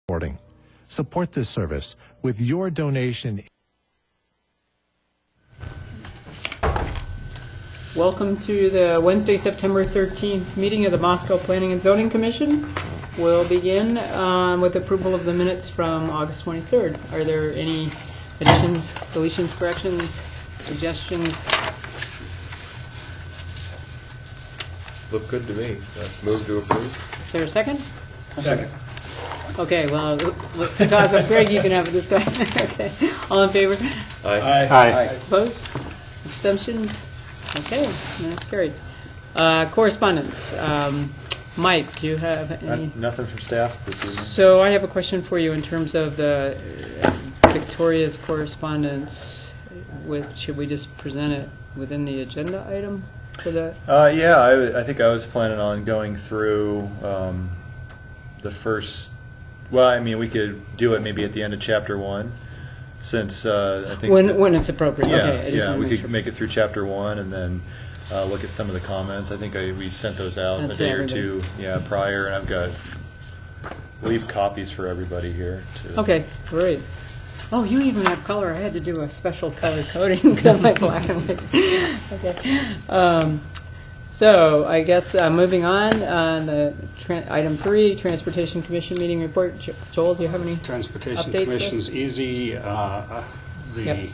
Reporting. Support this service with your donation. Welcome to the Wednesday, September 13th meeting of the Moscow Planning and Zoning Commission. We'll begin with approval of the minutes from August 23rd. Are there any additions, deletions, corrections, suggestions? Look good to me. Move to approve. Is there a second? Second. Okay, well, to toss up Greg, you can have it this time. Okay. All in favor? Aye. Opposed? Abstentions? Okay, that's carried. Correspondence. Mike, do you have any? Nothing from staff this evening. So I have a question for you in terms of the Victoria's correspondence. Should we just present it within the agenda item for that? I think I was planning on going through the first. Well, I mean, we could do it maybe at the end of chapter 1, since I think when it's appropriate. Yeah, okay, we could make it through chapter 1 and then look at some of the comments. I think we sent those out a day or two prior, and I've got leave copies for everybody here. Okay, great. Oh, you even have color. I had to do a special color coding on my black and white. Okay. So I guess moving on, item 3, Transportation Commission meeting report. Joel, do you have any Transportation updates Commission's easy. The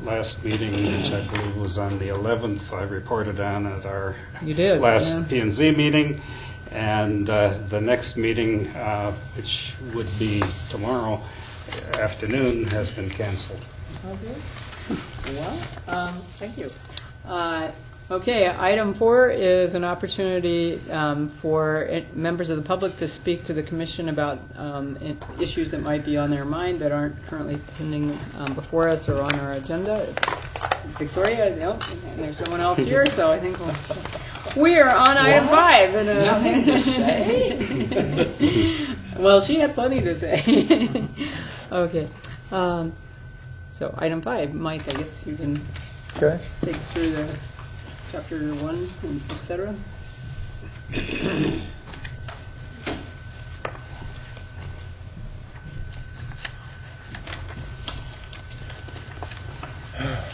last meeting, which I believe was on the 11th, I reported on at our last P&Z meeting. And the next meeting, which would be tomorrow afternoon, has been canceled. Okay. Well, thank you. Okay, item 4 is an opportunity for members of the public to speak to the Commission about issues that might be on their mind that aren't currently pending before us or on our agenda. Victoria, nope, and there's no one else here, so I think we are on item 5. Nothing to say? Well, she had plenty to say. Okay. So item 5, Mike, I guess you can take us through the chapter 1, et cetera.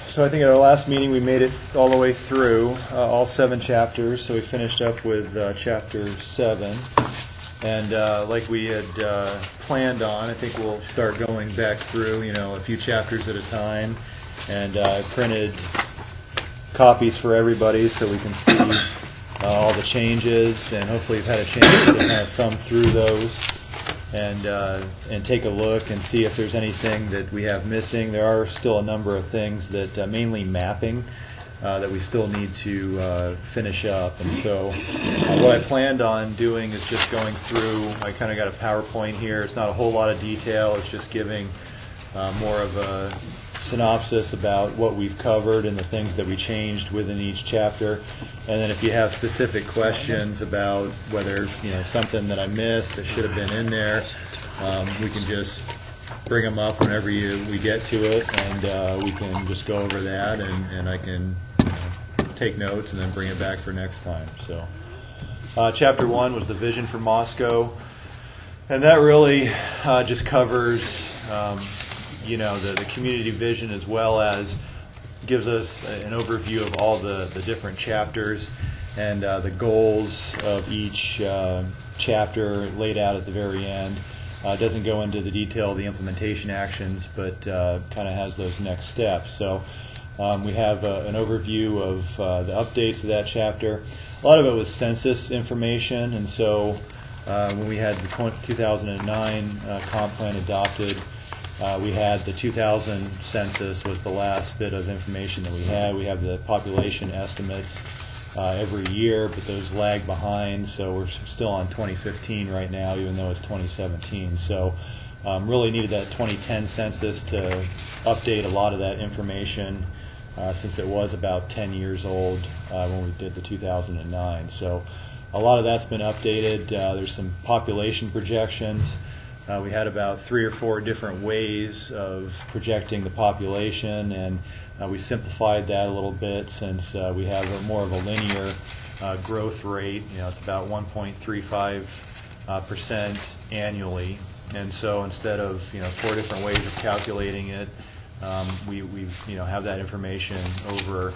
So I think at our last meeting we made it all the way through, all 7 chapters. So we finished up with chapter 7. And like we had planned on, I think we'll start going back through, a few chapters at a time. And I printed copies for everybody so we can see all the changes, and hopefully you've had a chance to kind of thumb through those and take a look and see if there's anything that we have missing. There are still a number of things that mainly mapping that we still need to finish up, and so what I planned on doing is just going through. I kind of got a PowerPoint here. It's not a whole lot of detail. It's just giving more of a synopsis about what we've covered and the things that we changed within each chapter. And then if you have specific questions about whether something that I missed that should have been in there, we can just bring them up whenever we get to it, and we can just go over that, and I can take notes and then bring it back for next time. So chapter 1 was the vision for Moscow, and that really just covers the community vision, as well as gives us an overview of all the different chapters and the goals of each chapter laid out at the very end. It doesn't go into the detail of the implementation actions, but kind of has those next steps. So we have an overview of the updates of that chapter. A lot of it was census information, and so when we had the 2009 comp plan adopted, we had the 2000 census was the last bit of information that we had. We have the population estimates every year, but those lag behind, so we're still on 2015 right now, even though it's 2017. So really needed that 2010 census to update a lot of that information, since it was about 10 years old when we did the 2009. So a lot of that's been updated. There's some population projections. We had about 3 or 4 different ways of projecting the population, and we simplified that a little bit, since we have more of a linear growth rate. It's about 1.35 percent annually. And so instead of 4 different ways of calculating it, we have that information over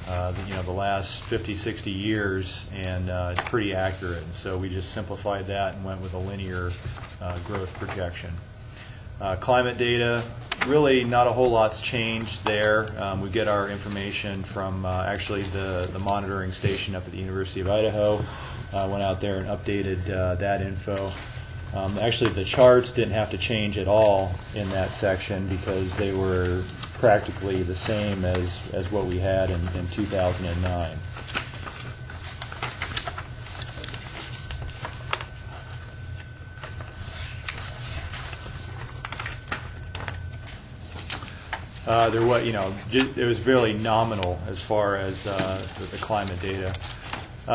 the last 50, 60 years, and it's pretty accurate. And so we just simplified that and went with a linear growth projection. Climate data, really not a whole lot's changed there. We get our information from actually the monitoring station up at the University of Idaho. Went out there and updated that info. Actually, the charts didn't have to change at all in that section because they were practically the same as what we had in 2009. There was, it was really nominal as far as the climate data.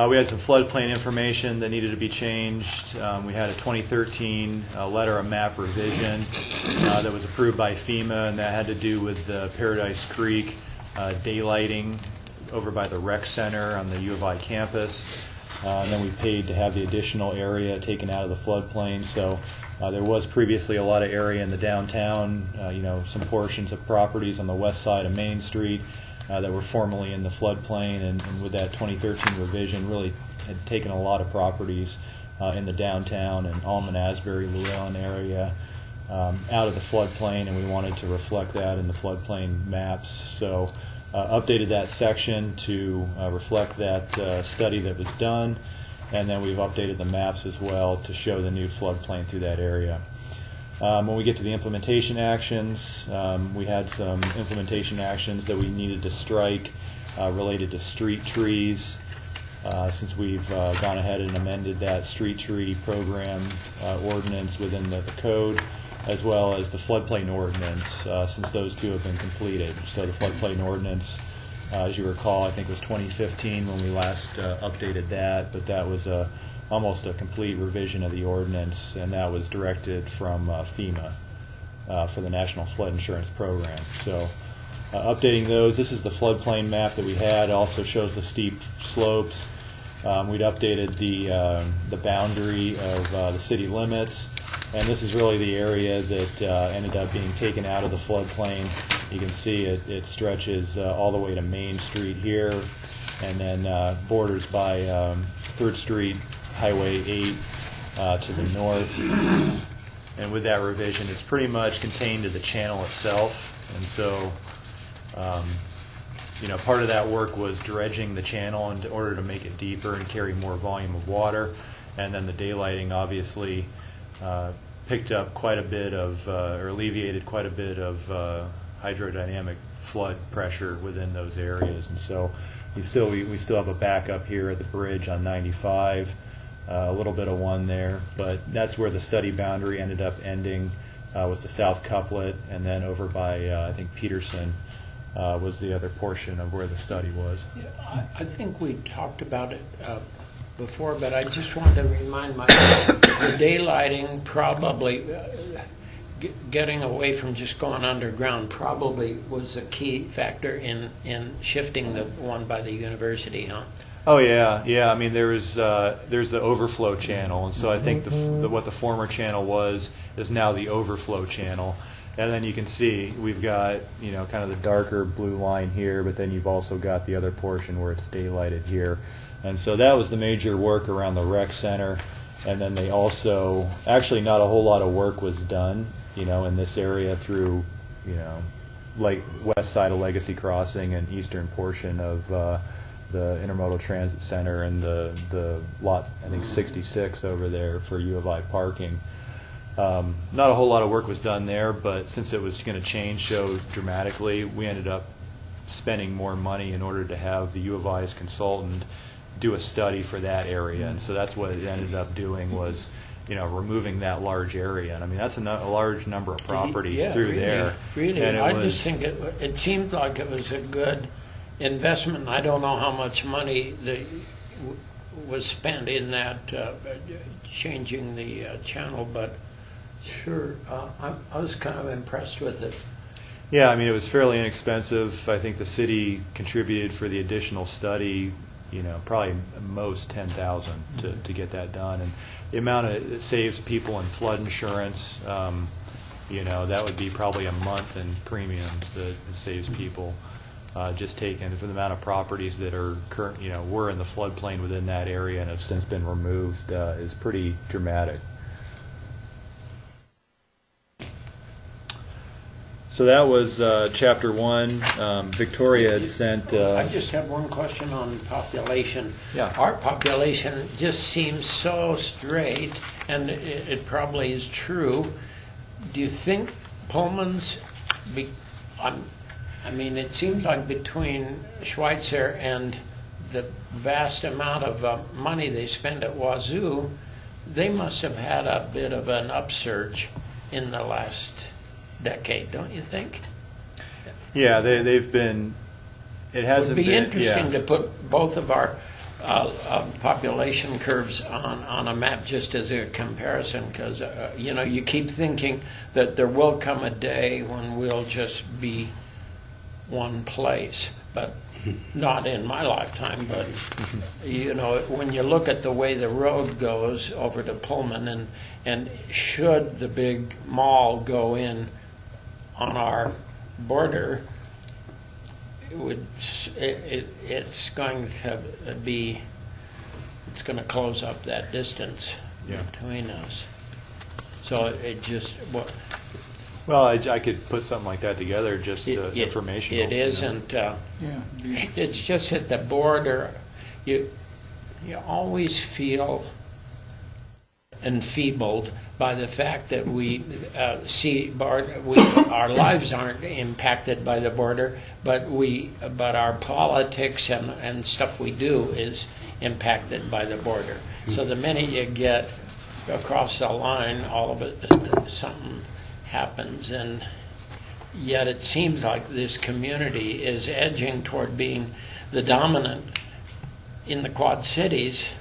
We had some floodplain information that needed to be changed. We had a 2013 letter of map revision that was approved by FEMA, and that had to do with the Paradise Creek daylighting over by the rec center on the U of I campus. And then we paid to have the additional area taken out of the floodplain. So there was previously a lot of area in the downtown, some portions of properties on the west side of Main Street that were formerly in the floodplain, and with that 2013 revision really had taken a lot of properties in the downtown and Almond, Asbury, Llewellyn area out of the floodplain, and we wanted to reflect that in the floodplain maps. So updated that section to reflect that study that was done, and then we've updated the maps as well to show the new floodplain through that area. When we get to the implementation actions, we had some implementation actions that we needed to strike related to street trees. Since we've gone ahead and amended that street tree program ordinance within the code, as well as the floodplain ordinance, since those two have been completed. So the floodplain ordinance, as you recall, I think it was 2015 when we last updated that, but that was almost a complete revision of the ordinance, and that was directed from FEMA for the National Flood Insurance Program. So updating those, this is the floodplain map that we had. It also shows the steep slopes. We'd updated the boundary of the city limits, and this is really the area that ended up being taken out of the floodplain. You can see it stretches all the way to Main Street here, and then borders by 3rd Street, Highway 8 to the north. And with that revision, it's pretty much contained to the channel itself. And so, part of that work was dredging the channel in order to make it deeper and carry more volume of water. And then the daylighting obviously picked up quite a bit of, or alleviated quite a bit of hydrodynamic flood pressure within those areas. And so we still have a backup here at the bridge on 95. A little bit of one there, but that's where the study boundary ended up ending, was the south couplet, and then over by I think Peterson was the other portion of where the study was. Yeah, I think we talked about it before, but I just wanted to remind myself the daylighting probably getting away from just going underground probably was a key factor in shifting the one by the university, huh? Oh yeah. I mean, there's the overflow channel, and so I think what the former channel was is now the overflow channel. And then you can see we've got kind of the darker blue line here, but then you've also got the other portion where it's daylighted here. And so that was the major work around the rec center. And then they also actually not a whole lot of work was done in this area through like west side of Legacy Crossing and eastern portion of the Intermodal Transit Center and the lot, I think 66 over there for U of I parking. Not a whole lot of work was done there, but since it was going to change so dramatically, we ended up spending more money in order to have the U of I's consultant do a study for that area. And so that's what it ended up doing was removing that large area. And I mean, that's a large number of properties through really, there. Really, and I just think it seemed like it was a good investment. I don't know how much money was spent in that changing the channel, but sure, I was kind of impressed with it. Yeah, I mean, it was fairly inexpensive. I think the city contributed for the additional study, probably most 10,000 to get that done. And the amount it saves people in flood insurance, that would be probably a month in premiums that it saves people. Just taken for the amount of properties that are current, were in the floodplain within that area and have since been removed is pretty dramatic. So that was chapter 1. Victoria had sent. I just have one question on population. Yeah. Our population just seems so straight, and it probably is true. Do you think Pullman's? It seems like between Schweitzer and the vast amount of money they spend at Wazoo, they must have had a bit of an upsurge in the last decade, don't you think? Yeah, they've been. It hasn't been. It would be interesting to put both of our population curves on a map just as a comparison, because you keep thinking that there will come a day when we'll just be one place, but not in my lifetime. But when you look at the way the road goes over to Pullman, and should the big mall go in on our border, it's going to close up that distance between us. So it just Well, I could put something like that together, just informational. It isn't. It's just at the border. You always feel enfeebled by the fact that we our lives aren't impacted by the border, but our politics and stuff we do is impacted by the border. So the minute you get across the line, all of it, something happens, and yet it seems like this community is edging toward being the dominant in the Quad Cities.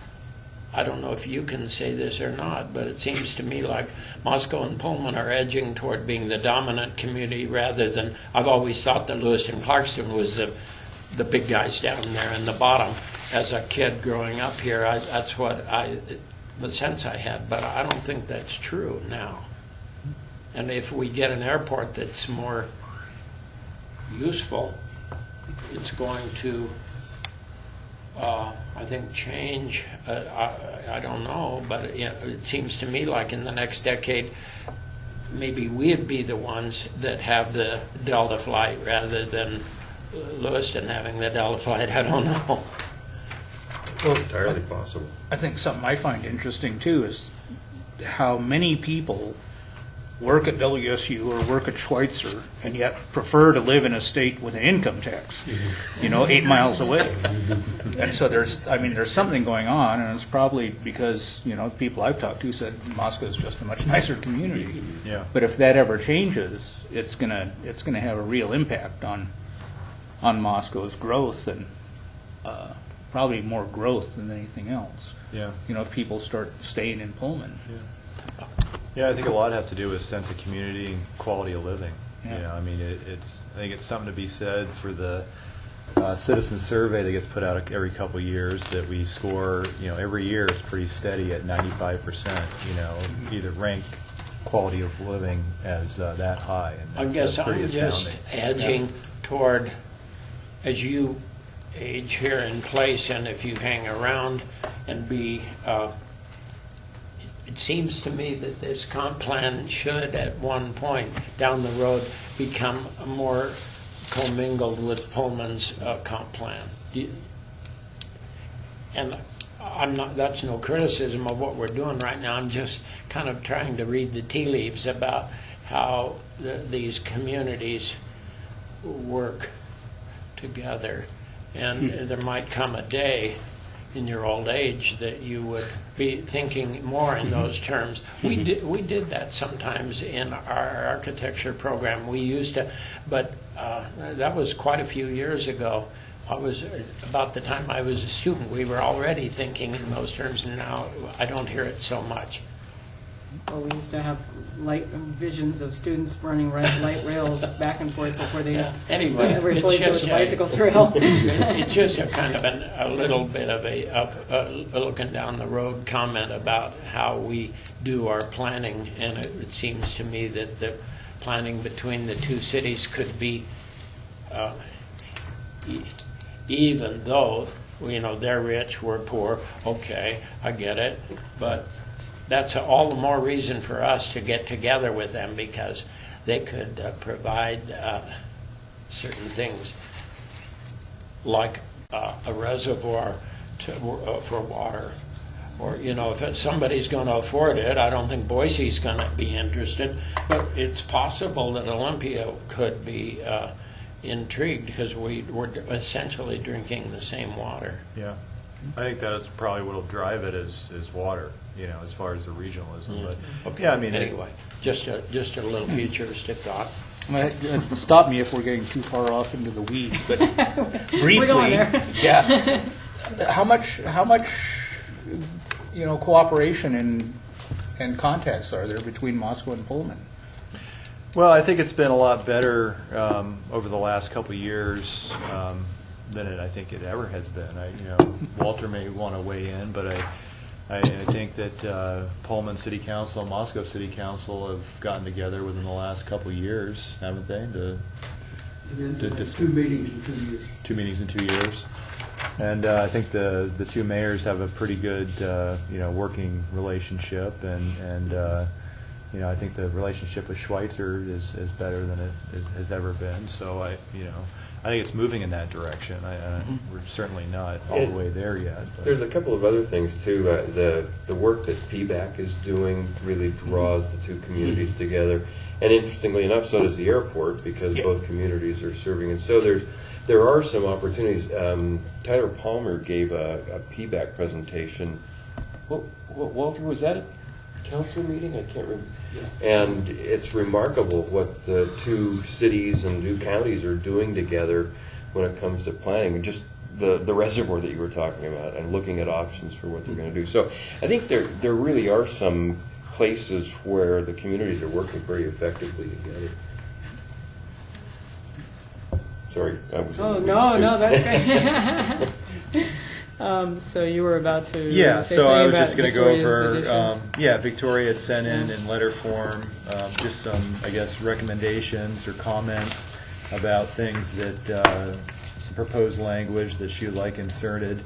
I don't know if you can say this or not, but it seems to me like Moscow and Pullman are edging toward being the dominant community rather than, I've always thought that Lewiston Clarkston was the big guys down there in the bottom. As a kid growing up here, that's what the sense I had, but I don't think that's true now. And if we get an airport that's more useful, it's going to, I think, change. I don't know, but it seems to me like in the next decade, maybe we'd be the ones that have the Delta flight rather than Lewiston having the Delta flight. I don't know. Well, entirely possible. I think something I find interesting too is how many people work at WSU or work at Schweitzer and yet prefer to live in a state with an income tax, 8 miles away. And so there's something going on, and it's probably because, people I've talked to said Moscow is just a much nicer community. Yeah. But if that ever changes, it's gonna have a real impact on Moscow's growth, and probably more growth than anything else. Yeah. If people start staying in Pullman. Yeah. Yeah, I think a lot has to do with sense of community and quality of living. Yeah. I think it's something to be said for the citizen survey that gets put out every couple of years that we score. Every year it's pretty steady at 95%. Either rank quality of living as that high. And I guess I'm just edging toward, as you age here in place, and if you hang around and be. It seems to me that this comp plan should, at one point down the road, become more commingled with Pullman's comp plan. And that's no criticism of what we're doing right now. I'm just kind of trying to read the tea leaves about how these communities work together. And there might come a day in your old age that you would be thinking more in those terms. We did that sometimes in our architecture program. We used to, but that was quite a few years ago. About the time I was a student, we were already thinking in those terms, and now I don't hear it so much. Well, we used to have light visions of students running light rails back and forth before they anyway, replaced it with a bicycle trail. It's just a kind of a little bit of a looking down the road comment about how we do our planning, and it seems to me that the planning between the two cities could be, even though they're rich, we're poor. Okay, I get it, but that's all the more reason for us to get together with them, because they could provide certain things like a reservoir for water. Or, if somebody's going to afford it, I don't think Boise's going to be interested, but it's possible that Olympia could be intrigued, because we're essentially drinking the same water. Yeah, I think that's probably what'll drive it is water, as far as the regionalism. But Okay. yeah, I mean, anyway, just a little futuristic thought. Stop me if we're getting too far off into the weeds, but briefly, We're going there. Yeah. How much cooperation and contacts are there between Moscow and Pullman? Well, I think it's been a lot better over the last couple of years than I think it ever has been. Walter may want to weigh in, but I think that Pullman City Council and Moscow City Council have gotten together within the last couple of years, haven't they? Two meetings in 2 years. 2 meetings in 2 years. And I think the two mayors have a pretty good working relationship, and I think the relationship with Schweitzer is better than it has ever been. So I think it's moving in that direction. We're certainly not all the way there yet. But. There's a couple of other things too. The work that PBAC is doing really draws the two communities together, and interestingly enough, so does the airport, because both communities are serving. And so there are some opportunities. Tyler Palmer gave a PBAC presentation. Walter, was that a council meeting? I can't remember. And it's remarkable what the two cities and two counties are doing together when it comes to planning. Just the reservoir that you were talking about, and looking at options for what they're going to do. So I think there really are some places where the communities are working very effectively together. Sorry, I was. Oh no, that's great. So you were about to. Yeah, say so I was about just going to go Victoria's over. additions. Victoria had sent in letter form just some, I guess, recommendations or comments about things that some proposed language that she would like inserted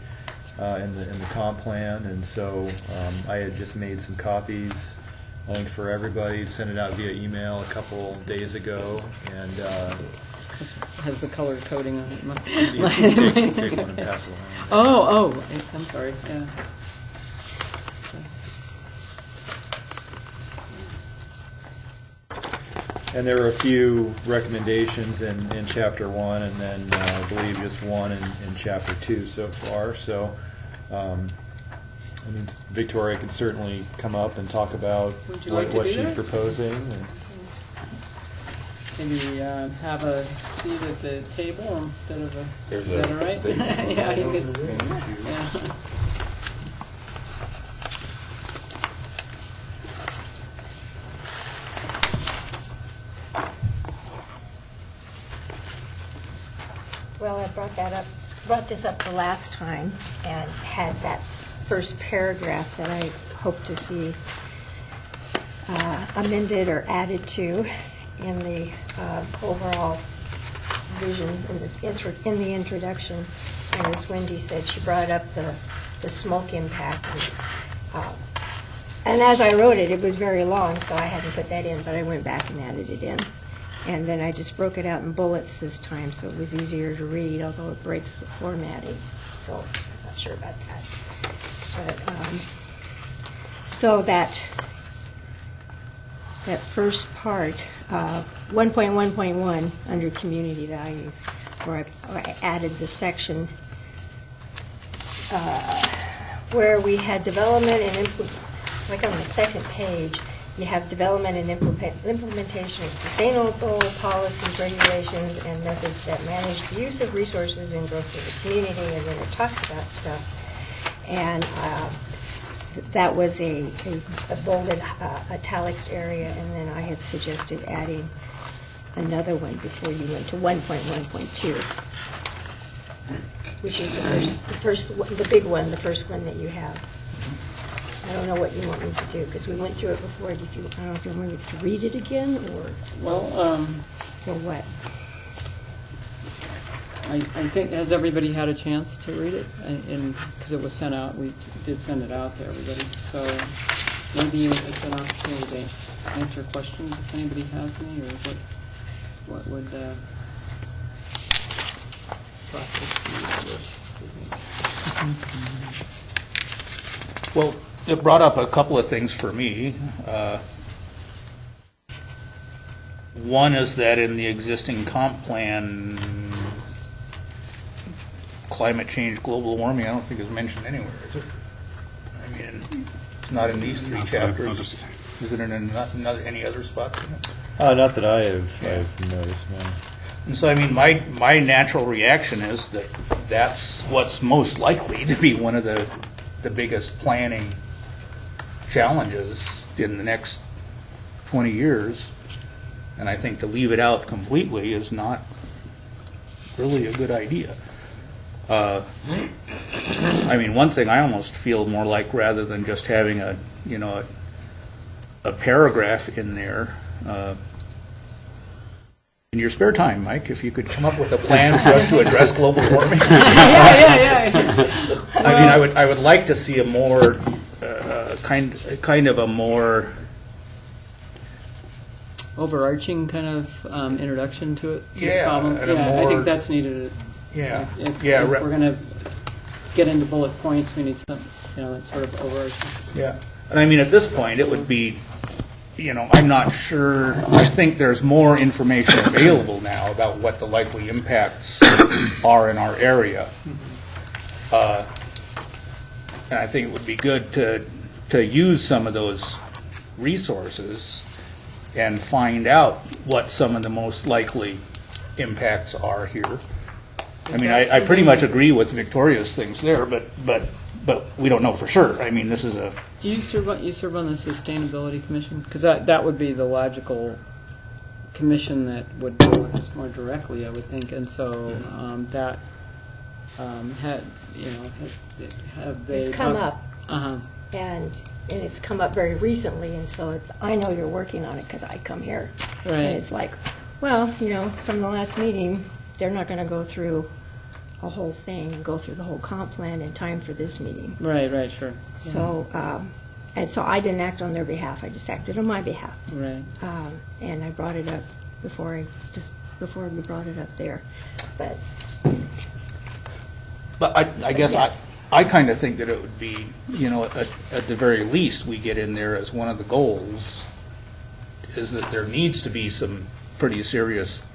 in the comp plan, and so I had just made some copies, I think, for everybody. Sent it out via email a couple days ago, and. Has the color coding on it. You can take one and pass it along. Oh, I'm sorry. Yeah. And there were a few recommendations in Chapter 1, and then I believe just one in Chapter 2 so far. So, Victoria can certainly come up and talk about what she's proposing. Maybe have a seat at the table instead of a. Is that all right? Yeah, you can. Yeah. Well, I brought this up the last time, and had that first paragraph that I hope to see amended or added to in the overall vision in the introduction. And as Wendy said, she brought up the smoke impact. And as I wrote it, it was very long, so I hadn't put that in, but I went back and added it in. And then I just broke it out in bullets this time, so it was easier to read, although it breaks the formatting. So I'm not sure about that. But so that first part, 1.1.1 under community values, where I added the section where we had development and it's like on the second page, you have development and implementation of sustainable policies, regulations, and methods that manage the use of resources and growth of the community, and then it talks about stuff. And that was a bolded italics area, and then I had suggested adding another one before you went to 1.1.2, which is the big one, the first one that you have. I don't know what you want me to do, because we went through it before. I don't know if you want me to read it again, or what? I think, has everybody had a chance to read it? And because it was sent out, we did send it out to everybody. So maybe it's an opportunity to answer questions if anybody has any, or what would the process be? Well, it brought up a couple of things for me. One is that in the existing comp plan, climate change, global warming, I don't think is mentioned anywhere, is it? I mean, it's not in these three chapters. Is it in any other spots in it? Not that I've noticed, no. And so, I mean, my natural reaction is that that's what's most likely to be one of the biggest planning challenges in the next 20 years. And I think to leave it out completely is not really a good idea. I mean, one thing I almost feel more like, rather than just having a paragraph in there, in your spare time, Mike, if you could come up with a plan for us to address global warming. Yeah. I mean, I would like to see a more kind of a more overarching kind of introduction to it. To Yeah, the problem. and a I more- think that's needed. Yeah. If Yeah, we're going to get into bullet points, we need some, that sort of overarching. Yeah, and I mean, at this point, it would be, I'm not sure, I think there's more information available now about what the likely impacts are in our area. And I think it would be good to use some of those resources and find out what some of the most likely impacts are here. I mean, I pretty much agree with Victoria's things there, but we don't know for sure. I mean, this is a... Do you serve on the Sustainability Commission? Because that would be the logical commission that would deal with this more directly, I would think. And so that have they... It's come up. Uh-huh. And it's come up very recently, and so I know you're working on it because I come here. Right. And it's like, well, from the last meeting, they're not going to go through a whole thing and go through the whole comp plan in time for this meeting. Right, sure. So, and so I didn't act on their behalf. I just acted on my behalf. Right. And I brought it up before we brought it up there. But I guess yes. I kind of think that it would be, at the very least, we get in there as one of the goals, is that there needs to be some pretty serious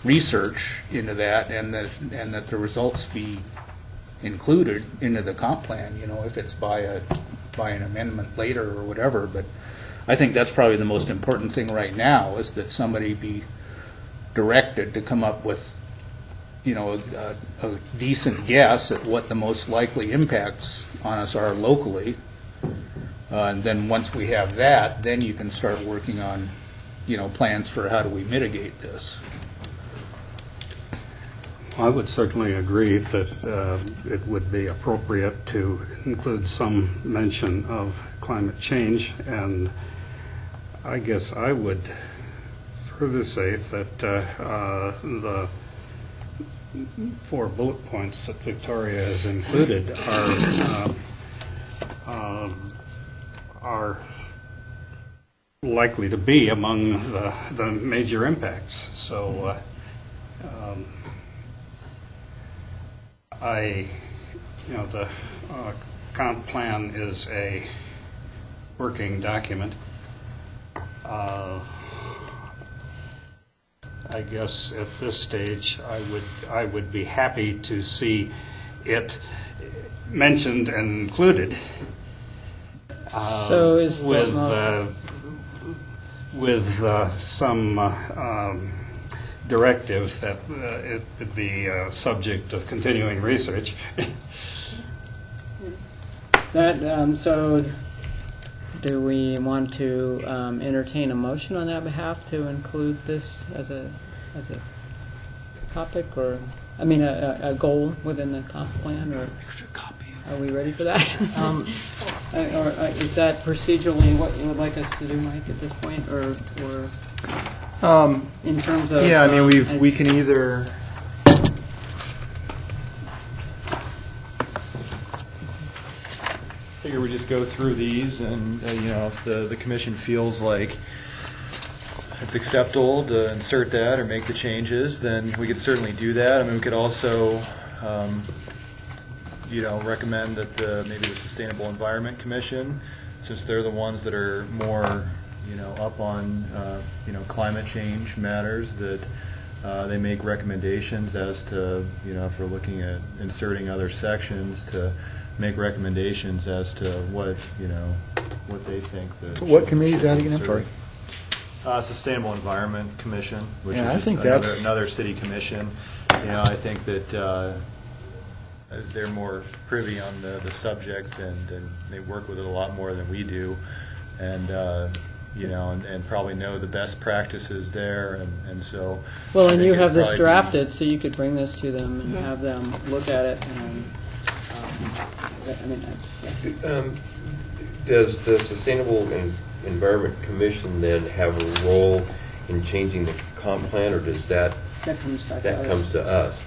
research into that, and that the results be included into the comp plan, if it's by an amendment later or whatever. But I think that's probably the most important thing right now, is that somebody be directed to come up with a decent guess at what the most likely impacts on us are locally. And then once we have that, then you can start working on, plans for how do we mitigate this. I would certainly agree that it would be appropriate to include some mention of climate change, and I guess I would further say that the 4 bullet points that Victoria has included are likely to be among the major impacts. So the comp plan is a working document. I guess at this stage, I would be happy to see it mentioned and included. So is with some directive that it would be subject of continuing research. So do we want to entertain a motion on that behalf to include this as a topic, or, I mean, a goal within the comp plan, or are we ready for that? Or is that procedurally what you would like us to do, Mike, at this point, or in terms of? Yeah, I mean, we can either. Figure we just go through these, and if the commission feels like it's acceptable to insert that or make the changes, then we could certainly do that. I mean, we could also, recommend that maybe the Sustainable Environment Commission, since they're the ones that are more, up on, climate change matters, that they make recommendations as to, if we're looking at inserting other sections, to make recommendations as to what they think that. What committee is that again? I'm sorry. Sustainable Environment Commission, which Yeah, I is think another, that's- another city commission. I think that they're more privy on the subject, and they work with it a lot more than we do, and and probably know the best practices there, and so. Well, I and think you it'd have this probably be- drafted, so you could bring this to them and have them look at it. And, Does the Sustainable Environment Commission then have a role in changing the comp plan, or does that comes to us?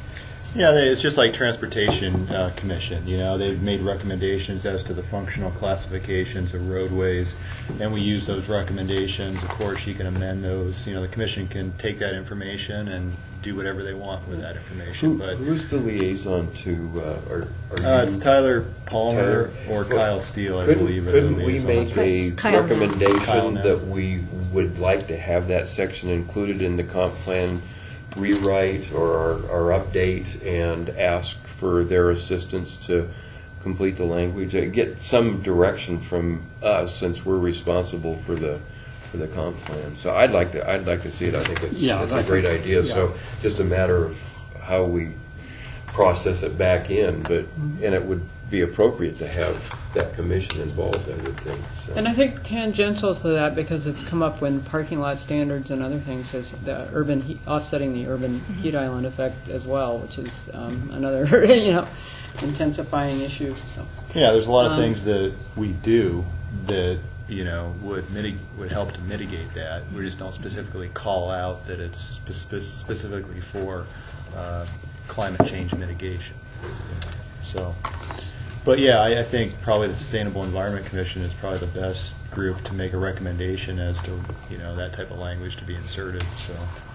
Yeah, it's just like Transportation Commission. They've made recommendations as to the functional classifications of roadways, and we use those recommendations. Of course, you can amend those. The commission can take that information and do whatever they want with that information. Who's the liaison to? It's Tyler Palmer or Kyle Steele, I believe. Couldn't we make a Kyle now. recommendation that we would like to have that section included in the comp plan rewrite or our update, and ask for their assistance to complete the language, get some direction from us, since we're responsible for the comp plan. So I'd like to see it. I think it's a great idea. Yeah. So just a matter of how we process it back in, and it would be appropriate to have that commission involved, I would think. So. And I think tangential to that, because it's come up when parking lot standards and other things, is the urban offsetting the urban heat island effect as well, which is another intensifying issue. So. Yeah, there's a lot of things that we do that would help to mitigate that. We just don't specifically call out that it's specifically for climate change mitigation. So. But yeah, I think probably the Sustainable Environment Commission is probably the best group to make a recommendation as to that type of language to be inserted.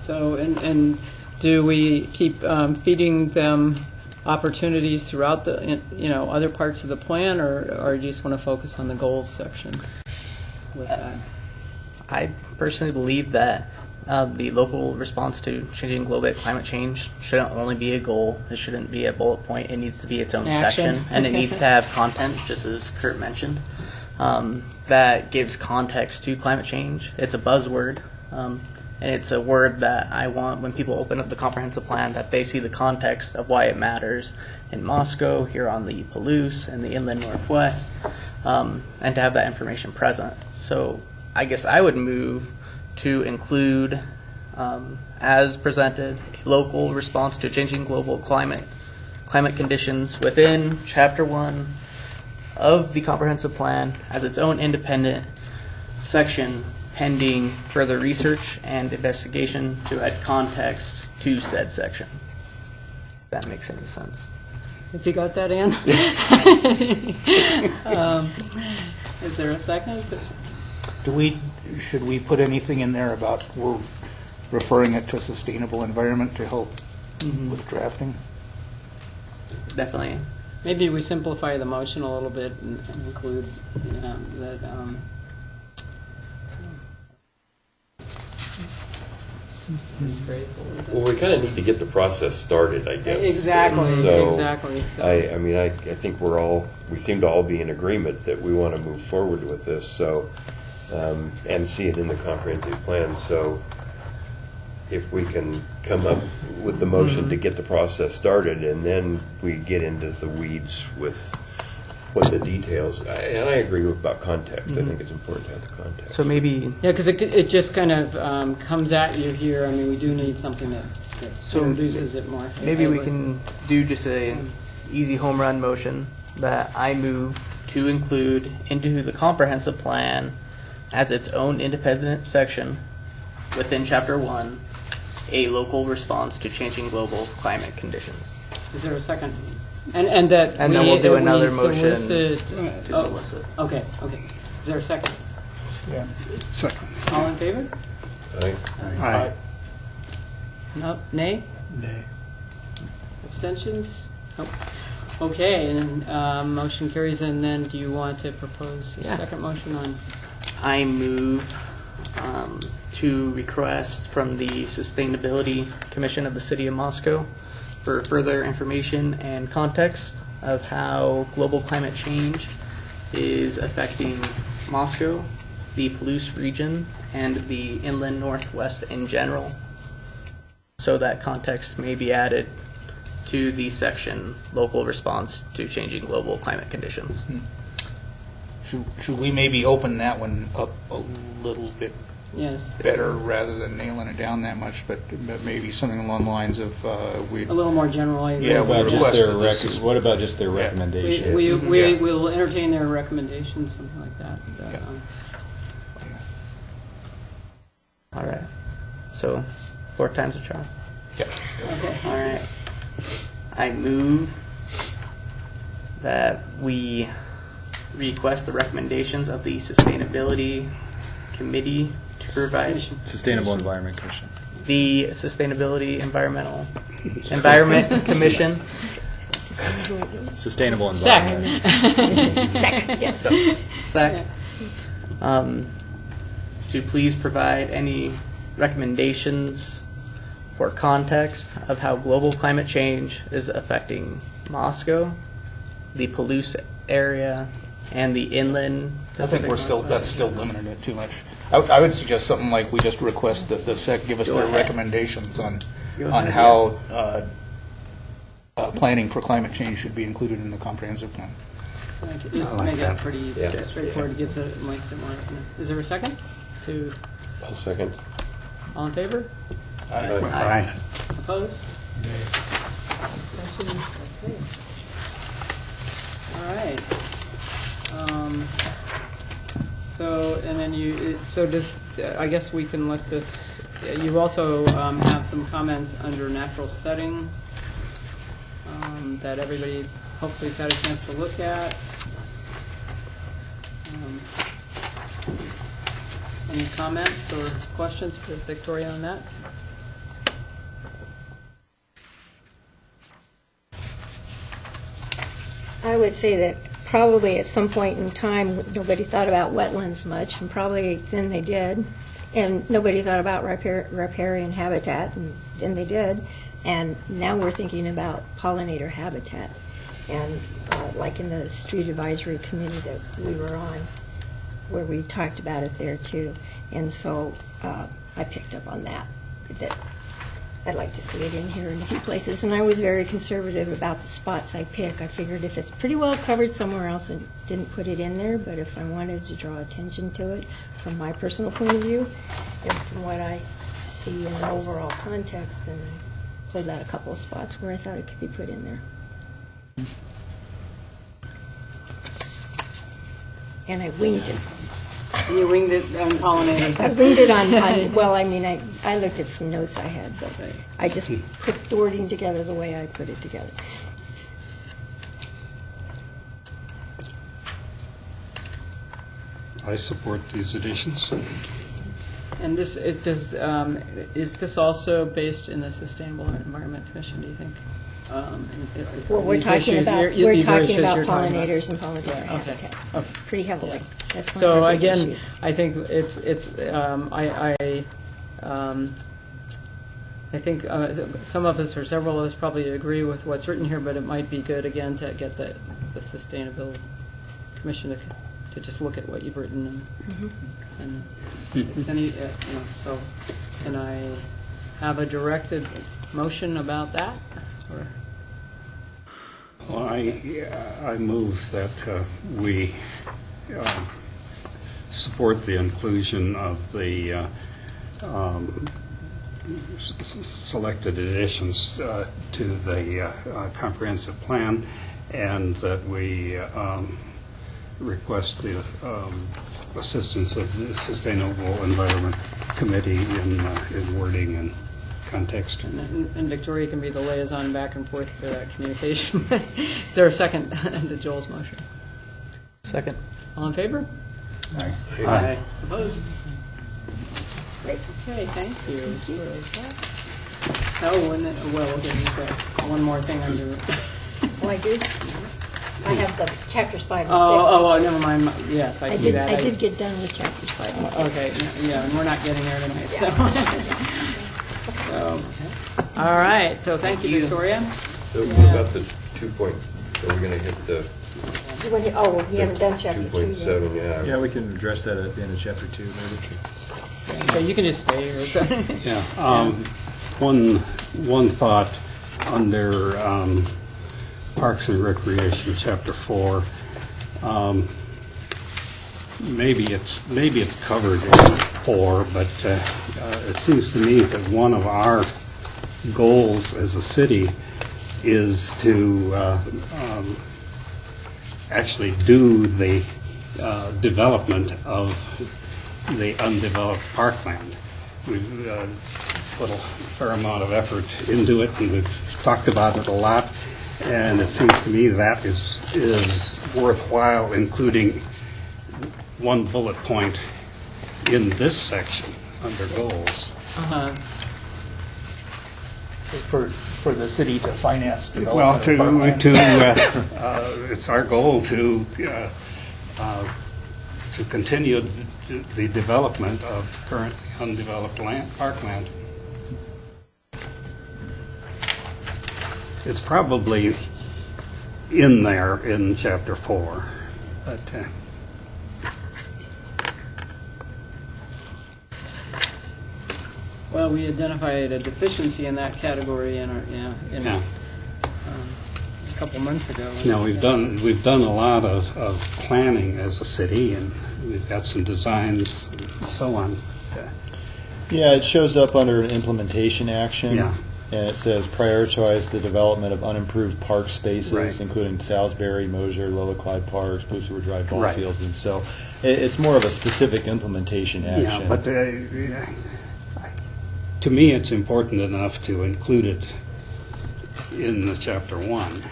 So and do we keep feeding them opportunities throughout the other parts of the plan, or do you just want to focus on the goals section with that? I personally believe that the local response to changing global climate change shouldn't only be a goal. It shouldn't be a bullet point. It needs to be its own section, and it needs to have content, just as Kurt mentioned, that gives context to climate change. It's a buzzword, and it's a word that I want, when people open up the comprehensive plan, that they see the context of why it matters in Moscow, here on the Palouse, and the inland Northwest, and to have that information present. So I guess I would move to include, as presented, a local response to changing global climate conditions within Chapter 1 of the Comprehensive Plan as its own independent section, pending further research and investigation to add context to said section. If that makes any sense. If you got that, Ann? Is there a second? Should we put anything in there about we're referring it to sustainable environment to help with drafting? Definitely. Maybe we simplify the motion a little bit and include that. Well, we kind of need to get the process started, I guess. Exactly. So exactly. So. I think we seem to all be in agreement that we want to move forward with this. So. And see it in the comprehensive plan. So if we can come up with the motion to get the process started, and then we get into the weeds with what the details, and I agree about context. I think it's important to have the context. So maybe, Yeah, because it just kind of comes at you here. I mean, we do need something that introduces it more. maybe we can do just a easy home run motion that I move to include into the comprehensive plan as its own independent section within Chapter 1, a local response to changing global climate conditions. Is there a second? And then we'll do another motion to solicit. Okay. Is there a second? Yeah. Second. All in favor? Aye. No. Nay? Nay. Abstentions? Nope. Okay, and motion carries. And then do you want to propose a second motion on? I move to request from the Sustainability Commission of the City of Moscow for further information and context of how global climate change is affecting Moscow, the Palouse region, and the inland northwest in general. So that context may be added to the section, local response to changing global climate conditions. Should we maybe open that one up a little bit Yes. better rather than nailing it down that much, but maybe something along the lines of we. A little more general. Yeah, What about requested what about just their recommendation? We will entertain their recommendations, something like that. All right. So 4 times the charm. Yeah. Okay. All right. I move that we request the recommendations of the Sustainability Committee to provide Sustainable Environment Commission. the Sustainability Environment Commission Sustainable Environment. Yes. SAC to please provide any recommendations for context of how global climate change is affecting Moscow, the Palouse area, and the inland Pacific. I think that's still limiting it too much. I would suggest something like we just request that the SEC give us their recommendations on how planning for climate change should be included in the comprehensive plan. Just make it pretty straightforward. Gives it makes it more. Is there a second? I'll second. All in favor? Aye. Opposed? Abstentions? Okay. All right. I guess we can let this, you also have some comments under natural setting that everybody hopefully has had a chance to look at. Any comments or questions for Victoria on that? I would say that probably at some point in time, nobody thought about wetlands much, and probably then they did. And nobody thought about riparian habitat, and then they did. And now we're thinking about pollinator habitat. And like in the street advisory committee that we were on, where we talked about it there too. And so I picked up on that I'd like to see it in here in a few places. And I was very conservative about the spots I pick. I figured if it's pretty well covered somewhere else, I didn't put it in there. But if I wanted to draw attention to it from my personal point of view and from what I see in the overall context, then I pulled out a couple of spots where I thought it could be put in there. And I winged it. You winged it on pollinators. I winged it on well, I mean, I looked at some notes I had, but I just put the wording together the way I put it together. I support these additions. And is this also based in the Sustainable Environment Commission, do you think? Well, we're talking about pollinators and pollinator habitats pretty heavily. Yeah. That's one so of our big again, issues. I think I think some of us or several of us probably agree with what's written here, but it might be good again to get the Sustainability Commission to just look at what you've written and so can I have a directed motion about that? Or? Well, I move that we support the inclusion of the selected additions to the comprehensive plan, and that we request the assistance of the Sustainable Environment Committee in wording and context. And Victoria can be the liaison back and forth for that communication. Is there a second to Joel's motion? Second. All in favor? Aye. Aye. Opposed? Great. Okay, thank you. Oh, and then, well, we'll get into that. One more thing under. Oh, I do? I have the chapters 5 and 6. Oh, never mind. Yes, I see that. I did get done with chapters 5 and 6. Okay, yeah, and we're not getting there tonight, so. All right, so thank you, Victoria. So what about the 2 point, are we going to hit the We haven't done chapter 2 yet. 2.7, yeah. Yeah, we can address that at the end of chapter 2, maybe. So you can just stay here. Yeah. One thought under Parks and Recreation, Chapter 4. Maybe it's covered in 4, but it seems to me that one of our goals as a city is to actually do the development of the undeveloped parkland. We've put a fair amount of effort into it, and we've talked about it a lot, and it seems to me that is worthwhile including one bullet point in this section under goals. Uh-huh. For the city to finance Well, development of parkland. it's our goal to continue the development of currently undeveloped parkland. It's probably in there in chapter 4, but Well, we identified a deficiency in that category in our, a couple months ago. now we've done a lot of planning as a city, and we've got some designs and so on. Yeah, it shows up under an implementation action. Yeah. And it says prioritize the development of unimproved park spaces, Right. including Salisbury, Mosier, Lower Clyde Parks, Blue Sewer Drive ball Right. fields. And so it's more of a specific implementation action. Yeah, but to me, it's important enough to include it in the chapter 1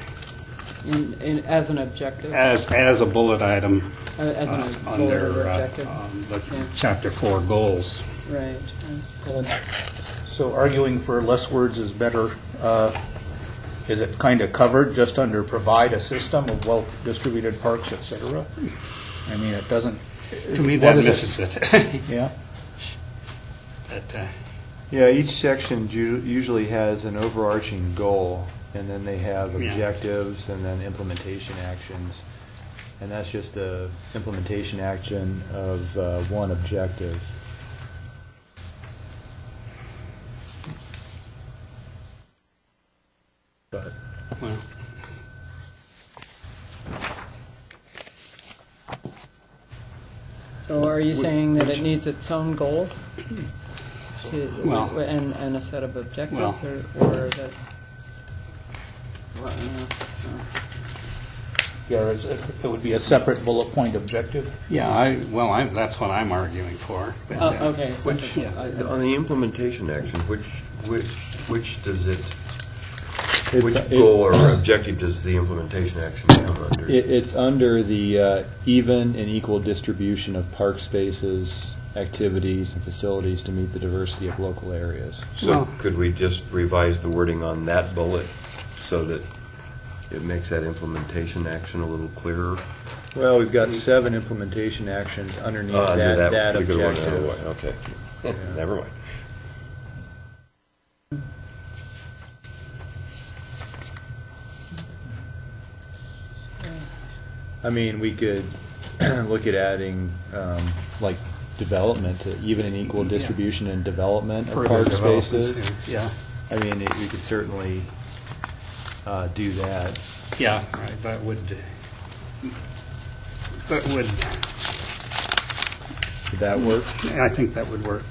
As an objective. as a bullet item As an under objective. the chapter 4 goals. Right. So arguing for less words is better. Is it kind of covered just under provide a system of well-distributed parks, et cetera? I mean, it doesn't. To me, what that is misses it. Yeah. Yeah, each section usually has an overarching goal, and then they have objectives and then implementation actions. And that's just a implementation action of one objective. But Well, So are you saying that it needs its own goal? Well- And a set of objectives, Well- or that? Yeah, it would be a separate bullet point objective. yeah, that's what I'm arguing for. But, Oh, okay. so- Which, on the implementation action, which does it, which goal or objective does the implementation action come under? it's under the even and equal distribution of park spaces, activities, and facilities to meet the diversity of local areas. So could we just revise the wording on that bullet so that it makes that implementation action a little clearer? Well, we've got 7 implementation actions underneath Under that particular one, objective. okay. Never mind. I mean, we could look at adding like development to even and equal distribution and development of Further park development, spaces. yeah. I mean, we could certainly do that. Yeah, right, that would, Would that work? I think that would work.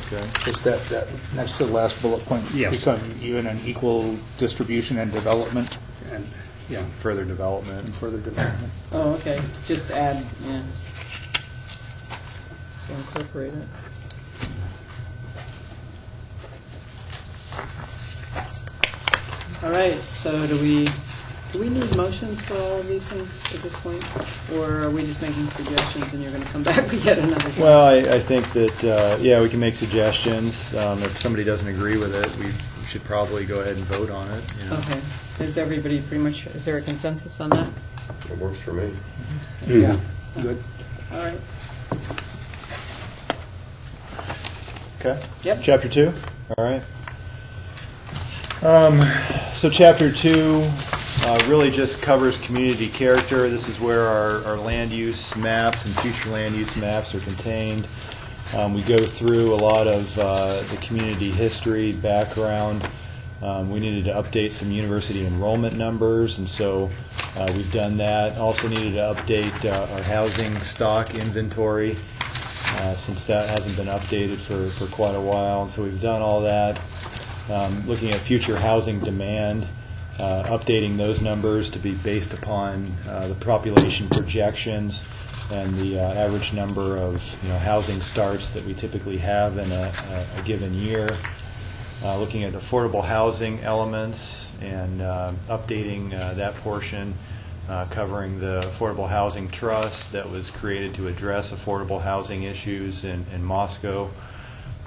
Okay. Is that next to the last bullet point, Yes. become even an equal distribution and development And, yeah, Further development. and further development? Oh, okay, just add, yeah. So incorporate it. All right, so do we need motions for all of these things at this point? Or are we just making suggestions and you're going to come back and get another shot? Well, I think that, yeah, we can make suggestions. If somebody doesn't agree with it, we should probably go ahead and vote on it, you know. Okay, is everybody pretty much, is there a consensus on that? It works for me. Yeah, good. All right, Okay. Yep. Chapter 2, all right. So Chapter 2 really just covers community character. This is where our land use maps and future land use maps are contained. We go through a lot of the community history, background. We needed to update some university enrollment numbers, and so we've done that. Also needed to update our housing stock inventory, since that hasn't been updated for quite a while. And so we've done all that. Looking at future housing demand, updating those numbers to be based upon the population projections and the average number of housing starts that we typically have in a given year. Looking at affordable housing elements and updating that portion, covering the Affordable Housing Trust that was created to address affordable housing issues in Moscow.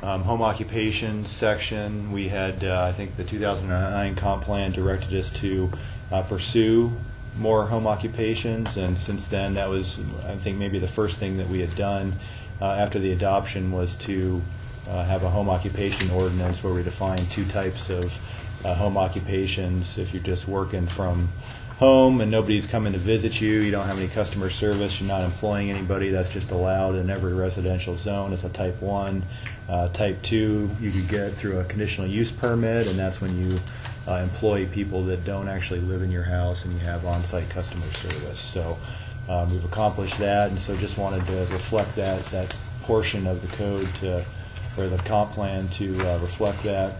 Home occupation section, we had, I think the 2009 comp plan directed us to pursue more home occupations, and since then that was, I think, maybe the first thing that we had done after the adoption was to have a home occupation ordinance where we define two types of home occupations. If you're just working from home and nobody's coming to visit you, you don't have any customer service, you're not employing anybody, that's just allowed in every residential zone. It's a type 1. Type 2 you could get through a conditional use permit, and that's when you employ people that don't actually live in your house and you have on-site customer service. So we've accomplished that, and so just wanted to reflect that portion of the code or the comp plan to reflect that.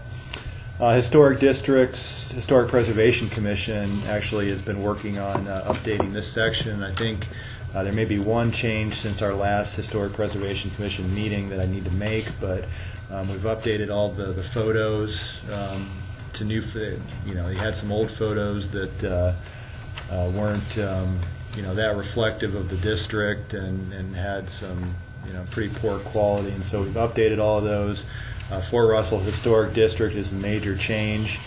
Historic districts, Historic Preservation Commission actually has been working on updating this section. I think there may be one change since our last Historic Preservation Commission meeting that I need to make, but we've updated all the photos to new. You had some old photos that weren't that reflective of the district and had some pretty poor quality, and so we've updated all of those. Fort Russell Historic District is a major change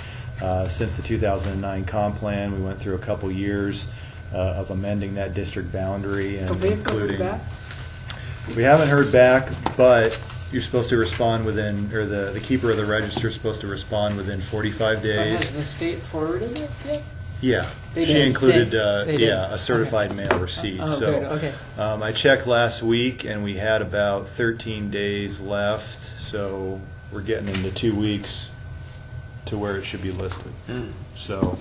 since the 2009 comp plan. We went through a couple years of amending that district boundary and including. We haven't heard back, but you're supposed to respond within, or the keeper of the register is supposed to respond within 45 days. Has the state forwarded it yet? Yeah, They she did. included They did. a certified mail receipt. Oh, so good. Okay. I checked last week, and we had about 13 days left. So we're getting into 2 weeks to where it should be listed. So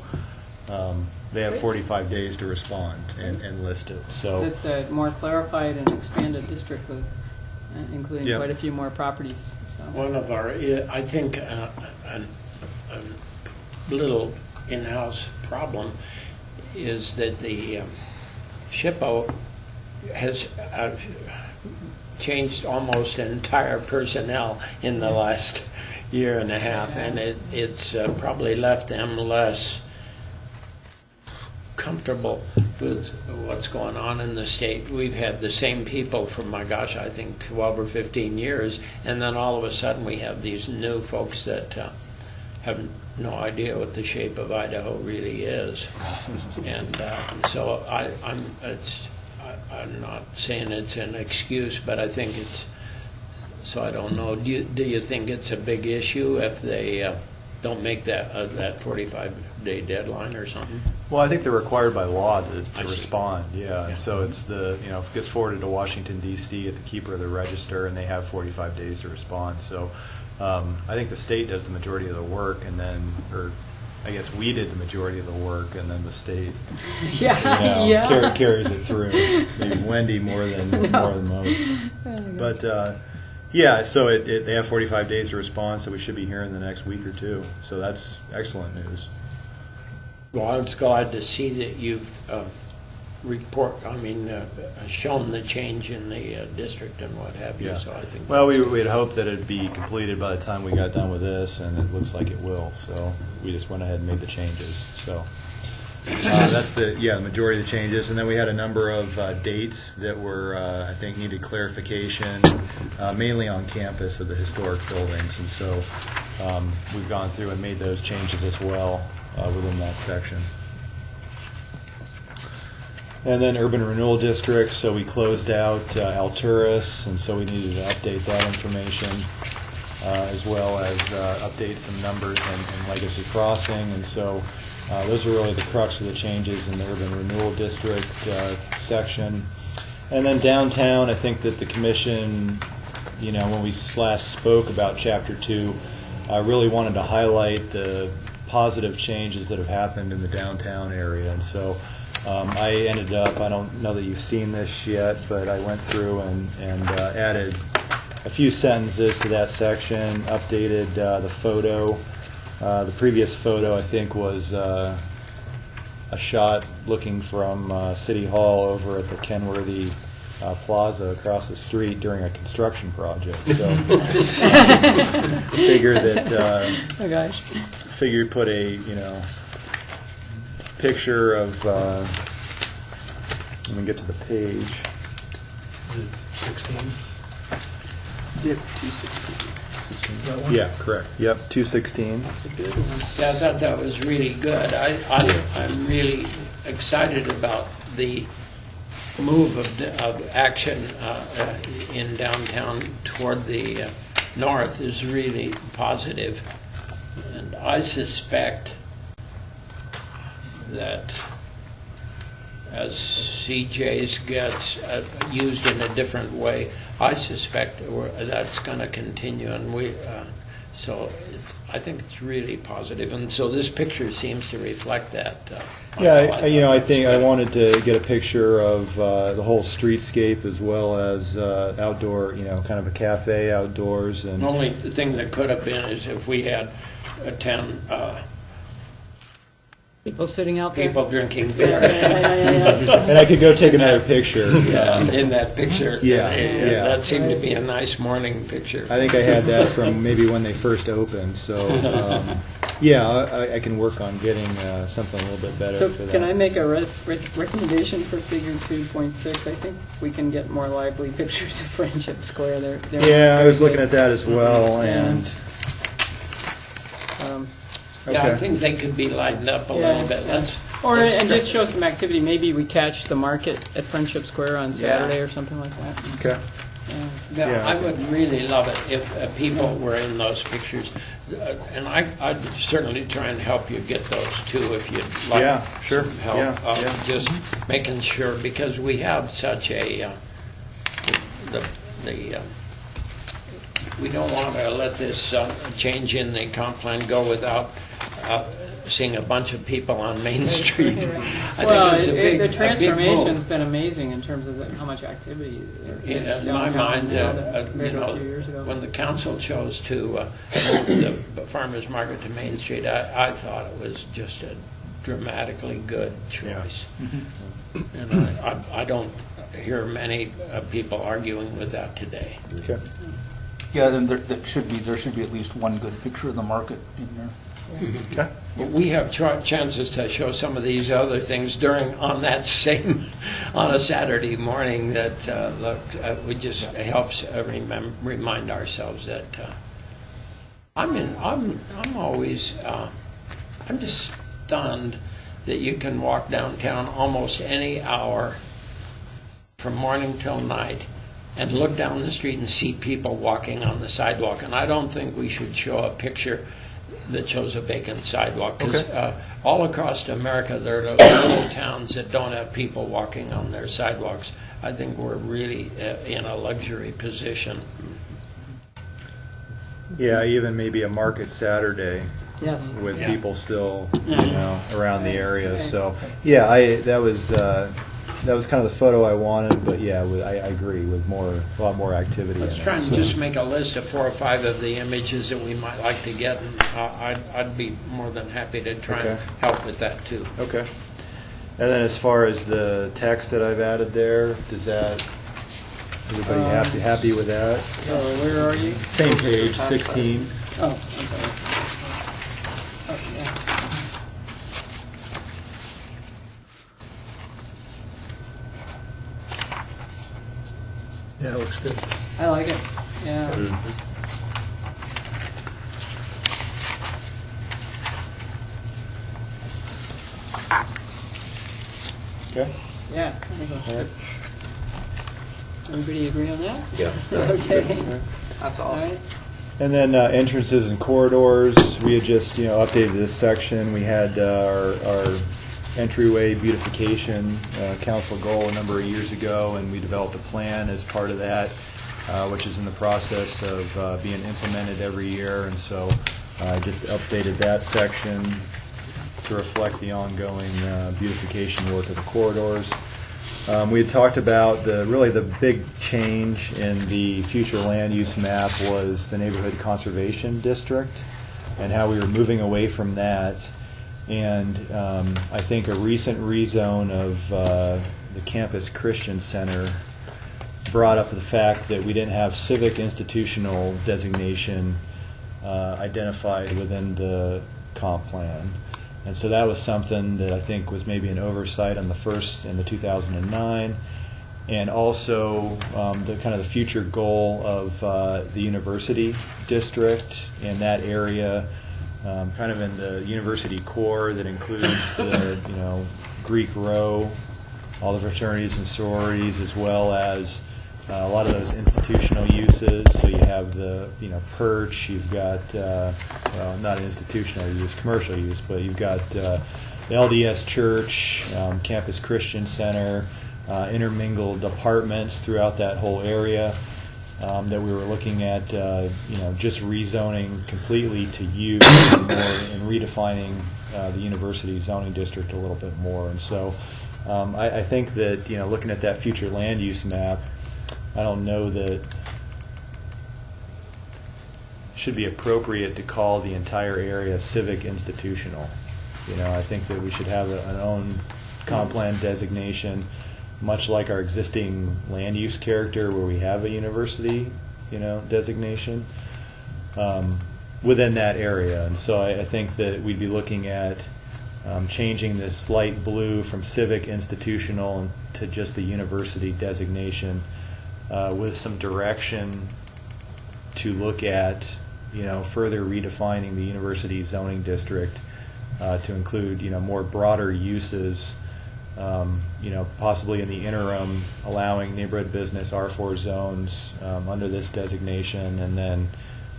they have 45 days to respond and list it. So It's a more clarified and expanded district with, including Yep. quite a few more properties. So. One of our, I think, a little in-house problem is that the SHPO has changed almost entire personnel in the last year and a half, and it's probably left them less comfortable with what's going on in the state. We've had the same people for, my gosh, I think 12 or 15 years, and then all of a sudden we have these new folks that have no idea what the shape of Idaho really is. And so I'm not saying it's an excuse, but I think it's, so I don't know. Do you think it's a big issue if they don't make that 45-day deadline or something? well, I think they're required by law to respond. Yeah, and so it's if it gets forwarded to Washington D.C. at the keeper of the register, and they have 45 days to respond. So I think the state does the majority of the work, and then, or I guess we did the majority of the work, and then the state carries it through. Maybe Wendy more than most. But yeah, so they have 45 days to respond, so we should be here in the next week or two. So that's excellent news. Well, I was glad to see that you've shown the change in the district and what have you. Yeah. So I think. Well, we'd hoped that it'd be completed by the time we got done with this, and it looks like it will. So we just went ahead and made the changes. So that's the majority of the changes, and then we had a number of dates that were I think needed clarification, mainly on campus of the historic buildings, and so we've gone through and made those changes as well within that section. And then urban renewal districts, so we closed out Alturas, and so we needed to update that information, as well as update some numbers in Legacy Crossing, and so those are really the crux of the changes in the urban renewal district section. And then downtown, I think that the commission, when we last spoke about Chapter 2, really wanted to highlight the positive changes that have happened in the downtown area, and so I ended up, I don't know that you've seen this yet, but I went through and added a few sentences to that section, updated the photo. The previous photo, I think, was a shot looking from City Hall over at the Kenworthy Plaza across the street during a construction project. So figured that figured put a picture of let me get to the page. 16? Yep, 216. Yeah, correct. Yep, 216. That's a good one. Yeah, I thought that was really good. I'm really excited about the move of action in downtown toward the north is really positive. And I suspect that as CJ's gets used in a different way, I suspect that's going to continue, and I think it's really positive, and so this picture seems to reflect that. I think I wanted to get a picture of the whole streetscape as well as outdoor, kind of a cafe outdoors. And the only thing that could have been is if we had 10 people sitting out there. People drinking beer. And I could go take another picture. In that picture. Yeah. That seemed to be a nice morning picture. I think I had that from maybe when they first opened. So, I can work on getting something a little bit better so for that. Can I make a recommendation for Figure 2.6? I think we can get more lively pictures of Friendship Square. I was looking at that as well. And I think they could be lightened up a little bit. And just show some activity. Maybe we catch the market at Friendship Square on Saturday or something like that. Okay. I would really love it if people were in those pictures. And I'd certainly try and help you get those too if you'd like some help. Just making sure, because we have such a we don't want to let this change in the comp plan go without seeing a bunch of people on Main Street. The transformation's been amazing in terms of how much activity there is. In my mind, years ago. when the council chose to move the farmers market to Main Street, I thought it was just a dramatically good choice. Yeah. And I don't hear many people arguing with that today. Okay. Yeah, then there should be at least one good picture of the market in there. Okay. We have chances to show some of these other things on a Saturday morning that we just helps remind ourselves that I'm just stunned that you can walk downtown almost any hour from morning till night and look down the street and see people walking on the sidewalk. And I don't think we should show a picture that shows a vacant sidewalk, because all across America there are little towns that don't have people walking on their sidewalks. I think we're really in a luxury position. Yeah, even maybe a market Saturday, Yes. with Yeah. people still, Yeah. around the area. Okay. So, yeah, that was kind of the photo I wanted. But yeah, I agree with a lot more activity. Let's in try it, and so. just make a list of 4 or 5 of the images that we might like to get, and I'd be more than happy to try and Okay. help with that too. Okay. And then as far as the text that I've added there, does that everybody happy with that? So where are you? Same page, 16. Oh, okay. Oh, yeah. Yeah, it looks good. I like it. Yeah. Okay. Yeah. I think that's All right. good. Everybody agree on that? Yeah. Okay. That's All awesome. right. And then entrances and corridors, we had just updated this section. We had our entryway beautification council goal a number of years ago, and we developed a plan as part of that, which is in the process of being implemented every year. And so I just updated that section to reflect the ongoing beautification work of the corridors. We had talked about the big change in the future land use map was the neighborhood conservation district and how we were moving away from that. And I think a recent rezone of the Campus Christian Center brought up the fact that we didn't have civic institutional designation identified within the comp plan. And so that was something that I think was maybe an oversight on the first in the 2009, and also the kind of the future goal of the university district in that area, kind of in the university core that includes the Greek Row, all the fraternities and sororities, as well as a lot of those institutional uses. So you have the Perch, you've got well, not institutional use, commercial use, but you've got the LDS Church, Campus Christian Center, intermingled apartments throughout that whole area that we were looking at, just rezoning completely to use and redefining the university zoning district a little bit more. And so I think that looking at that future land use map, I don't know that it should be appropriate to call the entire area civic institutional. I think that we should have an own comp plan designation, much like our existing land use character where we have a university, designation within that area. And so I think that we'd be looking at changing this light blue from civic institutional to just the university designation, with some direction to look at, further redefining the university zoning district to include, more broader uses, possibly in the interim allowing neighborhood business R4 zones under this designation, and then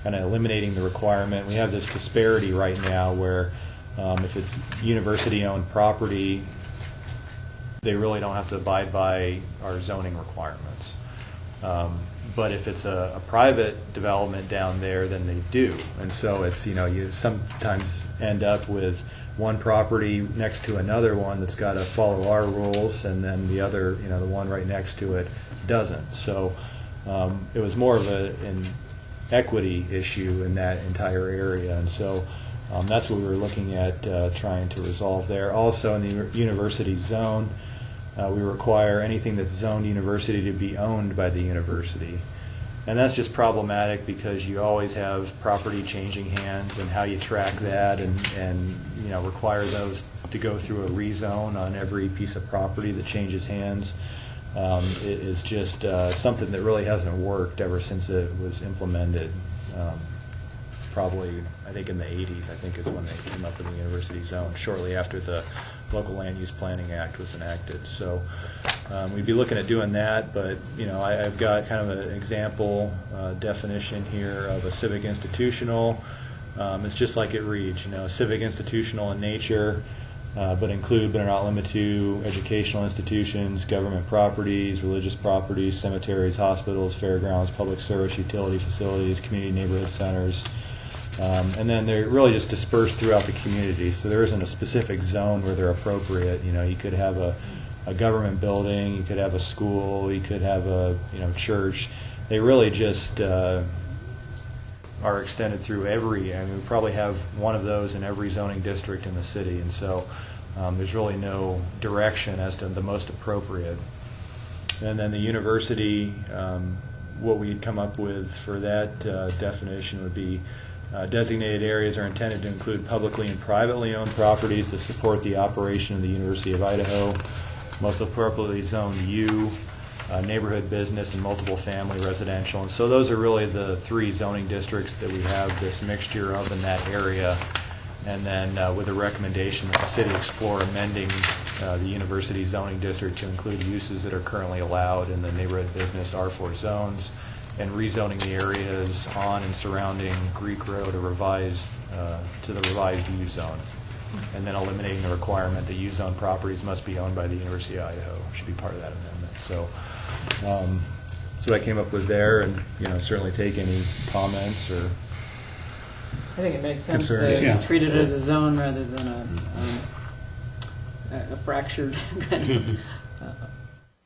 kind of eliminating the requirement. We have this disparity right now where if it's university-owned property, they really don't have to abide by our zoning requirements. But if it's a private development down there, then they do. And so it's, you sometimes end up with one property next to another one that's got to follow our rules, and then the other, the one right next to it doesn't. So it was more of an equity issue in that entire area. And so that's what we were looking at trying to resolve there. Also in the university zone, we require anything that's zoned university to be owned by the university. And that's just problematic because you always have property changing hands, and how you track that and require those to go through a rezone on every piece of property that changes hands is just something that really hasn't worked ever since it was implemented. Probably, I think in the 80s, I think is when they came up with the university zone, shortly after the Local Land Use Planning Act was enacted. So we'd be looking at doing that, but I've got kind of an example definition here of a civic institutional. It's just like it reads, civic institutional in nature, but include but are not limited to educational institutions, government properties, religious properties, cemeteries, hospitals, fairgrounds, public service, utility facilities, community neighborhood centers, And then they're really just dispersed throughout the community, so there isn't a specific zone where they're appropriate. You could have a government building, you could have a school, you could have a church. They really just are extended through we probably have one of those in every zoning district in the city, and so there's really no direction as to the most appropriate. And then the university, what we'd come up with for that definition would be designated areas are intended to include publicly and privately owned properties that support the operation of the University of Idaho, most appropriately zoned U, neighborhood business, and multiple family residential. And so those are really the three zoning districts that we have this mixture of in that area. And then with a recommendation that the city explore amending the university zoning district to include uses that are currently allowed in the neighborhood business R4 zones, and rezoning the areas on and surrounding Greek Road to the revised U zone, and then eliminating the requirement that U zone properties must be owned by the University of Idaho should be part of that amendment. So, so I came up with there, and certainly take any comments or. I think it makes sense to treat it as a zone rather than a fractured kind of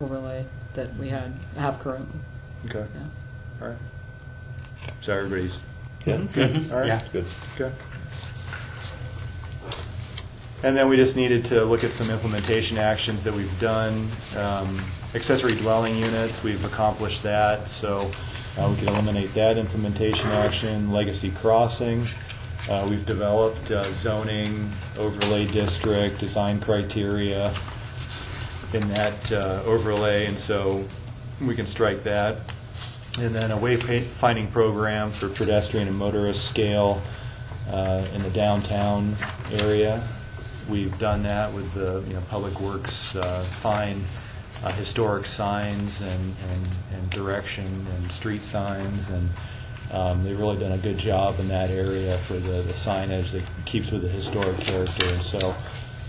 overlay that we have currently. Okay. Yeah. All right. So everybody's good. All right. Yeah. Good. Okay. And then we just needed to look at some implementation actions that we've done. Accessory dwelling units, we've accomplished that, so we can eliminate that implementation action. Legacy crossing, we've developed zoning, overlay district, design criteria in that overlay, and so we can strike that. And then a wayfinding program for pedestrian and motorist scale in the downtown area. We've done that with the Public Works fine historic signs and direction and street signs, and they've really done a good job in that area for the signage that keeps with the historic character. And so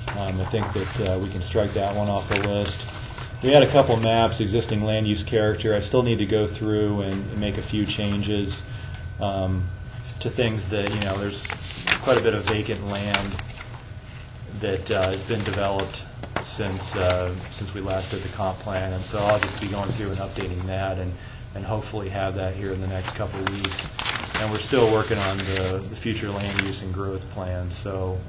I think that we can strike that one off the list. We had a couple maps, existing land use character. I still need to go through and make a few changes to things that, there's quite a bit of vacant land that has been developed since we last did the comp plan, and so I'll just be going through and updating that and hopefully have that here in the next couple of weeks. And we're still working on the future land use and growth plan, so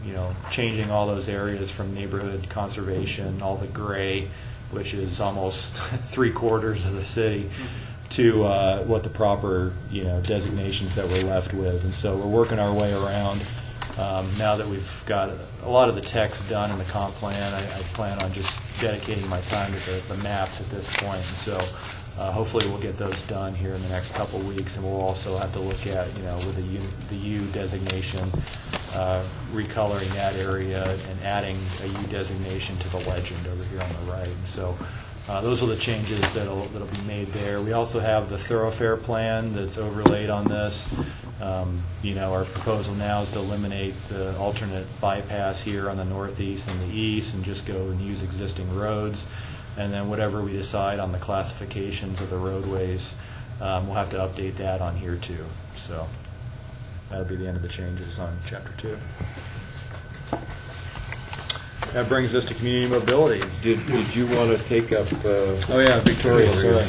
changing all those areas from neighborhood conservation, all the gray, which is almost 3/4 of the city, to what the proper designations that we're left with. And so we're working our way around. Now that we've got a lot of the text done in the comp plan, I plan on just dedicating my time to the maps at this point. And so hopefully we'll get those done here in the next couple weeks, and we'll also have to look at, with the U designation, recoloring that area and adding a U designation to the legend over here on the right. And so those are the changes that'll be made there. We also have the thoroughfare plan that's overlaid on this. Our proposal now is to eliminate the alternate bypass here on the northeast and the east and just go and use existing roads. And then whatever we decide on the classifications of the roadways, we'll have to update that on here too. So that'll be the end of the changes on Chapter 2. That brings us to community mobility. Did you want to take up? Oh yeah, Victoria. Sorry.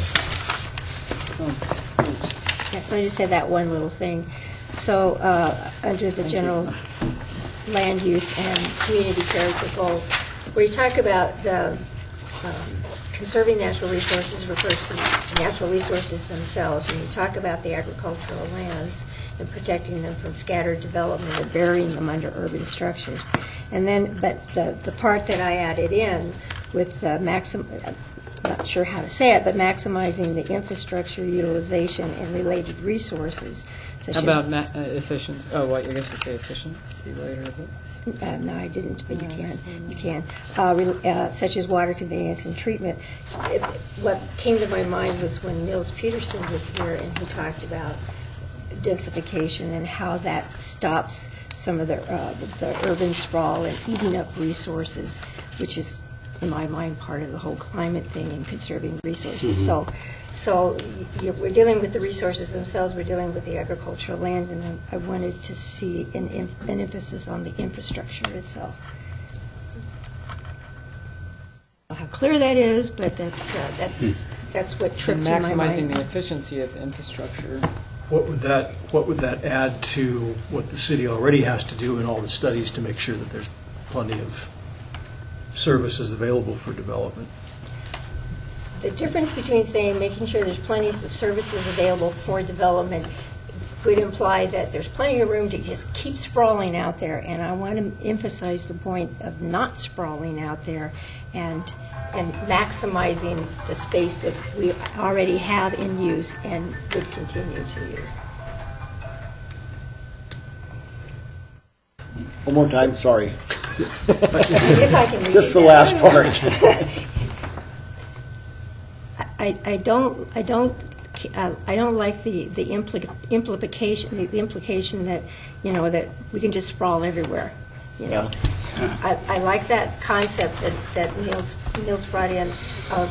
Yeah, so I just said that one little thing. So under the general land use and community character goals, where you talk about the conserving natural resources refers to natural resources themselves, and you talk about the agricultural lands and protecting them from scattered development or burying them under urban structures. And then, but the part that I added in with I'm not sure how to say it, but maximizing the infrastructure utilization and related resources. How about efficiency? Oh, what, you're going to say efficiency later? No, I didn't, but you can. Such as water conveyance and treatment. What came to my mind was when Nils Peterson was here and he talked about densification and how that stops some of the urban sprawl and eating up resources, which is in my mind, part of the whole climate thing and conserving resources. So we're dealing with the resources themselves, we're dealing with the agricultural land, and I wanted to see an emphasis on the infrastructure itself. How clear that is, but that's what tripped in my mind. Maximizing the efficiency of infrastructure. What would that add to what the city already has to do in all the studies to make sure that there's plenty of services available for development? The difference between saying making sure there's plenty of services available for development would imply that there's plenty of room to just keep sprawling out there, and I want to emphasize the point of not sprawling out there and maximizing the space that we already have in use and would continue to use. One more time, sorry. If I can read Just it the now. last part. I don't like the implication that, you know, that we can just sprawl everywhere. You know, I like that concept that Niels brought in of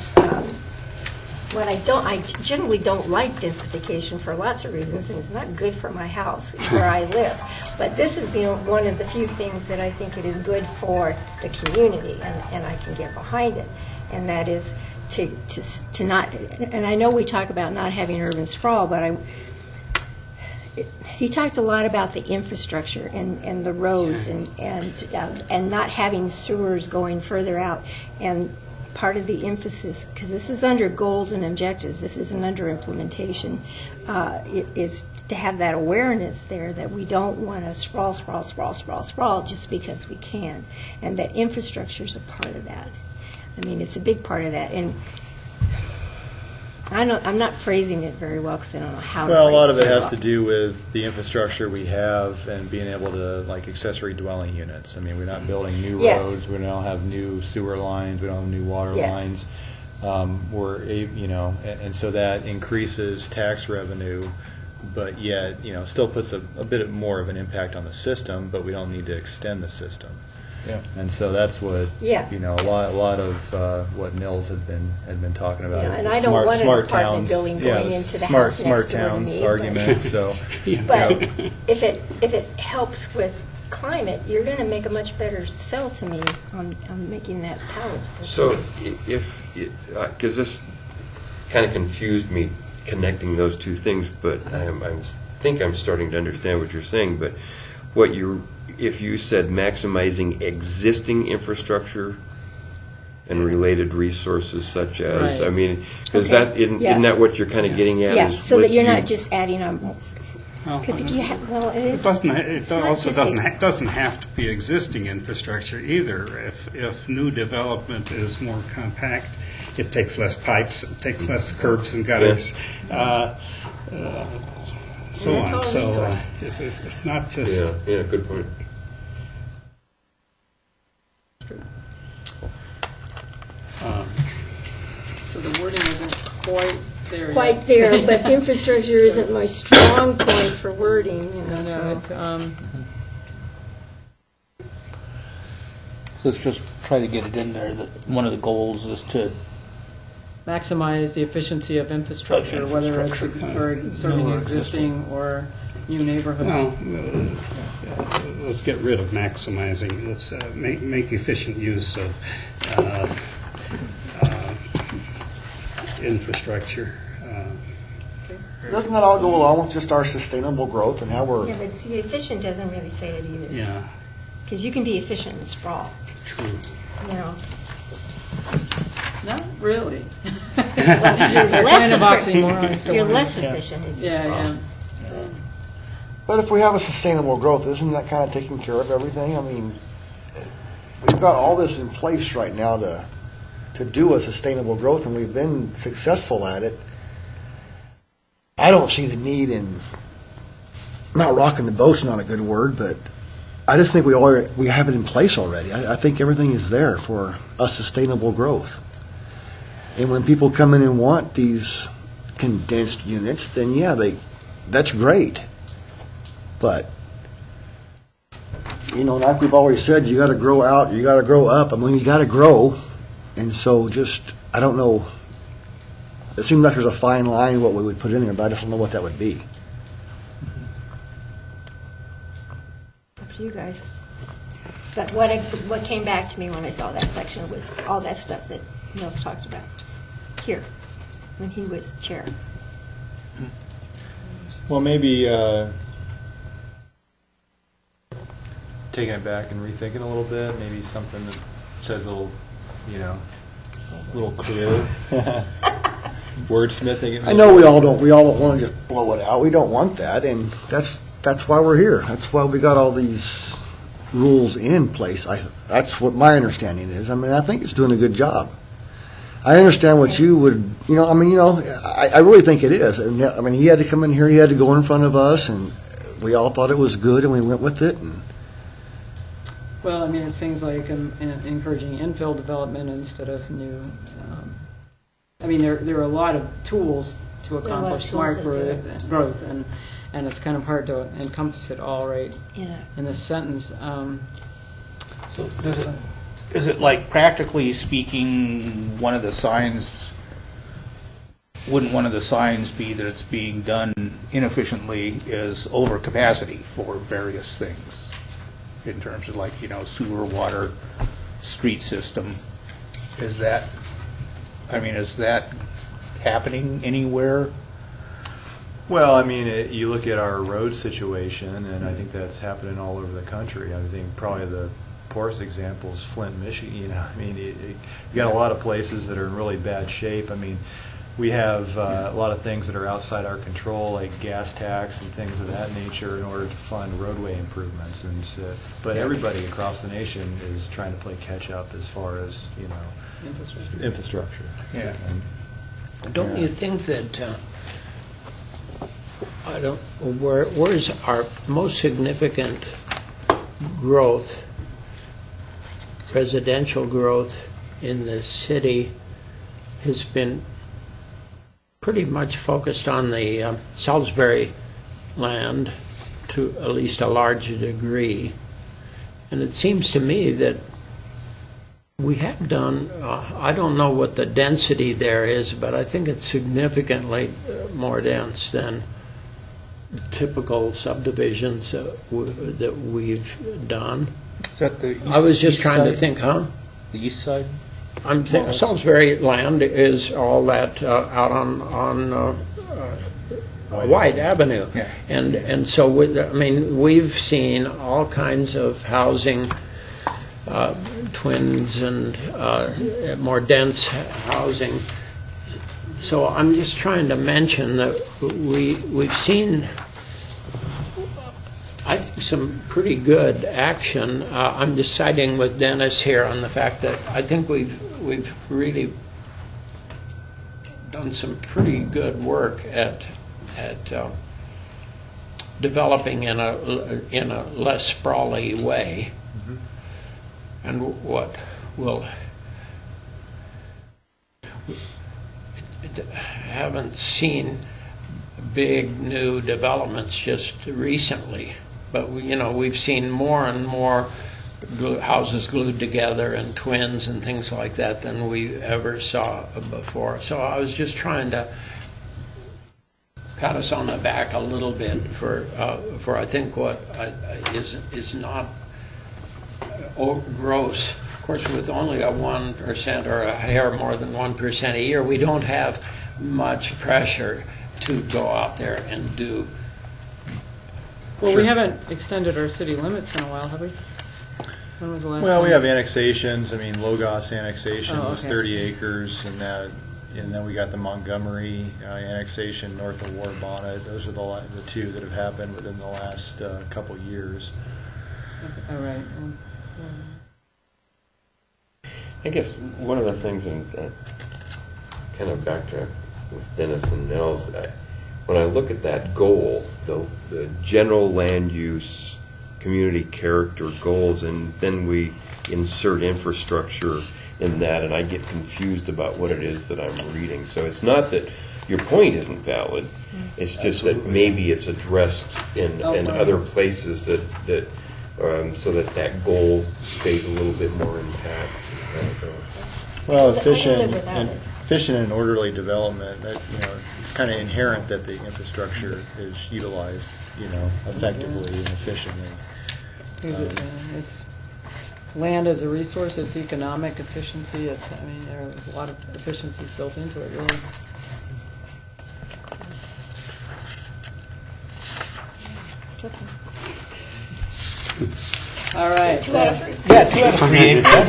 what I generally don't like densification for lots of reasons, and it's not good for my house where I live. But this is one of the few things that I think it is good for the community, and I can get behind it, and that is to not. And I know we talk about not having urban sprawl, but he talked a lot about the infrastructure and the roads and not having sewers going further out. And part of the emphasis, because this is under goals and objectives, this isn't under implementation, is to have that awareness there that we don't want to sprawl just because we can, and that infrastructure is a part of that. I mean, it's a big part of that. And I'm not phrasing it very well because I don't know how to phrase it. Well, a lot of it very has well. to do with the infrastructure we have and being able to, like, accessory dwelling units. I mean, we're not building new Yes. roads, we don't have new sewer lines, we don't have new water Yes. lines. And so that increases tax revenue, but yet, still puts a bit more of an impact on the system, but we don't need to extend the system. Yeah. And so that's what, Yeah. a lot of what Nils had been talking about. Yeah, and I don't want an Smart apartment towns, building going into the smart, house smart next door to towns me, but- argument. So, But if it helps with climate, you're going to make a much better sell to me on making that palatable. So because this kind of confused me connecting those two things, but I think I'm starting to understand what you're saying. But if you said maximizing existing infrastructure and related resources such as, Right. I mean, because Okay. isn't that what you're kind of getting at? Yeah, is so that with you're you- not just adding on. Because if you have, well, It also doesn't have to be existing infrastructure either. If new development is more compact, it takes less pipes, it takes less curbs and gutters, so And it's on. all So resource. it's not just. Yeah, good point. So the wording isn't quite there yet. Quite there, but infrastructure isn't my strong point for wording. You know, No, so. it's, So let's just try to get it in there that one of the goals is to maximize the efficiency of infrastructure, whether it's for serving existing or new neighborhoods. Well, let's get rid of maximizing. Let's make efficient use of infrastructure. Doesn't that all go along with just our sustainable growth and how Yeah, we're, but see, efficient doesn't really say it either. Yeah, Because you can be efficient in sprawl. true. You know, Not really. you're less Kind of efficient. oxymorons to You're one. less efficient if you sprawl. Yeah. but if we have a sustainable growth, isn't that kind of taking care of everything? I mean, we've got all this in place right now to do a sustainable growth, and we've been successful at it. I don't see the need in, not rocking the boat's not a good word, but I just think we have it in place already. I think everything is there for a sustainable growth. And when people come in and want these condensed units, then yeah, that's great. But, like we've always said, you got to grow out, you got to grow up. I mean, you got to grow And so just, I don't know, it seems like there's a fine line what we would put in there, but I just don't know what that would be. Up to you guys. But what came back to me when I saw that section was all that stuff that Neil's talked about here, when he was chair. Well, maybe taking it back and rethinking a little bit, maybe something that says a little, a little clearer. Wordsmithing it. I know we all don't want to just blow it out. We don't want that, and that's why we're here. That's why we got all these rules in place. That's what my understanding is. I mean, I think it's doing a good job. I understand what you would, I really think it is. And, I mean, he had to come in here, he had to go in front of us, and we all thought it was good, and we went with it. And well, I mean, it seems like encouraging infill development instead of new. I mean, there are a lot of tools to accomplish smart growth, and it's kind of hard to encompass it all right in this sentence. So is it like, practically speaking, one of the signs, wouldn't one of the signs be that it's being done inefficiently is overcapacity for various things in terms of like, sewer, water, street system? Is that happening anywhere? Well, I mean, you look at our road situation, and I think that's happening all over the country. I think probably the poorest example is Flint, Michigan. I mean, you got a lot of places that are in really bad shape. I mean, we have a lot of things that are outside our control, like gas tax and things of that nature, in order to fund roadway improvements. And so, but everybody across the nation is trying to play catch up as far as infrastructure. Yeah. Don't you think that? Where's our most significant growth, residential growth in the city, has been pretty much focused on the Salisbury land to at least a large degree. And it seems to me that we have done, I don't know what the density there is, but I think it's significantly more dense than typical subdivisions that we've done. Is that the east, I was just trying to think, The east side? I'm thinking Salisbury land is all that out on White Avenue, yeah. and so we've seen all kinds of housing, twins and more dense housing. So I'm just trying to mention that we've seen, I think, some pretty good action. I'm just siding with Dennis here on the fact that I think we've really done some pretty good work at developing in a less sprawly way. Mm-hmm. And what will haven't seen big new developments just recently, but we've seen more and more houses glued together and twins and things like that than we ever saw before. So I was just trying to pat us on the back a little bit for I think what is not gross. Of course, with only a 1% or a hair more than 1% a year, we don't have much pressure to go out there and do. Well, we haven't extended our city limits in a while, have we? When was the last time? We have annexations. I mean, Logos annexation was 30 acres, and then we got the Montgomery annexation north of Warbonnet. Those are the two that have happened within the last couple years. All right. I guess one of the things, and kind of back to with Dennis and Nels, when I look at that goal, the general land use, community character goals, and then we insert infrastructure in that, and I get confused about what it is that I'm reading. So it's not that your point isn't valid, it's just that maybe it's addressed in other places that so that goal stays a little bit more intact. Well, I can efficient live without and it. efficient and orderly development. That, it's kind of inherent that the infrastructure is utilized, effectively and efficiently. It's land as a resource. It's economic efficiency. There's a lot of efficiencies built into it, really. All right. 2 out of 3. Yeah, 2 out of 3 ain't bad.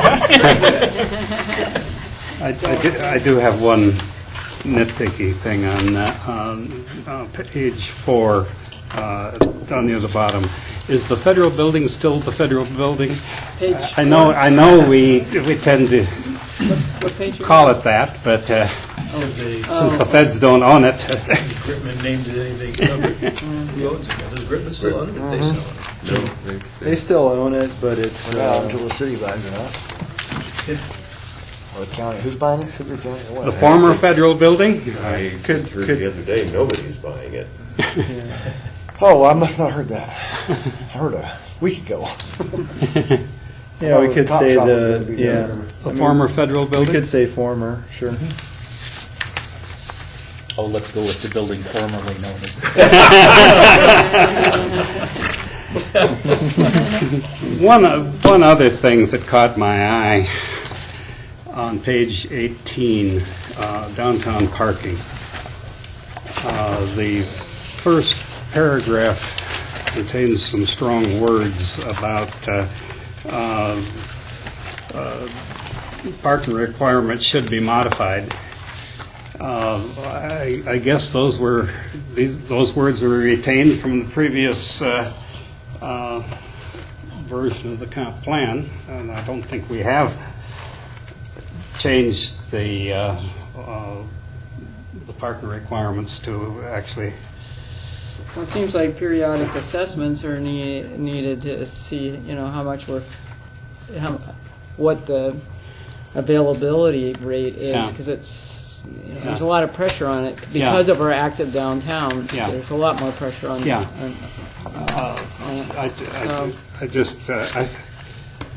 I do have one nitpicky thing on that. On page 4, down near the bottom. Is the federal building still the federal building? Page I know we tend to What page? call it that, but since the feds don't own it. Gritman named it anything. Who owns it? Does Gritman still own it? They still own it. No, they still own it, but it's Now, until the city buys it, huh? Or the county, who's buying it? City or county? Or what? The former federal building? I heard the other day nobody's buying it. Oh, I must not have heard that. I heard a week ago. Yeah, we could Cop say shop is gonna be there. The former federal We building? could say former, sure. Oh, let's go with the building formerly known as. One other thing that caught my eye on page 18, downtown parking. The first paragraph contains some strong words about parking requirements should be modified. I guess those words were retained from the previous version of the comp plan, and I don't think we have changed the parking requirements to actually. Well, it seems like periodic assessments are needed to see, what the availability rate is, because there's a lot of pressure on it because of our active downtown. Yeah. There's a lot more pressure on. Yeah.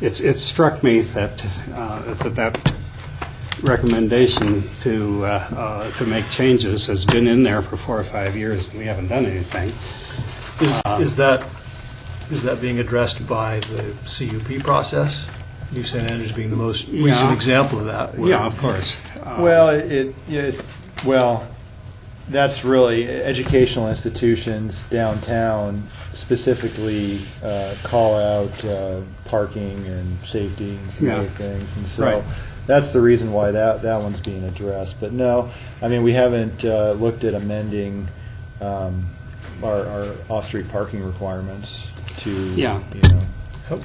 It struck me that that recommendation to make changes has been in there for 4 or 5 years, and we haven't done anything. Is that being addressed by the CUP process? New St. Andrews being the most recent example of that. Yeah, of course. Well, that's really educational institutions downtown specifically call out parking and safety and some other things, and so that's the reason why that one's being addressed. But no, we haven't looked at amending our off-street parking requirements to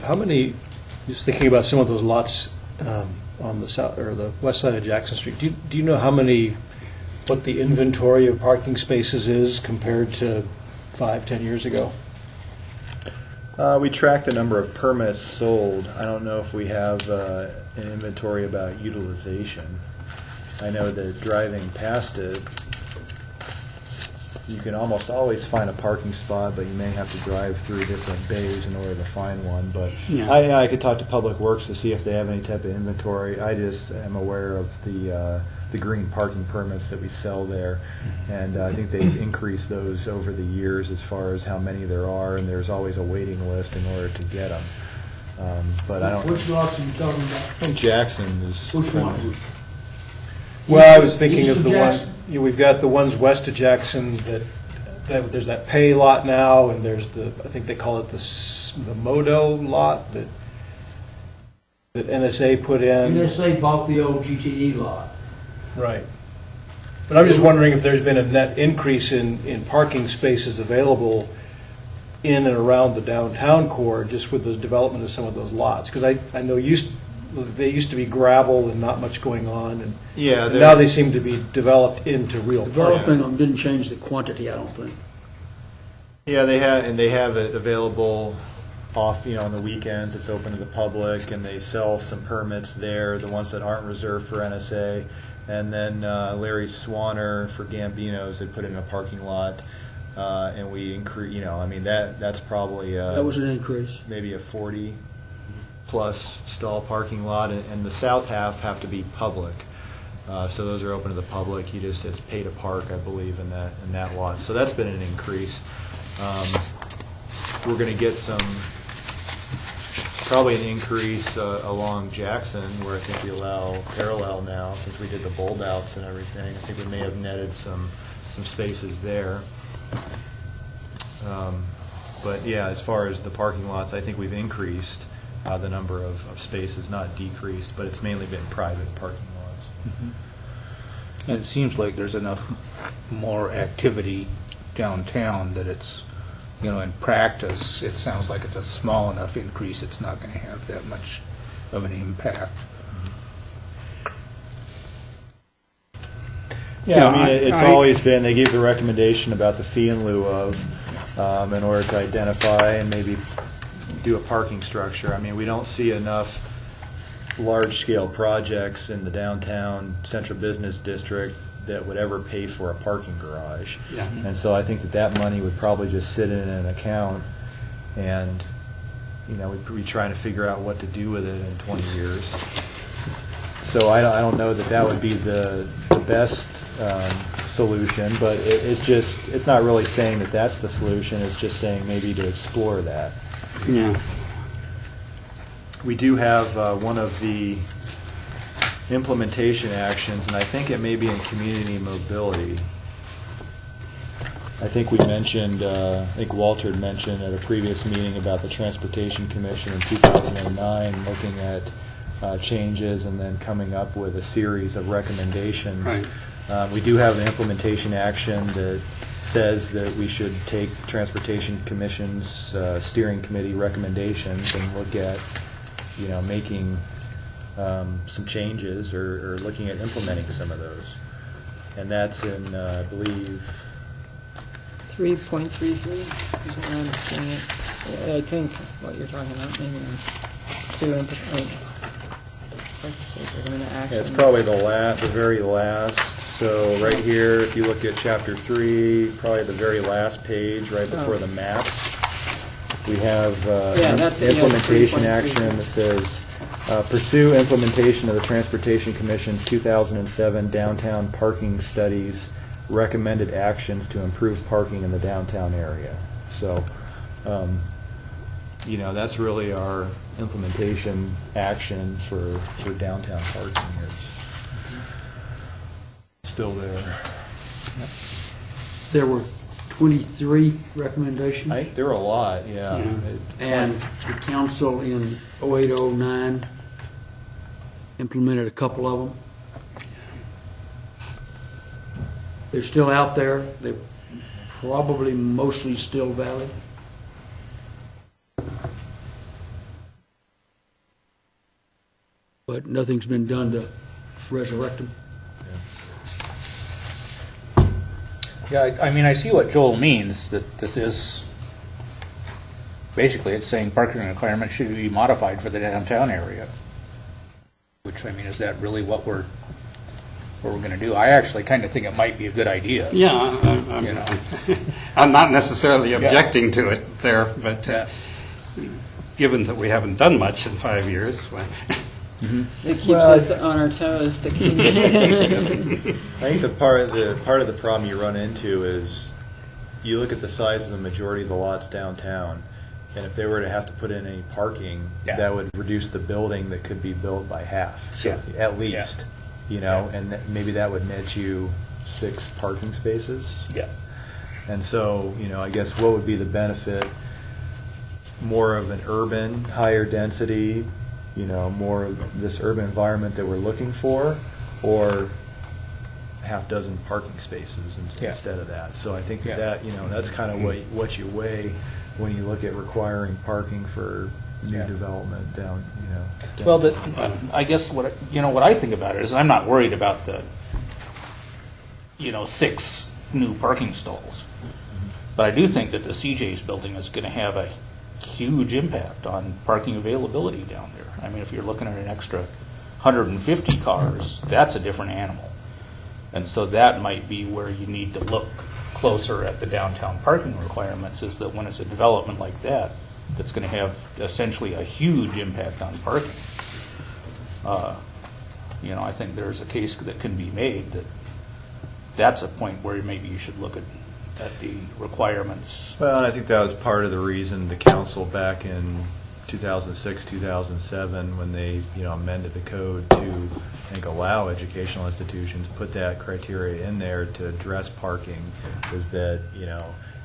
How many? Just thinking about some of those lots on the south or the west side of Jackson Street. Do you know what the inventory of parking spaces is compared to 5-10 years ago? We track the number of permits sold. I don't know if we have an inventory about utilization. I know that driving past it, you can almost always find a parking spot, but you may have to drive through different bays in order to find one. But I could talk to Public Works to see if they have any type of inventory. I just am aware of the green parking permits that we sell there, and I think they've increased those over the years as far as how many there are, and there's always a waiting list in order to get them. But I don't. Which lots are you talking about? I think Jackson is. Which one? Well, I was thinking East of of the Jackson? one. We've got the ones west of Jackson that there's that pay lot now, and there's I think they call it the Modo lot that NSA put in. NSA bought the old GTE lot. Right. But I'm just wondering if there's been a net increase in parking spaces available in and around the downtown core, just with the development of some of those lots. Because I know they used to be gravel and not much going on, and now they seem to be developed into real Developing parking. them didn't change the quantity, I don't think. Yeah, they have it available off, on the weekends. It's open to the public, and they sell some permits there, the ones that aren't reserved for NSA. And then Larry Swanner for Gambino's, they put in a parking lot, and we increase. That's probably That was an increase. maybe a 40 plus stall parking lot, and the south half have to be public. So those are open to the public. It's pay to park, I believe, in that lot. So that's been an increase. We're going to get probably an increase along Jackson, where I think we allow parallel now, since we did the bulb outs and everything. I think we may have netted some spaces there. But yeah, as far as the parking lots, I think we've increased the number of spaces, not decreased, but it's mainly been private parking lots. Mm-hmm. And it seems like there's enough more activity downtown that it's, in practice, it sounds like it's a small enough increase, it's not going to have that much of an impact. Yeah, I mean, it's always been, they gave the recommendation about the fee in lieu of, in order to identify and maybe do a parking structure. I mean, we don't see enough large-scale projects in the downtown central business district that would ever pay for a parking garage. Yeah. And so I think that money would probably just sit in an account, and we'd be trying to figure out what to do with it in 20 years. So I don't know that would be the best solution, but it's not really saying that that's the solution. It's just saying maybe to explore that. Yeah. We do have one of the implementation actions, and I think it may be in community mobility. I think we mentioned, I think Walter had mentioned at a previous meeting about the Transportation Commission in 2009 looking at changes and then coming up with a series of recommendations. Right. We do have an implementation action that says that we should take Transportation Commission's steering committee recommendations and look at, making some changes or looking at implementing some of those. And that's in, I believe, 3.33 is what I'm understanding it. I think what you're talking about, maybe it's probably the very last. So right here, if you look at Chapter 3, probably the very last page, right before the maps, we have implementation action that says, pursue implementation of the Transportation Commission's 2007 downtown parking studies, recommended actions to improve parking in the downtown area. So, that's really our implementation action for downtown parking. It's still there. There were 23 recommendations. There were a lot, yeah. And the council in 0809 implemented a couple of them. They're still out there. They're probably mostly still valid. But nothing's been done to resurrect them. Yeah, I mean, I see what Joel means, that this is, basically it's saying parking requirements should be modified for the downtown area. Which, I mean, is that really what we're going to do? I actually kind of think it might be a good idea. Yeah, I'm not necessarily objecting to it there, but given that we haven't done much in 5 years, it keeps us on our toes. I think the part of the problem you run into is you look at the size of the majority of the lots downtown, and if they were to have to put in any parking, that would reduce the building that could be built by half, at least. And maybe that would net you 6 parking spaces. Yeah. And so, I guess what would be the benefit? More of an urban, higher density, more of this urban environment that we're looking for, or half dozen parking spaces instead of that. So I think that's kind of what you weigh when you look at requiring parking for new development down. Well, I guess what I think about it is I'm not worried about the 6 new parking stalls, but I do think that the CJ's building is going to have a huge impact on parking availability down there. I mean, if you're looking at an extra 150 cars, that's a different animal. And so that might be where you need to look closer at the downtown parking requirements, is that when it's a development like that, that's going to have essentially a huge impact on parking. I think there's a case that can be made that that's a point where maybe you should look at the requirements. Well, and I think that was part of the reason the council back in 2006, 2007, when they amended the code to, I think, allow educational institutions, put that criteria in there to address parking, is that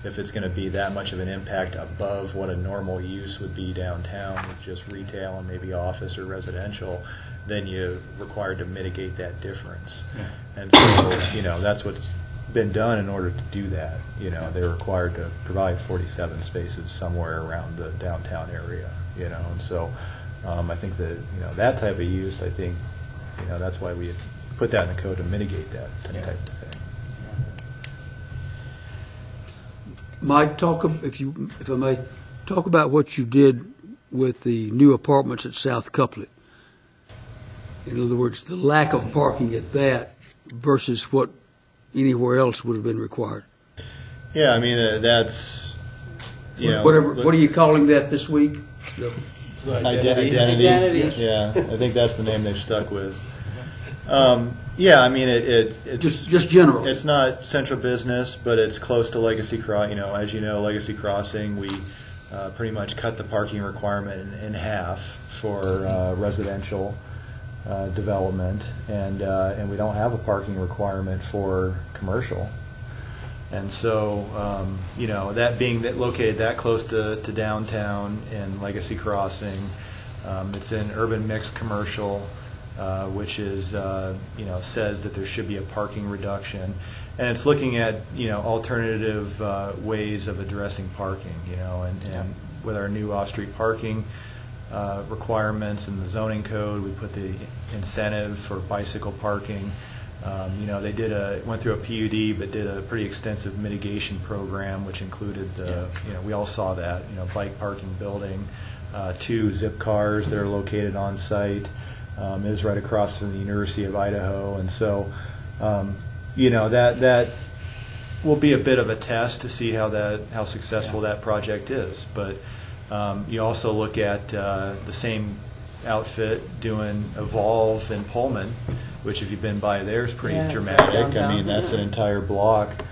if it's going to be that much of an impact above what a normal use would be downtown with just retail and maybe office or residential, then you're required to mitigate that difference. Yeah. And so, that's what's been done in order to do that. They're required to provide 47 spaces somewhere around the downtown area, and so I think that, that type of use, I think, that's why we put that in the code to mitigate that type of thing. Mike, if I may, talk about what you did with the new apartments at South Couplet. In other words, the lack of parking at that versus what anywhere else would have been required. Yeah, I mean, that's, Whatever. What are you calling that this week? Identity. Yeah, I think that's the name they've stuck with. Yeah, I mean, it's just general. It's not central business, but it's close to Legacy Crossing. As you know, Legacy Crossing, we pretty much cut the parking requirement in half for residential development, and we don't have a parking requirement for commercial. And so, that being located that close to downtown and Legacy Crossing, it's an urban mixed commercial. Which is, says that there should be a parking reduction. And it's looking at, alternative ways of addressing parking, and with our new off-street parking requirements in the zoning code, we put the incentive for bicycle parking. They went through a PUD, but did a pretty extensive mitigation program, which included we all saw that, bike parking building, 2 zip cars that are located on site. Is right across from the University of Idaho, and so that will be a bit of a test to see how successful that project is. But you also look at the same outfit doing Evolve in Pullman, which if you've been by there is pretty dramatic. I mean, that's an entire block,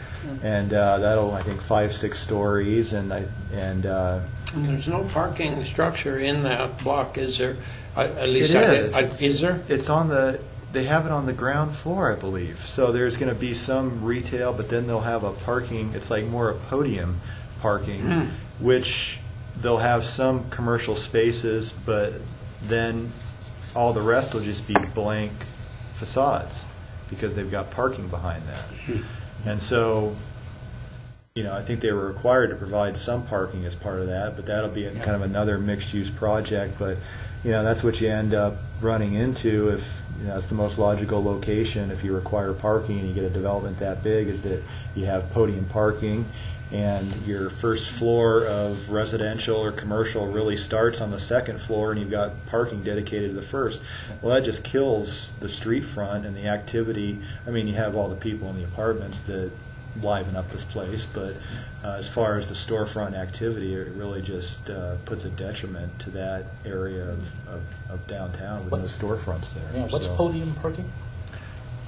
and that'll, I think, 5-6 stories, and there's no parking structure in that block, is there? At least is there? It's on they have it on the ground floor, I believe. So there's going to be some retail, but then they'll have a parking. It's like more a podium parking, which they'll have some commercial spaces, but then all the rest will just be blank facades because they've got parking behind that. And so, I think they were required to provide some parking as part of that, but that'll be kind of another mixed-use project. But that's what you end up running into if it's the most logical location. If you require parking and you get a development that big, is that you have podium parking, and your first floor of residential or commercial really starts on the second floor, and you've got parking dedicated to the first. Well, that just kills the street front and the activity. I mean, you have all the people in the apartments that liven up this place, but as far as the storefront activity, it really just puts a detriment to that area of downtown with no storefronts there. Yeah, what's podium parking?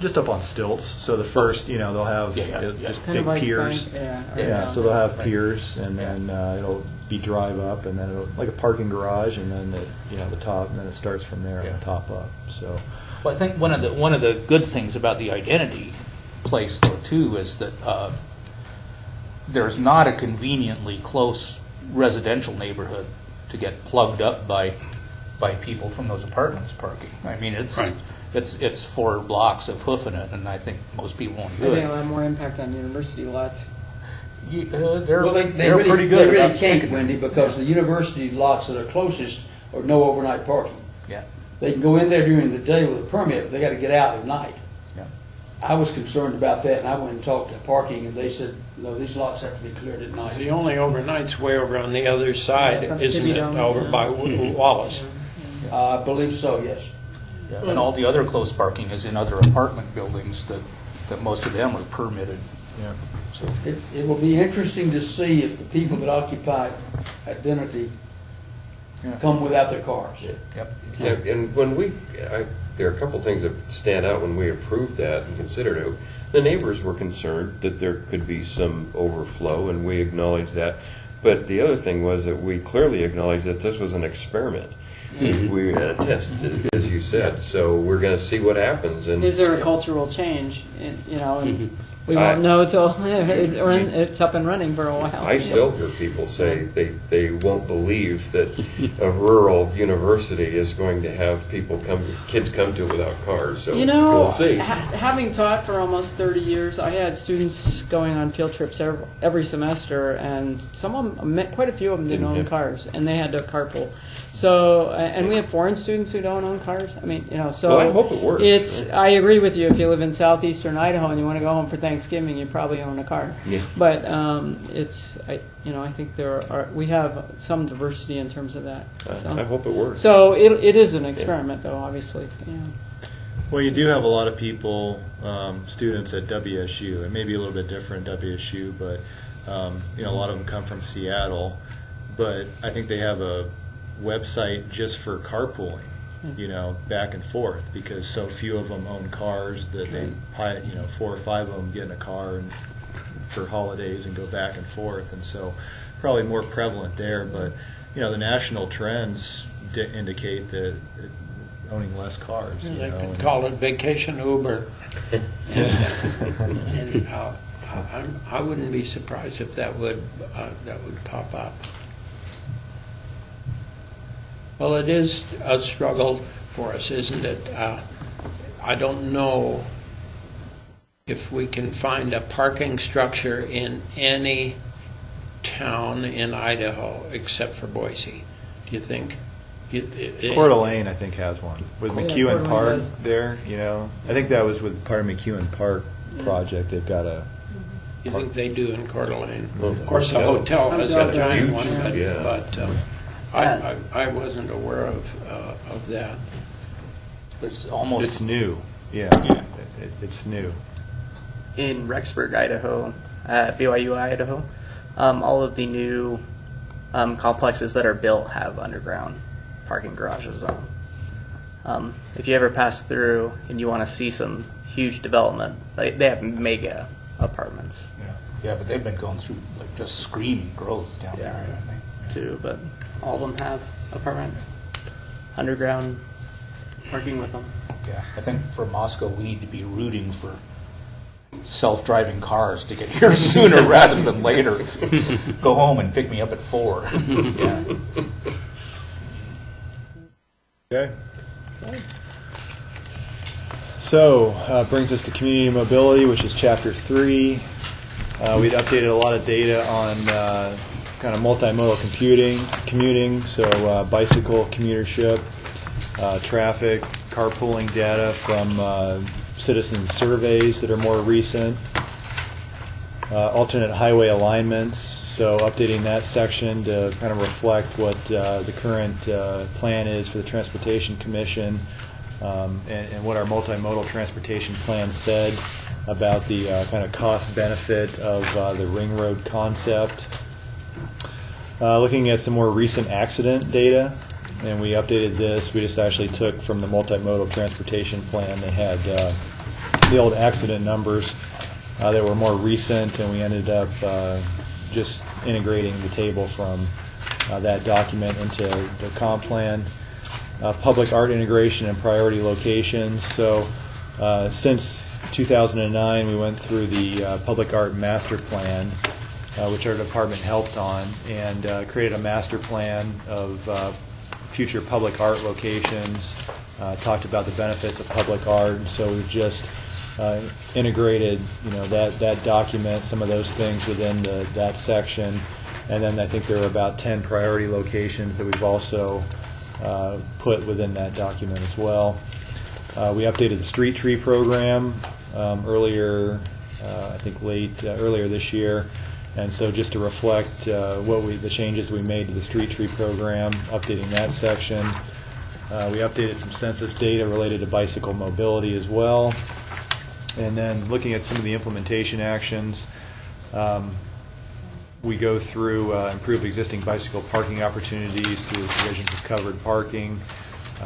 Just up on stilts. So the first, they'll have just big piers. So they'll have piers, and then it'll be drive up, and then it'll like a parking garage, and then the top, and then it starts from there, the top up. So, well, I think one of the good things about the identity place, though, too, is that there's not a conveniently close residential neighborhood to get plugged up by people from those apartments parking. I mean, it's 4 blocks of hoofing it, and I think most people won't do it. I think it'll have more impact on university lots. They pretty good. They really can't, Wendy, because the university lots that are closest are no overnight parking. Yeah. They can go in there during the day with a permit, but they got to get out at night. I was concerned about that, and I went and talked to parking, and they said, no, these lots have to be cleared at night. The only overnight's way over on the other side, isn't it, over by Wallace? I believe so, yes. Yeah. And all the other close parking is in other apartment buildings that most of them are permitted. Yeah. So it will be interesting to see if the people that occupy Identity come without their cars. Yeah, and when there are a couple things that stand out when we approved that and considered it. The neighbors were concerned that there could be some overflow, and we acknowledged that. But the other thing was that we clearly acknowledged that this was an experiment. We had a test, as you said, so we're going to see what happens. And is there a cultural change? We won't know till it's up and running for a while. I still hear people say they won't believe that a rural university is going to have kids come to it without cars. So we'll see. Having taught for almost 30 years, I had students going on field trips every semester, and quite a few of them didn't own cars, and they had to carpool. So, and we have foreign students who don't own cars. I mean, so. Well, I hope it works. I agree with you. If you live in southeastern Idaho and you want to go home for Thanksgiving, you probably own a car. Yeah. But I think we have some diversity in terms of that. So. I hope it works. So it is an experiment, though, obviously. Yeah. Well, you do have a lot of people, students at WSU. It may be a little bit different at WSU, but a lot of them come from Seattle. But I think they have a website just for carpooling, back and forth, because so few of them own cars that they, 4 or 5 of them get in a car for holidays and go back and forth, and so probably more prevalent there. But the national trends indicate that owning less cars. They could call it vacation Uber. And I wouldn't be surprised if that would pop up. Well, it is a struggle for us, isn't it? I don't know if we can find a parking structure in any town in Idaho except for Boise. Do you think? Coeur d'Alene, I think, has one. With McEwen Park there, I think that was with part of McEwen Park project. They've got a... You think they do in Coeur d'Alene? Of course, the hotel has a giant one, but I wasn't aware of that. It's new. Yeah. It's new. In Rexburg, Idaho, BYU, Idaho, all of the new complexes that are built have underground parking garages on them. If you ever pass through and you want to see some huge development, they have mega apartments. Yeah, but they've been going through just screaming growth down there, I think. Too, but all of them have apartment underground parking with them. Yeah, I think for Moscow we need to be rooting for self-driving cars to get here sooner rather than later. Go home and pick me up at 4. Yeah. Okay. So, brings us to community mobility, which is Chapter 3. We'd updated a lot of data on kind of multimodal commuting, so bicycle commutership, traffic, carpooling data from citizen surveys that are more recent, alternate highway alignments, so updating that section to kind of reflect what the current plan is for the Transportation Commission, and what our multimodal transportation plan said about the kind of cost benefit of the ring road concept. Looking at some more recent accident data, and we updated this. We just actually took from the multimodal transportation plan. They had the old accident numbers that were more recent, and we ended up just integrating the table from that document into the comp plan. Public art integration and priority locations. So since 2009, we went through the public art master plan, which our department helped on, and created a master plan of future public art locations, talked about the benefits of public art, and so we've just integrated that document, some of those things within that section, and then I think there are about 10 priority locations that we've also put within that document as well. We updated the street tree program earlier, I think earlier this year. And so just to reflect the changes we made to the street tree program, updating that section. We updated some census data related to bicycle mobility as well. And then looking at some of the implementation actions, we go through improve existing bicycle parking opportunities through provisions of covered parking,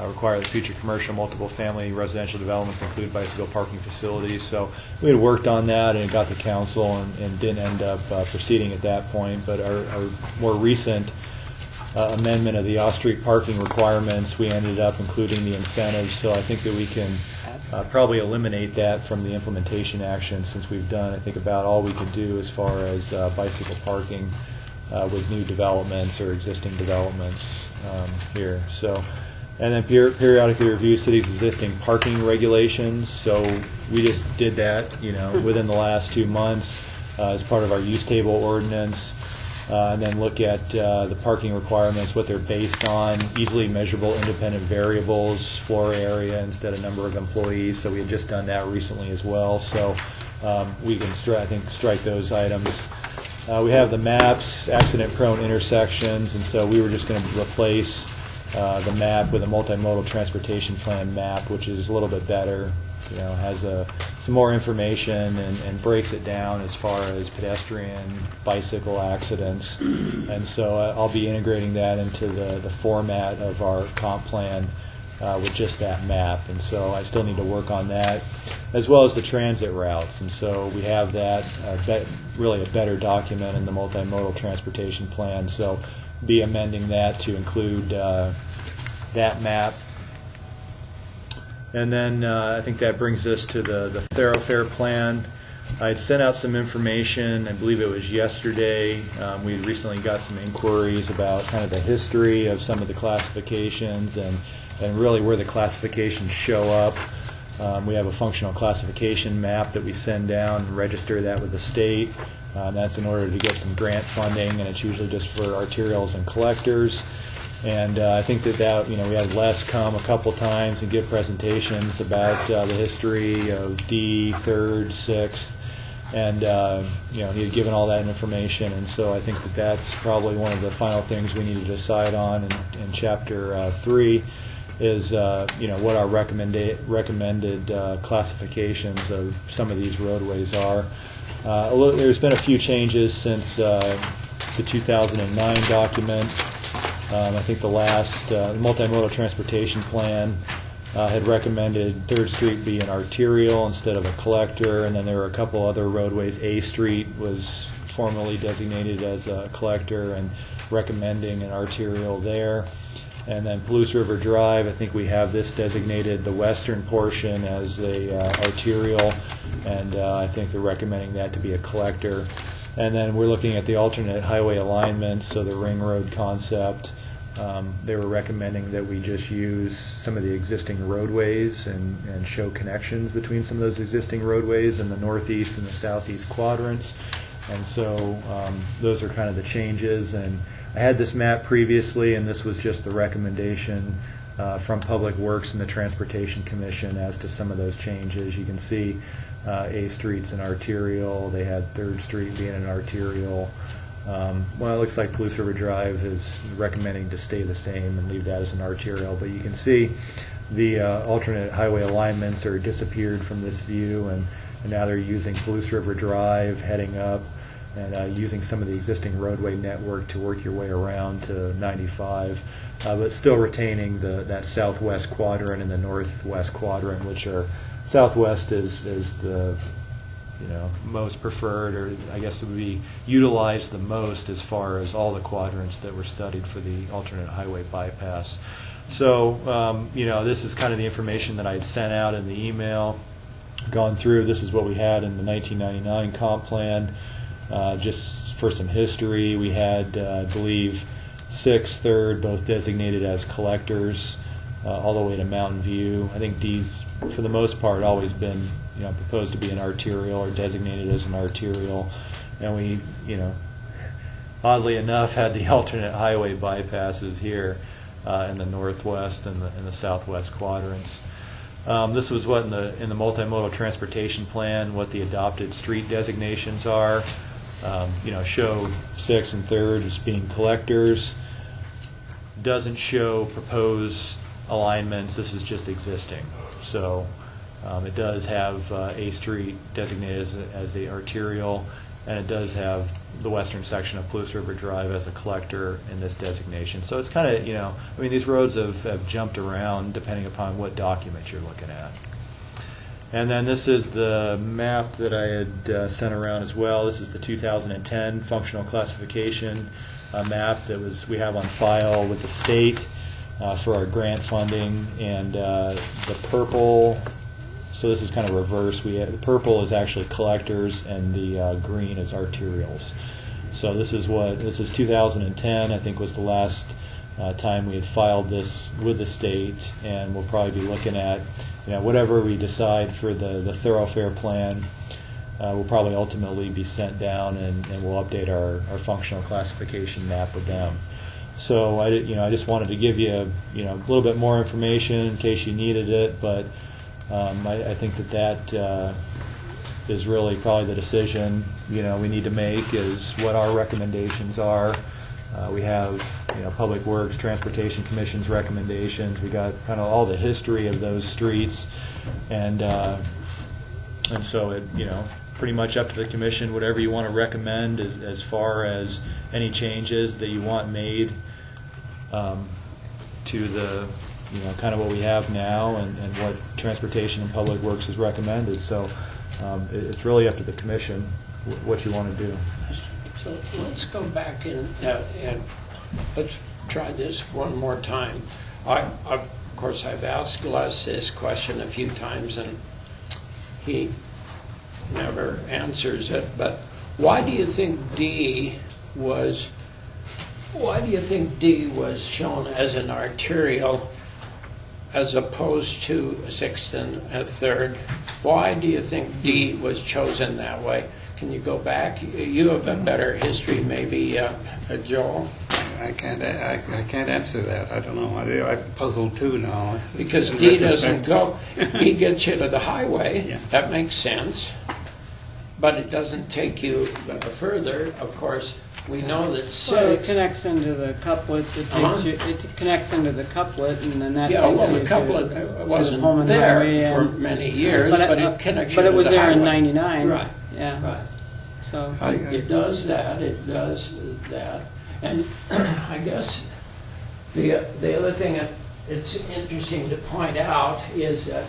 require that future commercial, multiple family, residential developments include bicycle parking facilities. So we had worked on that and it got to council and didn't end up proceeding at that point. But our more recent amendment of the off-street parking requirements, we ended up including the incentives. So I think that we can probably eliminate that from the implementation action, since we've done, I think, about all we could do as far as bicycle parking with new developments or existing developments here. So, and then periodically review city's existing parking regulations. So we just did that, within the last 2 months as part of our use table ordinance. And then look at the parking requirements, what they're based on, easily measurable independent variables, floor area instead of number of employees. So we had just done that recently as well. So we can, strike those items. We have the maps, accident-prone intersections, and so we were just going to replace the map with a multimodal transportation plan map, which is a little bit better. Has some more information and breaks it down as far as pedestrian, bicycle accidents. And so I'll be integrating that into the format of our comp plan with just that map. And so I still need to work on that, as well as the transit routes. And so we have that, really a better document in the multimodal transportation plan. So be amending that to include that map. And then I think that brings us to the thoroughfare plan. I had sent out some information, I believe it was yesterday. We recently got some inquiries about kind of the history of some of the classifications and really where the classifications show up. We have a functional classification map that we send down and register that with the state. That's in order to get some grant funding, and it's usually just for arterials and collectors. And I think that we had Les come a couple times and give presentations about the history of D, 3rd, 6th, and he had given all that information. And so I think that that's probably one of the final things we need to decide on in Chapter 3 is what our recommended classifications of some of these roadways are. There's been a few changes since the 2009 document. I think the last multimodal transportation plan had recommended 3rd Street be an arterial instead of a collector, and then there were a couple other roadways. A Street was formerly designated as a collector and recommending an arterial there. And then Palouse River Drive, I think we have this designated, the western portion, as a arterial, and I think they're recommending that to be a collector. And then we're looking at the alternate highway alignments, so the ring road concept. They were recommending that we just use some of the existing roadways and show connections between some of those existing roadways in the northeast and the southeast quadrants. And so those are kind of the changes. And I had this map previously, and this was just the recommendation from Public Works and the Transportation Commission as to some of those changes. You can see A Street's an arterial. They had 3rd Street being an arterial. Well, it looks like Palouse River Drive is recommending to stay the same and leave that as an arterial. But you can see the alternate highway alignments are disappeared from this view, and now they're using Palouse River Drive heading up and using some of the existing roadway network to work your way around to 95, but still retaining that southwest quadrant and the northwest quadrant, which are southwest is the most preferred, or I guess it would be utilized the most as far as all the quadrants that were studied for the alternate highway bypass. So this is kind of the information that I had sent out in the email, gone through. This is what we had in the 1999 comp plan. Just for some history, we had, I believe, 6th, 3rd, both designated as collectors, all the way to Mountain View. I think D's, for the most part, always been proposed to be an arterial or designated as an arterial. And we, oddly enough, had the alternate highway bypasses here in the northwest and the southwest quadrants. This was what in the multimodal transportation plan, what the adopted street designations are. Show 6th and 3rd as being collectors. Doesn't show proposed alignments. This is just existing. So it does have A Street designated as the arterial, and it does have the western section of Palouse River Drive as a collector in this designation. So it's kind of, I mean, these roads have jumped around depending upon what document you're looking at. And then this is the map that I had sent around as well. This is the 2010 functional classification map that we have on file with the state for our grant funding. And the purple, so this is kind of reverse. The purple is actually collectors, and the green is arterials. So this is 2010. I think was the last time we had filed this with the state, and we'll probably be looking at whatever we decide for the thoroughfare plan. Will probably ultimately be sent down, and we'll update our functional classification map with them. So I just wanted to give you a little bit more information in case you needed it, but I think that is really probably the decision we need to make, is what our recommendations are. We have Public Works, Transportation Commission's recommendations. We got kind of all the history of those streets, and so it pretty much up to the commission, whatever you want to recommend as far as any changes that you want made to the kind of what we have now and what Transportation and Public Works has recommended. So it's really up to the commission what you want to do. So let's go back and let's try this one more time. Of course, I've asked Les this question a few times, and he never answers it. But why do you think D was shown as an arterial as opposed to a 6th and a 3rd? Why do you think D was chosen that way? Can you go back? You have a better history, maybe, Joel. I can't answer that. I don't know. I'm puzzled too now. Because D doesn't go. D gets you to the highway. Yeah. That makes sense. But it doesn't take you further. Of course, we know that 6. Well, it connects into the couplet. It connects into the couplet, and then that. Yeah, well, the couplet wasn't there for many years, but it connects. But it was there in highway. '99. Right. Yeah. Right. So it does that. It does that. And I guess the other thing that it's interesting to point out is that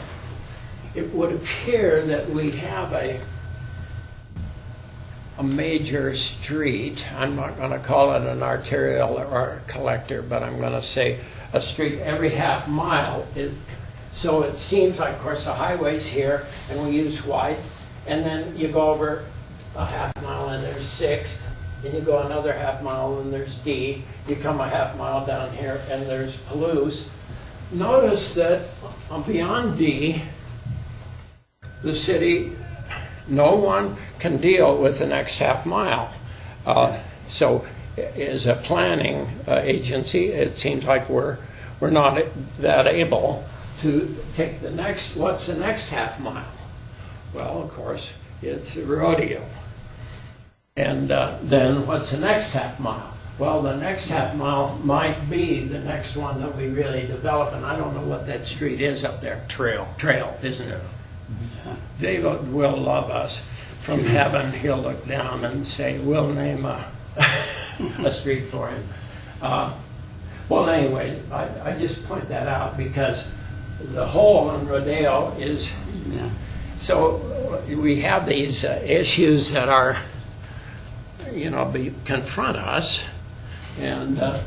it would appear that we have a major street. I'm not going to call it an arterial or a collector, but I'm going to say a street every half mile. So it seems like, of course, the highway's here, and we use white, and then you go over a half mile and there's 6th, and you go another half mile and there's D. You come a half mile down here and there's Palouse. Notice that beyond D, the city, no one can deal with the next half mile. So as a planning agency, it seems like we're not that able to take the next, what's the next half mile? Well, of course, it's a rodeo. And then what's the next half mile? Well, the next half mile might be the next one that we really develop, and I don't know what that street is up there. Trail, isn't it? Yeah. David will love us. From heaven, he'll look down and say, we'll name a street for him. Well, anyway, I just point that out because the hole in Rodeo is... Yeah. So we have these issues that are... confront us, and I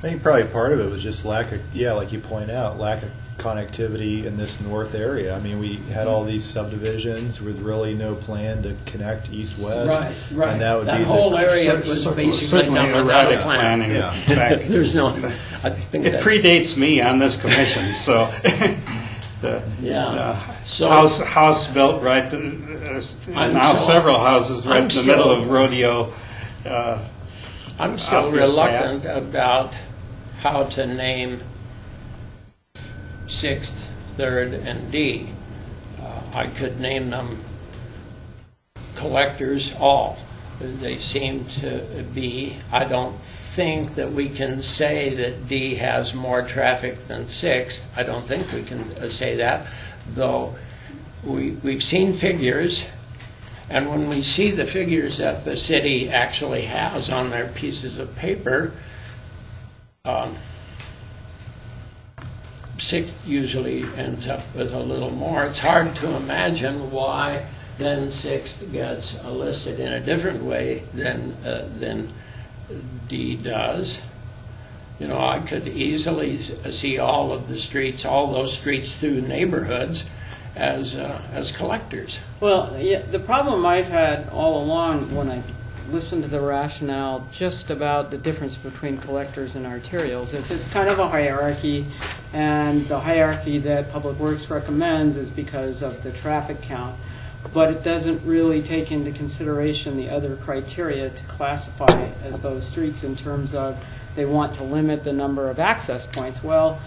think probably part of it was just lack of, like you point out, lack of connectivity in this north area. I mean, we had all these subdivisions with really no plan to connect east-west. Right. And that would that be whole area was basically done without a plan. Planning. Yeah. In fact, there's no. I think it predates me on this commission, so. The house built right. Several houses right in the middle of Rodeo. I'm still reluctant about how to name 6th, 3rd, and D. I could name them collectors all. They seem to be. I don't think that we can say that D has more traffic than 6th. I don't think we can say that, though we've seen figures. And when we see the figures that the city actually has on their pieces of paper, sixth usually ends up with a little more. It's hard to imagine why then sixth gets listed in a different way than D does. You know, I could easily see all of the streets, all those streets through neighborhoods as collectors. Well, yeah, the problem I've had all along when I listened to the rationale just about the difference between collectors and arterials is it's kind of a hierarchy, and the hierarchy that Public Works recommends is because of the traffic count, but it doesn't really take into consideration the other criteria to classify as those streets in terms of they want to limit the number of access points. Well,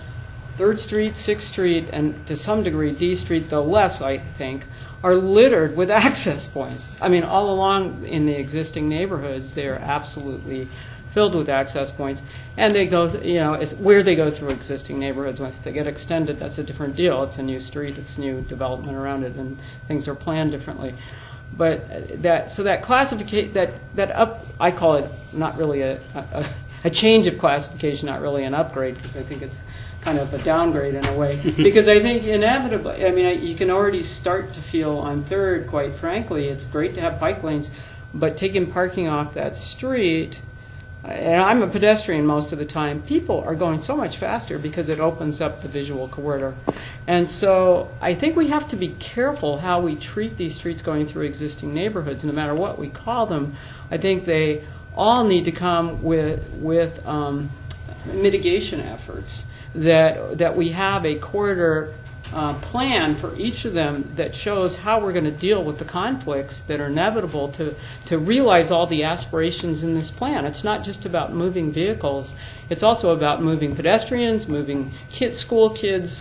3rd Street, 6th Street, and to some degree D Street, though less, I think, are littered with access points. I mean, all along in the existing neighborhoods, they are absolutely filled with access points. And they go, it's where they go through existing neighborhoods. If they get extended, that's a different deal. It's a new street, it's new development around it, and things are planned differently. But that classification, I call it not really a change of classification, not really an upgrade, because I think it's kind of a downgrade in a way. Because I think inevitably, you can already start to feel on 3rd, quite frankly, it's great to have bike lanes, but taking parking off that street, and I'm a pedestrian most of the time, people are going so much faster because it opens up the visual corridor. And so I think we have to be careful how we treat these streets going through existing neighborhoods, no matter what we call them. I think they all need to come with mitigation efforts, that we have a corridor plan for each of them that shows how we're going to deal with the conflicts that are inevitable to realize all the aspirations in this plan. It's not just about moving vehicles. It's also about moving pedestrians, moving school kids,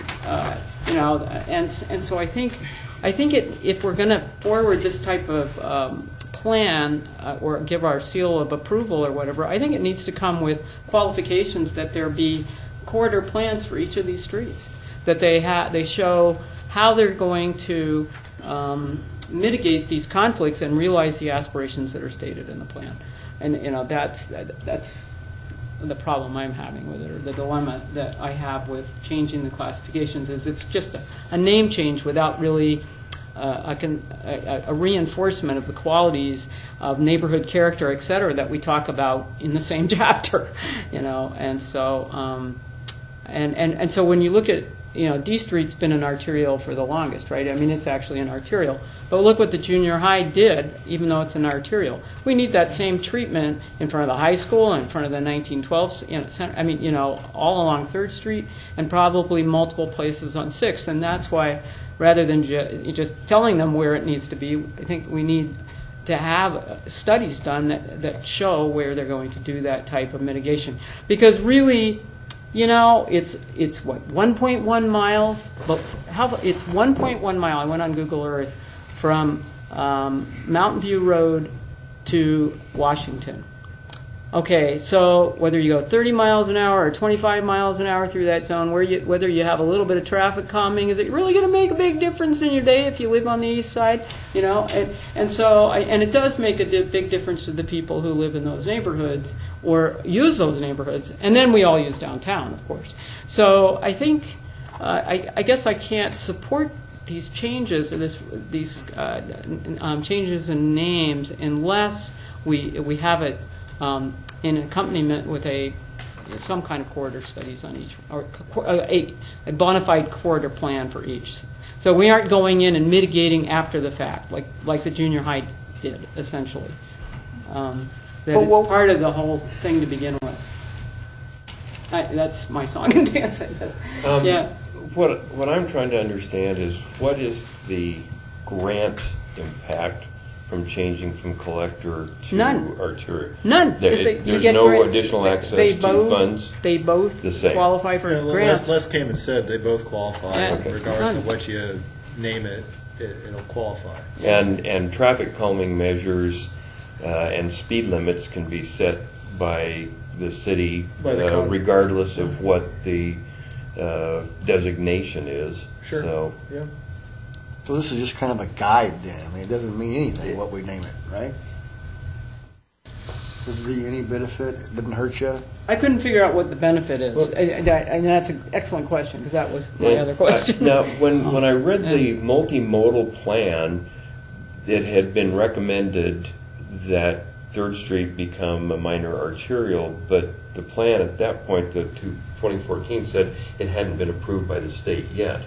and so I think if we're going to forward this type of plan or give our seal of approval or whatever, I think it needs to come with qualifications that there be corridor plans for each of these streets, that they show how they're going to mitigate these conflicts and realize the aspirations that are stated in the plan. And that's the problem I'm having with it, or the dilemma that I have with changing the classifications, is it's just a name change without really a reinforcement of the qualities of neighborhood character, et cetera, that we talk about in the same chapter, and so and so when you look at, D Street's been an arterial for the longest, right? It's actually an arterial, but look what the junior high did, even though it's an arterial. We need that same treatment in front of the high school, in front of the 1912 center, all along 3rd Street, and probably multiple places on 6th, and that's why, rather than just telling them where it needs to be, I think we need to have studies done that show where they're going to do that type of mitigation. Because really, it's what, 1.1 miles? But it's 1.1 mile. I went on Google Earth from Mountain View Road to Washington. Okay, so whether you go 30 miles an hour or 25 miles an hour through that zone, whether you have a little bit of traffic calming, is it really going to make a big difference in your day if you live on the east side? And so it does make a big difference to the people who live in those neighborhoods or use those neighborhoods. And then we all use downtown, of course. So I think, I guess I can't support these changes or these changes in names unless we have it in accompaniment with some kind of corridor studies on each, or a bona fide corridor plan for each. So we aren't going in and mitigating after the fact, like the junior high did, essentially. It's part of the whole thing to begin with. That's my song and dance, I guess. Yeah. What I'm trying to understand is, what is the grant impact from changing from collector to arterial? None. There's no additional access to funds? They both qualify for grants. Les came and said they both qualify. Regardless of what you name it, it'll qualify. And traffic calming measures and speed limits can be set by the city regardless of what the designation is. Sure. So, yeah. So this is just kind of a guide then. I mean, it doesn't mean anything what we name it, right? Does it do you any benefit? It didn't hurt you? I couldn't figure out what the benefit is. And that's an excellent question, because that was my other question. Now, when I read the multimodal plan, it had been recommended that 3rd Street become a minor arterial, but the plan at that point, the 2014, said it hadn't been approved by the state yet.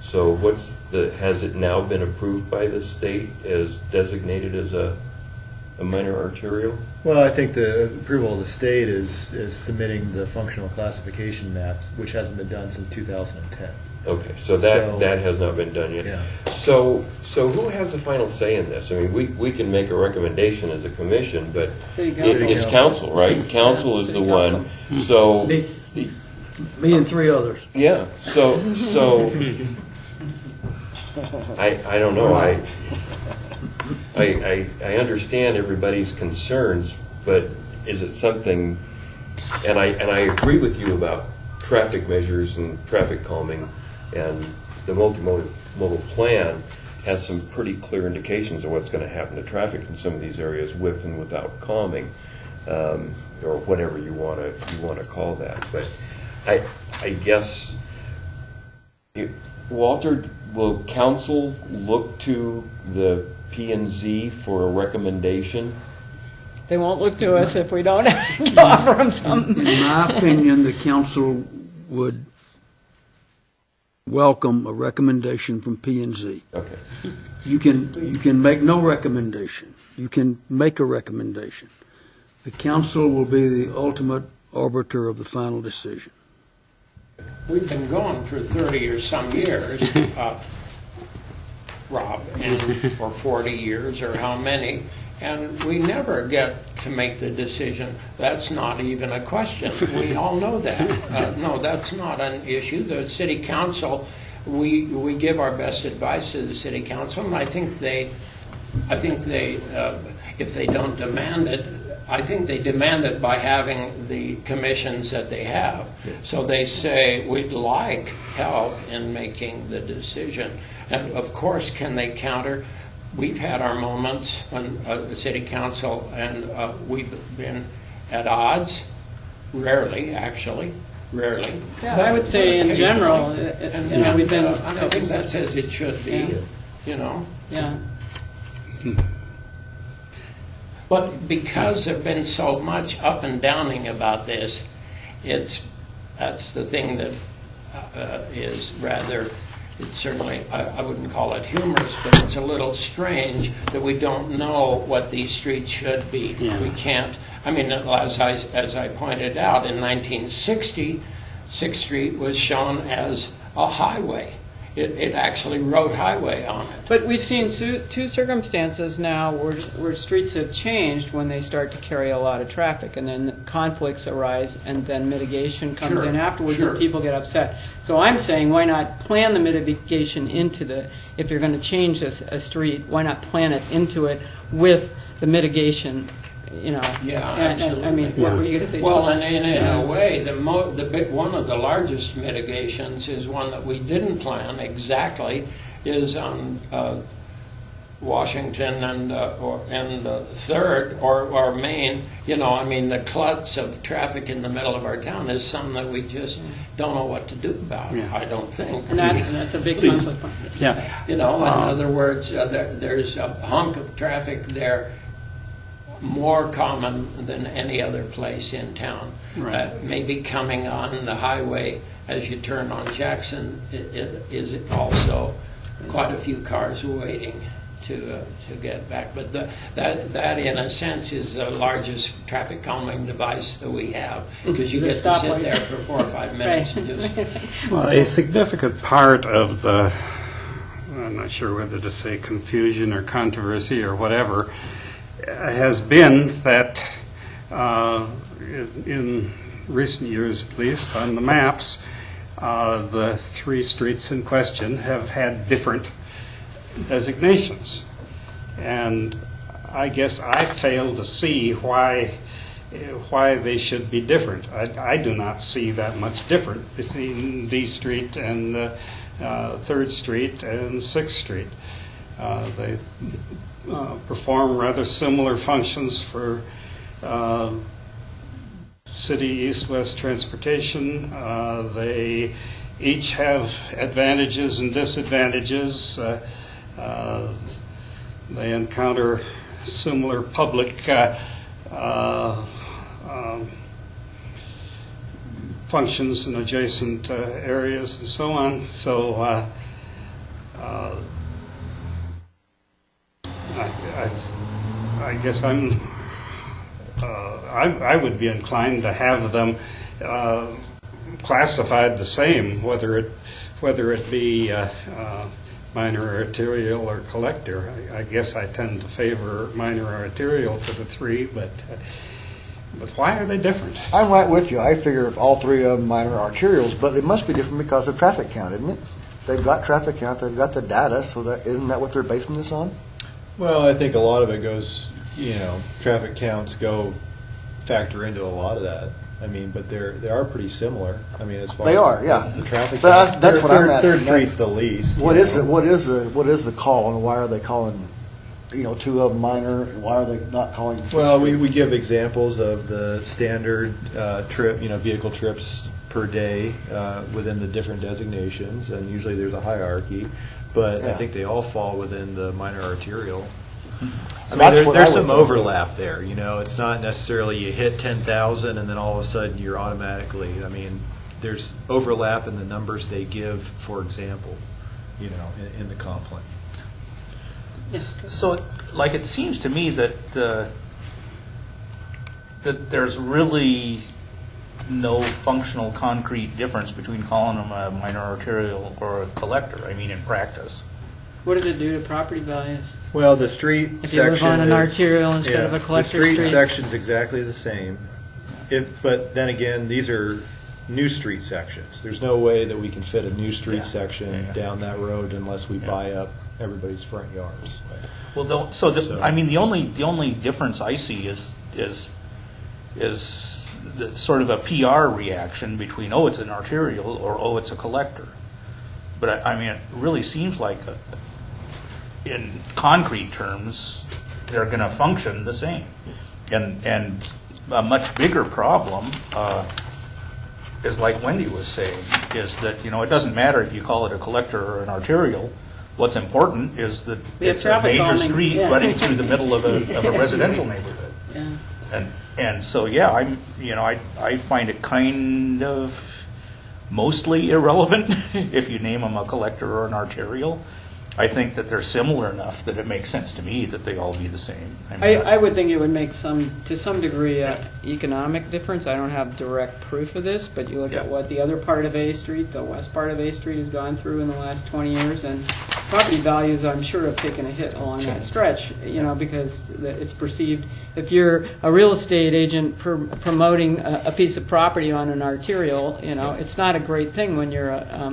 So has it now been approved by the state as designated as a minor arterial? Well, I think the approval of the state is submitting the functional classification maps, which hasn't been done since 2010. Okay, so that has not been done yet. Yeah. So who has the final say in this? I mean, we can make a recommendation as a commission, but it's council, right? Council is the one. So me and 3 others. Yeah. So I don't know. I understand everybody's concerns, but is it something? And I agree with you about traffic measures and traffic calming, and the multimodal plan has some pretty clear indications of what's going to happen to traffic in some of these areas with and without calming, or whatever you want to call that. But I guess, Walter, will council look to the P&Z for a recommendation? They won't look to us if we don't offer them something. In my opinion, the council would welcome a recommendation from P&Z. Okay. You can make no recommendation. You can make a recommendation. The council will be the ultimate arbiter of the final decision. We've been going for 30 or some years, Rob, or 40 years or how many, and we never get to make the decision. That's not even a question. We all know that. No, that's not an issue. The city council, we give our best advice to the city council, and I think they, if they don't demand it, I think they demand it by having the commissions that they have. So they say, we'd like help in making the decision. And of course, can they counter? We've had our moments on the city council, and we've been at odds. Rarely, actually. Rarely. Yeah, I would say in general, we've been. I think that's as it should be, Yeah. But because there's been so much up and downing about this, that's the thing that is rather, it's certainly, I wouldn't call it humorous, but it's a little strange that we don't know what these streets should be. Yeah. We can't, I mean, as I pointed out, in 1960, 6th Street was shown as a highway. It actually wrote highway on it. But we've seen two circumstances now where streets have changed when they start to carry a lot of traffic, and then conflicts arise, and then mitigation comes in afterwards, and people get upset. So I'm saying, why not plan the mitigation into if you're going to change a street, why not plan it into it with the mitigation? Yeah, absolutely. I mean, what were you going to say? Well, and in a way, one of the largest mitigations is one that we didn't plan exactly, is on Washington and 3rd or Main. I mean, the klutz of traffic in the middle of our town is something that we just don't know what to do about. Yeah. I don't think. And that's a big conflict. Yeah. In other words, there's a hunk of traffic there, more common than any other place in town. Right. Maybe coming on the highway as you turn on Jackson, it is also quite a few cars waiting to get back. But that in a sense is the largest traffic calming device that we have, because you get to sit there for 4 or 5 minutes and just. Well, a significant part of the, I'm not sure whether to say confusion or controversy or whatever, has been that in recent years, at least, on the maps, the 3 streets in question have had different designations. And I guess I fail to see why why they should be different. I do not see that much different between D Street and 3rd Street and 6th Street. They perform rather similar functions for city east-west transportation. They each have advantages and disadvantages. They encounter similar public functions in adjacent areas and so on. So I guess I would be inclined to have them classified the same, whether it be minor arterial or collector. I guess I tend to favor minor arterial for the three, but why are they different? I'm right with you. I figure all three of them minor arterials, but they must be different because of traffic count, isn't it? They've got traffic count, they've got the data, so isn't that what they're basing this on? Well, I think a lot of it goes, traffic counts factor into a lot of that. I mean, but they are pretty similar. I mean, as far they as are, yeah. The traffic. But that's what I'm asking. 3rd Street's the least. What is the call, and why are they calling, two of them minor, and why are they not calling? Well, we give examples of the standard trip, vehicle trips per day within the different designations, and usually there's a hierarchy. But I think they all fall within the minor arterial. So I mean, there's some overlap there. It's not necessarily you hit 10,000 and then all of a sudden you're automatically. I mean, there's overlap in the numbers they give, for example, in the comp plan. So, it seems to me that that there's really no functional concrete difference between calling them a minor arterial or a collector. I mean, in practice. What does it do to property values? Well, the street if section you live on an arterial instead of a collector the street section's exactly the same. But then again, these are new street sections. There's no way that we can fit a new street section down that road unless we buy up everybody's front yards. Well, I mean, the only difference I see is sort of a PR reaction between it's an arterial or it's a collector. But I mean, it really seems like in concrete terms, they're going to function the same. And a much bigger problem is, like Wendy was saying, is that it doesn't matter if you call it a collector or an arterial. What's important is that it's a major street running through the middle of a residential neighborhood. Yeah. And so I find it kind of mostly irrelevant if you name them a collector or an arterial. I think that they're similar enough that it makes sense to me that they all be the same. I would think it would make to some degree, economic difference. I don't have direct proof of this, but you look at what the other part of A Street, the west part of A Street, has gone through in the last 20 years, and property values, I'm sure, have taken a hit along that stretch, because it's perceived, if you're a real estate agent promoting a piece of property on an arterial, it's not a great thing when you're a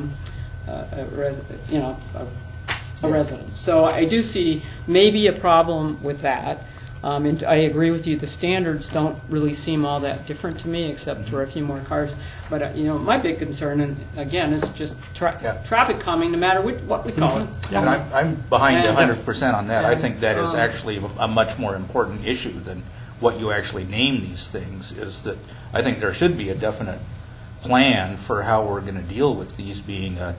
resident. So I do see maybe a problem with that. And I agree with you, the standards don't really seem all that different to me, except for a few more cars. But, my big concern, and again, is just traffic calming, no matter what we call it. And I'm behind 100% on that. I think that is actually a much more important issue than what you actually name these things, is that I think there should be a definite plan for how we're going to deal with these being a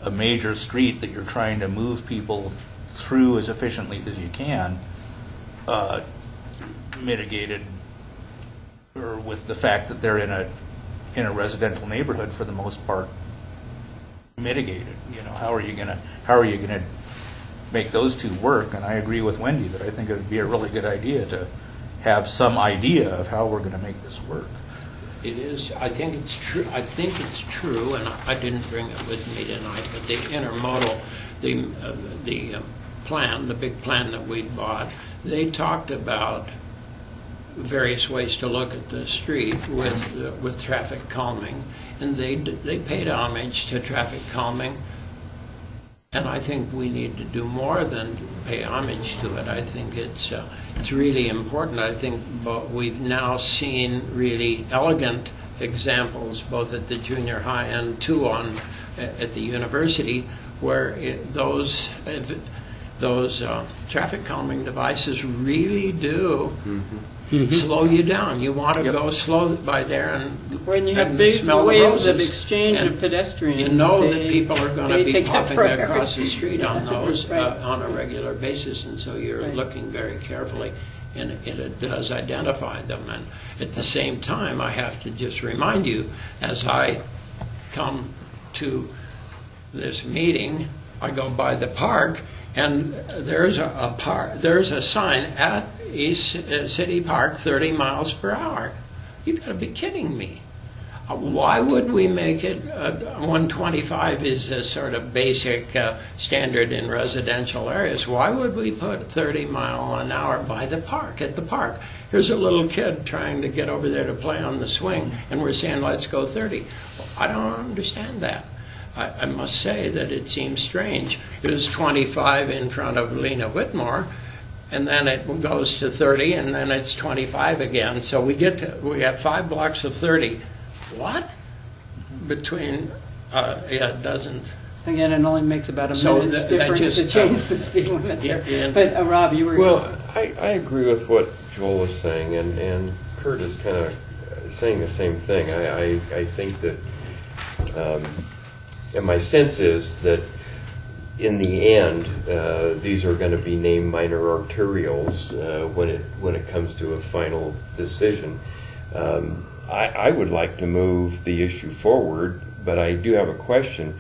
major street that you're trying to move people through as efficiently as you can, mitigated, or with the fact that they're in a residential neighborhood for the most part, mitigated. How are you gonna make those two work? And I agree with Wendy that I think it would be a really good idea to have some idea of how we're going to make this work. It is. I think it's true. And I didn't bring it with me tonight. But the intermodal, the plan, the big plan that we bought, they talked about various ways to look at the street with traffic calming, and they paid homage to traffic calming And I think we need to do more than pay homage to it. I think it's really important. I think we've now seen really elegant examples, both at the junior high and too at the university, where those traffic calming devices really do slow you down. You want to go slow by there and when you have and big smell the waves of roses. exchange And of pedestrians, you know that people are going to they be take that popping forever. across the street on those Right. on a regular basis, and so you're Right. looking very carefully, and it does identify them. And at the same time, I have to just remind you, as I come to this meeting, I go by the park, and there's a sign at East City Park, 30 miles per hour. You've got to be kidding me. Why would we make it 125 is a sort of basic standard in residential areas. Why would we put 30 mile an hour by the park, at the park? Here's a little kid trying to get over there to play on the swing, and we're saying, let's go 30. I don't understand that. I must say that it seems strange. It was 25 in front of Lena Whitmore, and then it goes to 30, and then it's 25 again. So we have 5 blocks of 30. What? Between, it doesn't. Again, it only makes about a So minute's that difference just, to change the speed limit there. yeah. But Rob, you were... Well, I agree with what Joel is saying, and Kurt is kind of saying the same thing. I think that, and my sense is that in the end, these are going to be named minor arterials when it comes to a final decision. I would like to move the issue forward, but I do have a question.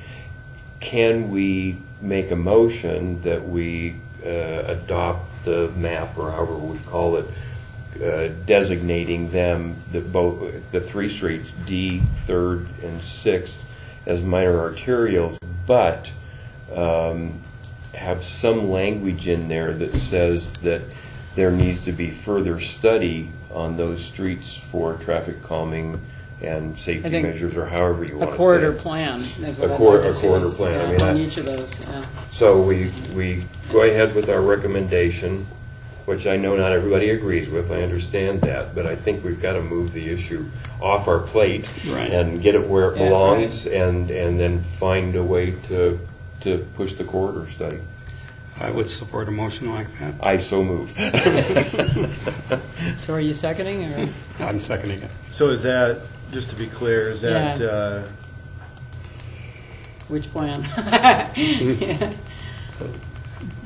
Can we make a motion that we adopt the map, or however we call it, designating them, the 3 streets, D, 3rd, and 6th, as minor arterials, but have some language in there that says that there needs to be further study on those streets for traffic calming and safety measures, or however you want to say it. A corridor plan is what A I'd corridor like to see. plan. Yeah, I mean, on each of those, yeah. So we go ahead with our recommendation, which I know not everybody agrees with. I understand that, but I think we've got to move the issue off our plate and get it where it belongs, and then find a way to push the corridor study. I would support a motion like that. I so move. So are you seconding? Or? I'm seconding it. So is that, just to be clear, is that... Which plan? Yeah.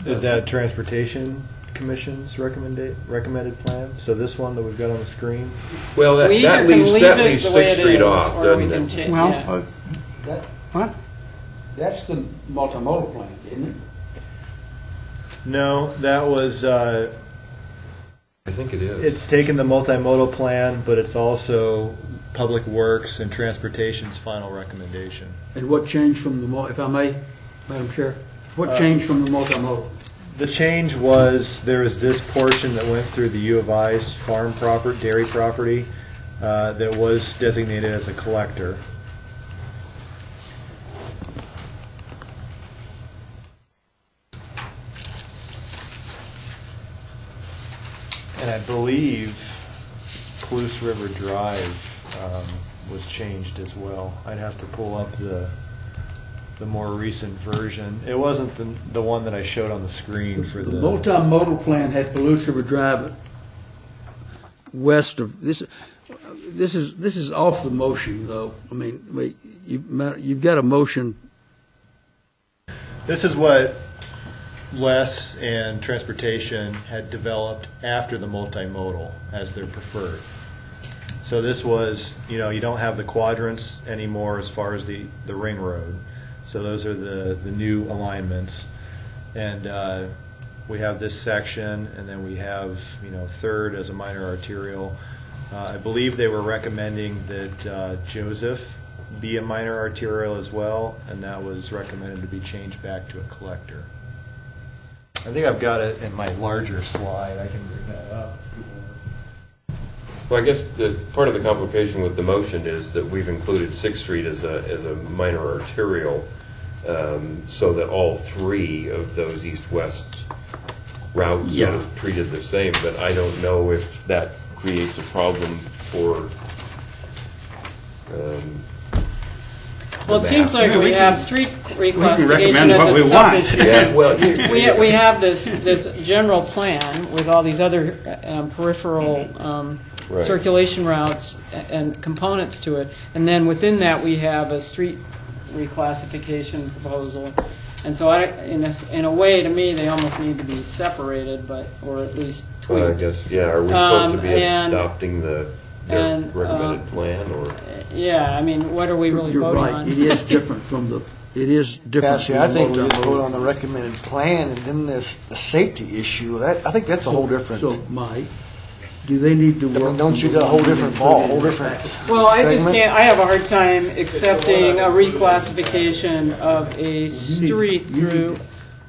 Is that Transportation Commission's recommended plan? So this one that we've got on the screen? Well, that leaves it 6th the way Street is, off, or we doesn't can it? cha- Well, yeah. what? That's the multimodal plan, isn't it? No, that was... I think it is. It's taken the multimodal plan, but it's also Public Works and Transportation's final recommendation. And what changed from the, if I may, Madam Chair, what changed from the multimodal? The change was there is this portion that went through the U of I's farm dairy property that was designated as a collector. And I believe Palouse River Drive was changed as well. I'd have to pull up the more recent version. It wasn't the one that I showed on the screen for the... The multimodal plan had Palouse River Drive west of this. This is off the motion, though. I mean, you've got a motion. This is what Les and Transportation had developed after the multimodal as their preferred. So this was, you don't have the quadrants anymore as far as the ring road. So those are the new alignments. And we have this section, and then we have, 3rd as a minor arterial. I believe they were recommending that Joseph be a minor arterial as well, and that was recommended to be changed back to a collector. I think I've got it in my larger slide. I can bring that up. Well, I guess part of the complication with the motion is that we've included 6th Street as a minor arterial so that all three of those east-west routes Yeah. are treated the same, but I don't know if that creates a problem for Well, it the seems map. like Yeah, we we have can- street recommend reclassification what as we a want. sub-issue. Yeah, well, We have this general plan with all these other peripheral Right. circulation routes and components to it. And then within that, we have a street reclassification proposal. And so in a way, to me, they almost need to be separated, or at least Well, I tweaked. guess, yeah, are we supposed to be and- adopting their recommended plan, or? Yeah, I mean, what are we really You're voting right, on? it is different from the, it is Yeah, different. see, from I the think we just multimodal. vote on the recommended plan, and then this, the safety issue, I think that's a whole different, So, Mike, do they need to I mean, work? don't you do a whole different ball, whole different Well, I just segment? can't, I have a hard time accepting a reclassification of a street through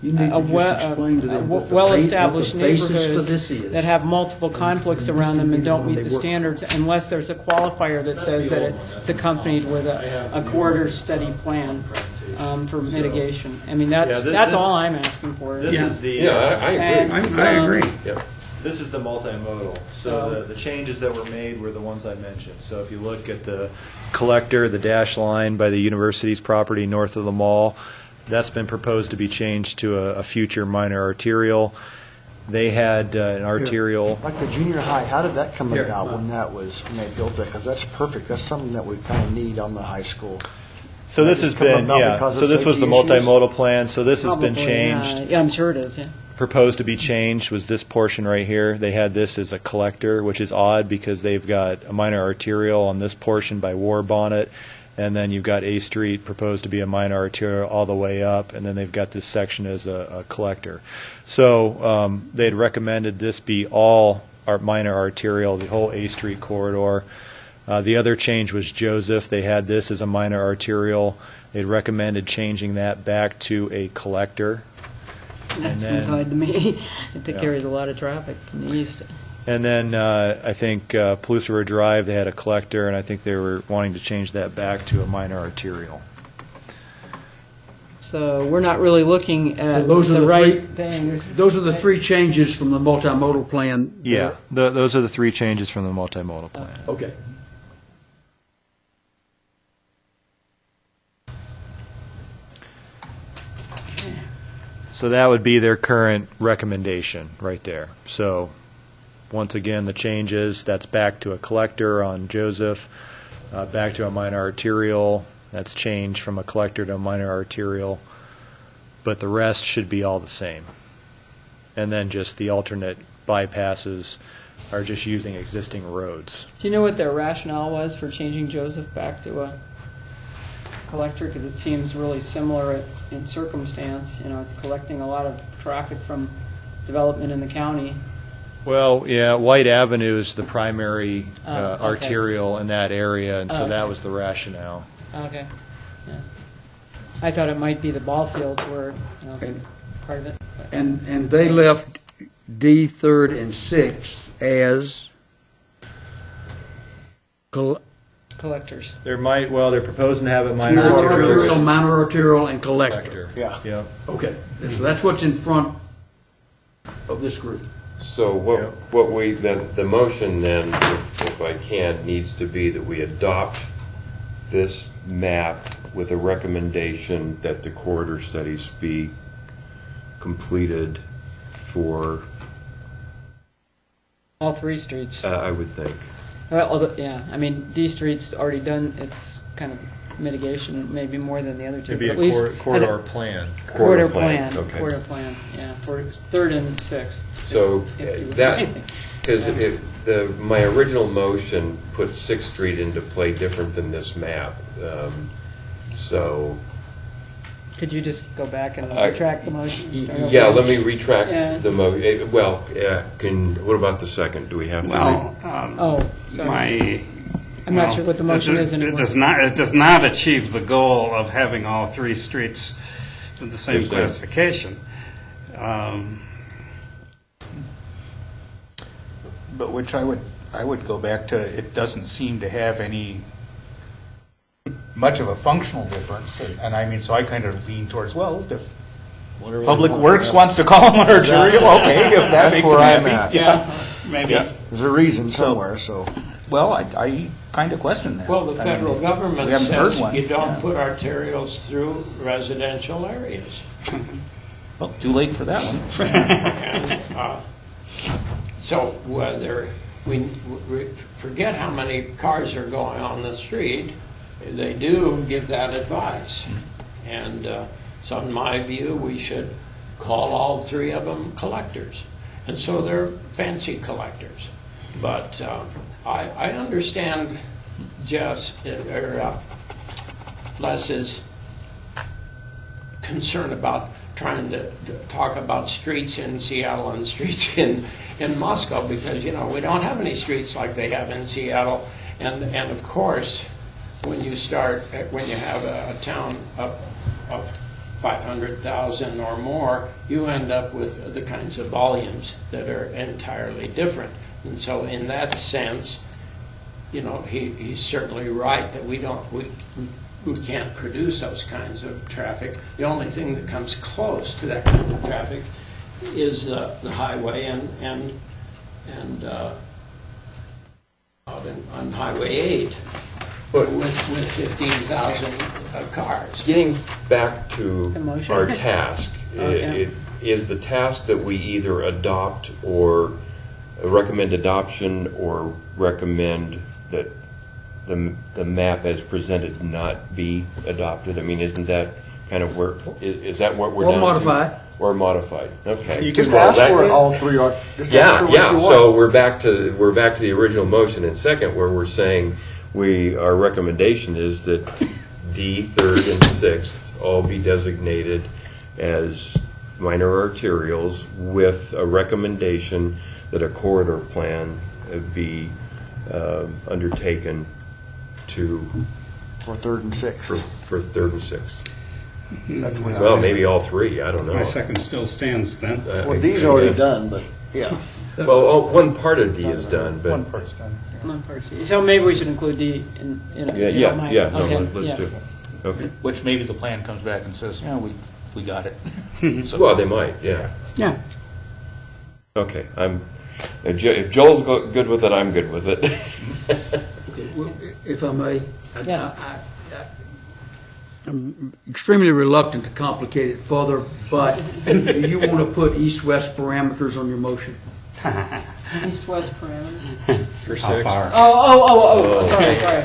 You need a to just explain to them what the well-established what the basis to this neighborhoods is. that have multiple conflicts around them and don't meet They the work. standards unless there's a qualifier that says that it's accompanied with a corridor study plan for mitigation. I mean, that's this- all I'm asking for. This is the. Yeah, I agree. I agree. Yep. This is the multimodal. So the changes that were made were the ones I mentioned. So if you look at the collector, the dash line by the university's property north of the mall, that's been proposed to be changed to a future minor arterial. They had an arterial. Like the junior high, how did that come Here. about when they built that? Because that's perfect, that's something that we kind of need on the high school. So this has That's come been, about yeah, because of so this was the safety issues? multimodal plan. So this has been Probably, changed. Yeah, I'm sure it is, yeah. Proposed to be changed was this portion right here. They had this as a collector, which is odd because they've got a minor arterial on this portion by War Bonnet, and then you've got A Street proposed to be a minor arterial all the way up, and then they've got this section as a collector. So they had recommended this be all minor arterial, the whole A Street corridor. The other change was Joseph. They had this as a minor arterial. They'd recommended changing that back to a collector. That then- seems odd to me. It Yeah. carries a lot of traffic from the east. And then I think Palouse River Drive, they had a collector, and I think they were wanting to change that back to a minor arterial. So we're not really looking So at those are the the right three- thing. Those are the three changes from the multimodal plan. Yeah, those are the three changes from the multimodal plan. Okay. So that would be their current recommendation right there. So once again, the changes, that's back to a collector on Joseph, back to a minor arterial. That's changed from a collector to a minor arterial. But the rest should be all the same. And then just the alternate bypasses are just using existing roads. Do you know what their rationale was for changing Joseph back to a collector? Because it seems really similar in circumstance. You know, it's collecting a lot of traffic from development in the county. Well, yeah, White Avenue is the primary Okay. arterial in that area, and so Okay. that was the rationale. Okay. Yeah. I thought it might be the ball fields were part of it. but- And they left D, third, and sixth as collectors. They're proposing to have it minor arterial, and collector. collector. Yeah. Yeah. Okay, so that's what's in front of this group. So what we, then, the motion then, if I can, needs to be that we adopt this map with a recommendation that the corridor studies be completed for, All three streets. I would think. Well, yeah, I mean, D Street's already done its kind of mitigation, maybe more than the other two. It'd be but a at least corridor plan. Corridor Corridor plan, plan. okay. Corridor plan, yeah, for third and sixth. So If you- that, because my original motion put Sixth Street into play different than this map. So, Could you just go back and I- retract the motion? and start over? yeah, let me retract Yeah. the motion. What about the second? Do we have to? Well, Oh, sorry. I'm not sure what the motion is anymore. It does not achieve the goal of having all three streets with the same Yes, sir. classification. But which I would go back to, it doesn't seem to have any much of a functional difference, and I mean, so I kind of lean towards, well, if Whatever they Public want. Works wants to call them an arterial, okay, if that That's makes where them I'm happy. at. Maybe. Yeah. There's a reason somewhere, so. Well, I kind of question that. Well, the I mean, federal government we haven't heard says one. you don't Yeah. put arterials through residential areas. Well, too late for that one. And, so whether we forget how many cars are going on the street, they do give that advice. And so in my view, we should call all three of them collectors. And so they're fancy collectors. But I understand Les's concern about trying to talk about streets in Seattle and streets in Moscow, because, you know, we don't have any streets like they have in Seattle. And of course, when you have a town of 500,000 or more, you end up with the kinds of volumes that are entirely different. And so in that sense, you know, he's certainly right that we can't produce those kinds of traffic. The only thing that comes close to that kind of traffic is the highway and on Highway 8 with 15,000 cars. Getting back to Emotion. our task, it is the task that we either adopt or recommend adoption or recommend that the map as presented not be adopted. I mean, isn't that kind of where, is that what we're Or down modified. to? Or modified, okay. You just ask for it, all three are, just ask for what you want. So we're back to the original motion in second, where we're saying our recommendation is that D, third, and sixth all be designated as minor arterials with a recommendation that a corridor plan be undertaken For third and sixth. for third and sixth. That's what Well, maybe all three, I don't know. My second still stands then. Well, D's already done, but, yeah. Well, one part of D is done, but. One part's done. One part C. So maybe we should include D in it. if you don't mind. No, Okay, let's yeah. do it. Okay. Which maybe the plan comes back and says, yeah, we got it. So- Well, they might, yeah. Yeah. Okay, if Joel's good with it, I'm good with it. Okay, well, if I may, Yes. I'm extremely reluctant to complicate it further, but do you want to put east-west parameters on your motion? East-west parameters. For How six. far? Oh, sorry.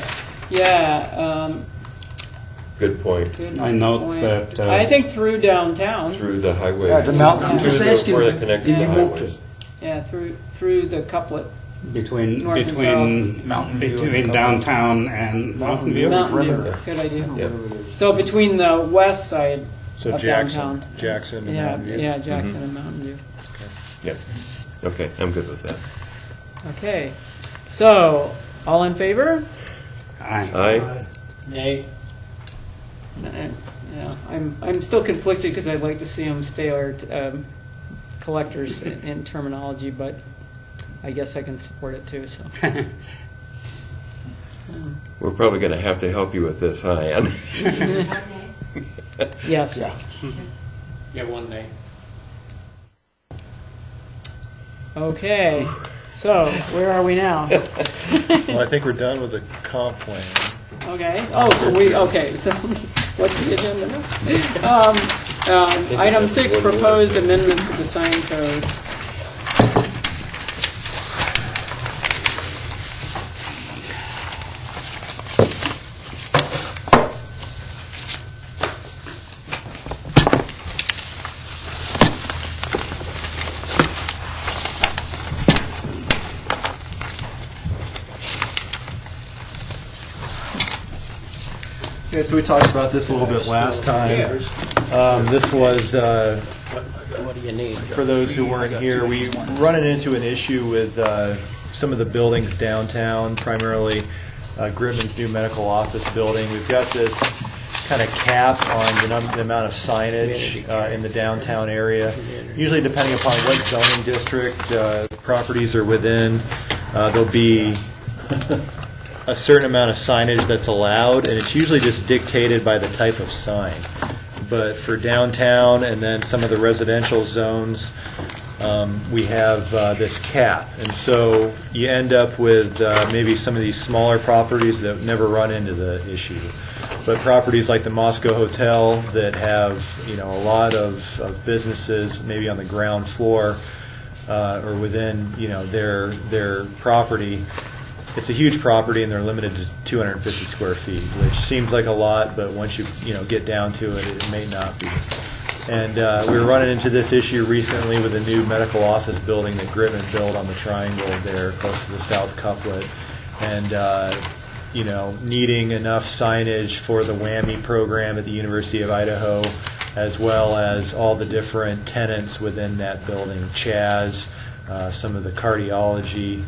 Yeah, Good point. good I note point. that, I think through downtown. Through the highway. Yeah, the mountain. I'm just asking, Where they connect to do the you want highways. to? Yeah, through the couplet. between North and Mountain View. between downtown and Mountain View. Mountain View. perimeter. Good idea. Yeah. So between the west side So of Jackson, downtown. Jackson and Yeah, Mountain View. yeah, Jackson and Mountain View. Yeah. Okay, I'm good with that. Okay. So, all in favor? Aye. Aye. Nay. Yeah, I'm still conflicted because I'd like to see them stay our collectors in terminology, but I guess I can support it too. So. We're probably going to have to help you with this, huh, Ann? Yes. Yeah. Yeah, one nay. Okay. So where are we now? Well, I think we're done with the comp plan. Okay. Oh, so what's the agenda now? Item 6, proposed amendment to the sign code. Yeah, so we talked about this a little bit last time. This was, What do you need? for those who weren't here, we run into an issue with some of the buildings downtown, primarily Gridman's new medical office building. We've got this kind of cap on the amount of signage in the downtown area. Usually depending upon what zoning district properties are within, there'll be a certain amount of signage that's allowed, and it's usually just dictated by the type of sign. But for downtown and then some of the residential zones, we have this cap. And so you end up with maybe some of these smaller properties that never run into the issue. But properties like the Moscow Hotel that have, a lot of businesses maybe on the ground floor or within, their property, it's a huge property and they're limited to 250 square feet, which seems like a lot, but once you, get down to it, it may not be. And we were running into this issue recently with a new medical office building that Gritman built on the triangle there close to the South Couplet. And, needing enough signage for the WWAMI program at the University of Idaho, as well as all the different tenants within that building, Chaz, some of the cardiology.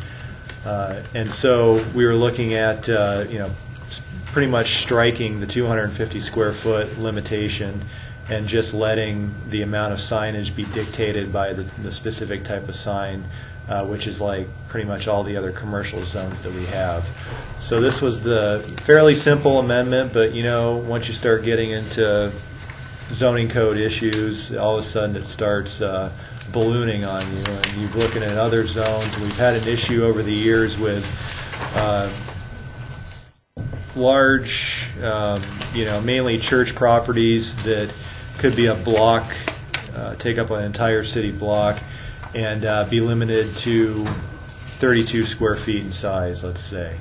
And so we were looking at, pretty much striking the 250 square foot limitation and just letting the amount of signage be dictated by the specific type of sign, which is like pretty much all the other commercial zones that we have. So this was the fairly simple amendment, but once you start getting into zoning code issues, all of a sudden it starts ballooning on you, and you're looking at other zones. We've had an issue over the years with large, mainly church properties that could be a block, take up an entire city block, and be limited to 32 square feet in size, let's say.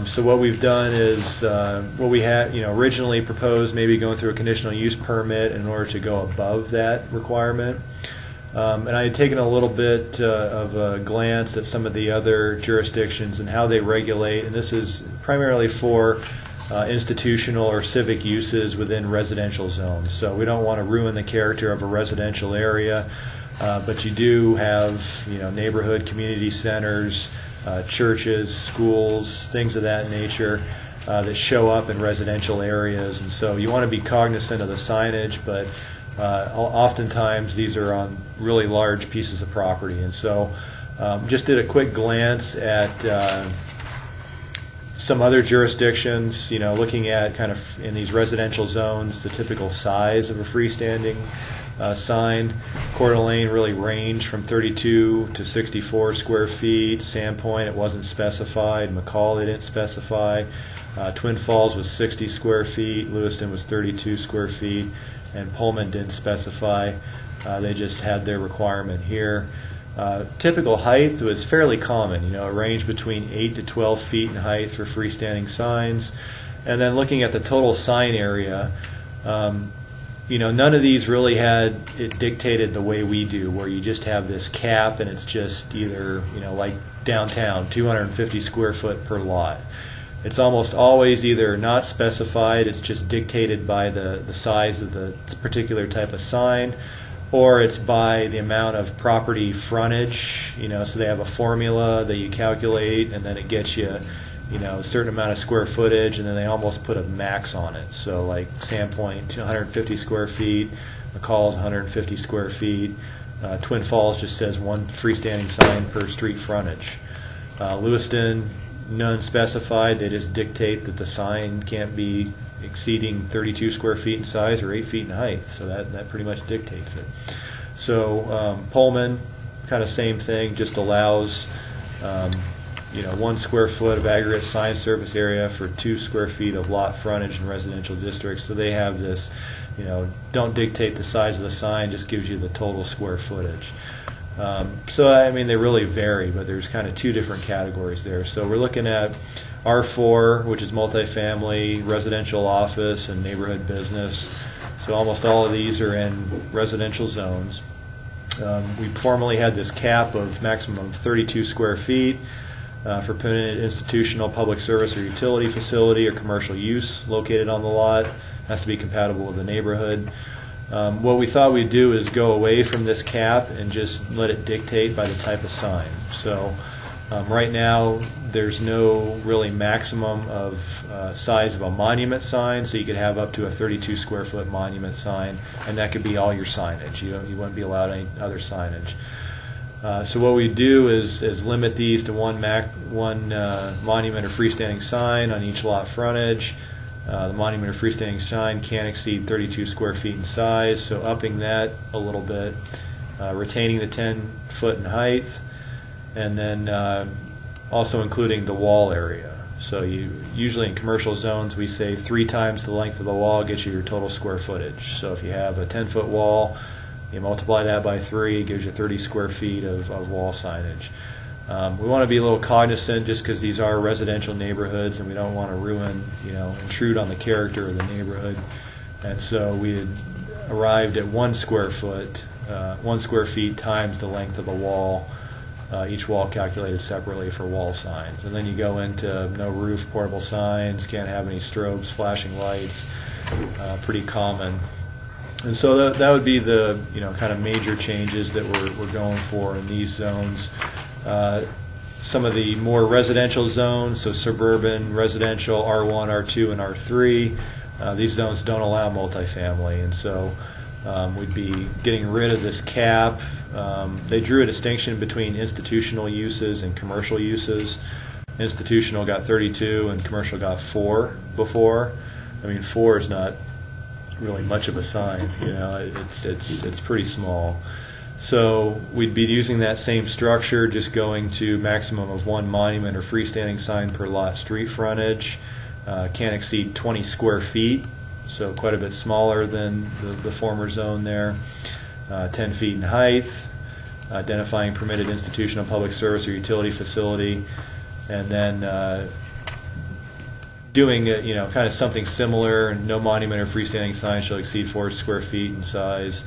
So what we've done is what we had, originally proposed, maybe going through a conditional use permit in order to go above that requirement. And I had taken a little bit of a glance at some of the other jurisdictions and how they regulate, and this is primarily for institutional or civic uses within residential zones. So we don't want to ruin the character of a residential area, but you do have, neighborhood community centers, churches, schools, things of that nature that show up in residential areas. And so you want to be cognizant of the signage, but oftentimes these are on really large pieces of property. And so just did a quick glance at some other jurisdictions, looking at kind of in these residential zones, the typical size of a freestanding sign. Coeur d'Alene really ranged from 32 to 64 square feet. Sandpoint, it wasn't specified. McCall, they didn't specify. Twin Falls was 60 square feet. Lewiston was 32 square feet. And Pullman didn't specify. They just had their requirement here. Typical height was fairly common. It ranged between 8 to 12 feet in height for freestanding signs. And then looking at the total sign area, none of these really had it dictated the way we do, where you just have this cap and it's just either, like downtown, 250 square foot per lot. It's almost always either not specified, it's just dictated by the size of the particular type of sign, or it's by the amount of property frontage, so they have a formula that you calculate, and then it gets you, a certain amount of square footage, and then they almost put a max on it. So like Sandpoint, 150 square feet, McCall's 150 square feet, Twin Falls just says one freestanding sign per street frontage. Lewiston, none specified. They just dictate that the sign can't be exceeding 32 square feet in size or 8 feet in height. So that pretty much dictates it. So Pullman, kind of same thing, just allows 1 square foot of aggregate sign surface area for 2 square feet of lot frontage in residential districts. So they have this, don't dictate the size of the sign, just gives you the total square footage. So they really vary, but there's kind of 2 different categories there. So we're looking at R4, which is multifamily, residential office, and neighborhood business. So almost all of these are in residential zones. We formerly had this cap of maximum 32 square feet for permitted institutional, public service, or utility facility or commercial use located on the lot. Has to be compatible with the neighborhood. What we thought we'd do is go away from this cap and just let it dictate by the type of sign. So right now there's no really maximum of size of a monument sign, so you could have up to a 32 square foot monument sign, and that could be all your signage. You wouldn't be allowed any other signage. So what we do is limit these to one monument or freestanding sign on each lot frontage. The monument or freestanding sign can't exceed 32 square feet in size, so upping that a little bit, retaining the 10 foot in height, and then also including the wall area. So usually in commercial zones we say 3 times the length of the wall gets you your total square footage. So if you have a 10-foot wall, you multiply that by 3, it gives you 30 square feet of wall signage. We want to be a little cognizant just because these are residential neighborhoods and we don't want to intrude on the character of the neighborhood. And so we had arrived at 1 square foot, 1 square feet times the length of the wall, each wall calculated separately for wall signs. And then you go into no roof, portable signs, can't have any strobes, flashing lights, pretty common. And so that would be the kind of major changes that we're going for in these zones. Some of the more residential zones, so suburban, residential, R1, R2, and R3, these zones don't allow multifamily, and so we'd be getting rid of this cap. They drew a distinction between institutional uses and commercial uses. Institutional got 32 and commercial got 4 before. I mean, 4 is not really much of a sign, it's pretty small. So we'd be using that same structure, just going to maximum of 1 monument or freestanding sign per lot street frontage. Can't exceed 20 square feet, so quite a bit smaller than the former zone there. 10 feet in height, identifying permitted institutional public service or utility facility, and then doing kind of something similar. No monument or freestanding sign shall exceed 4 square feet in size,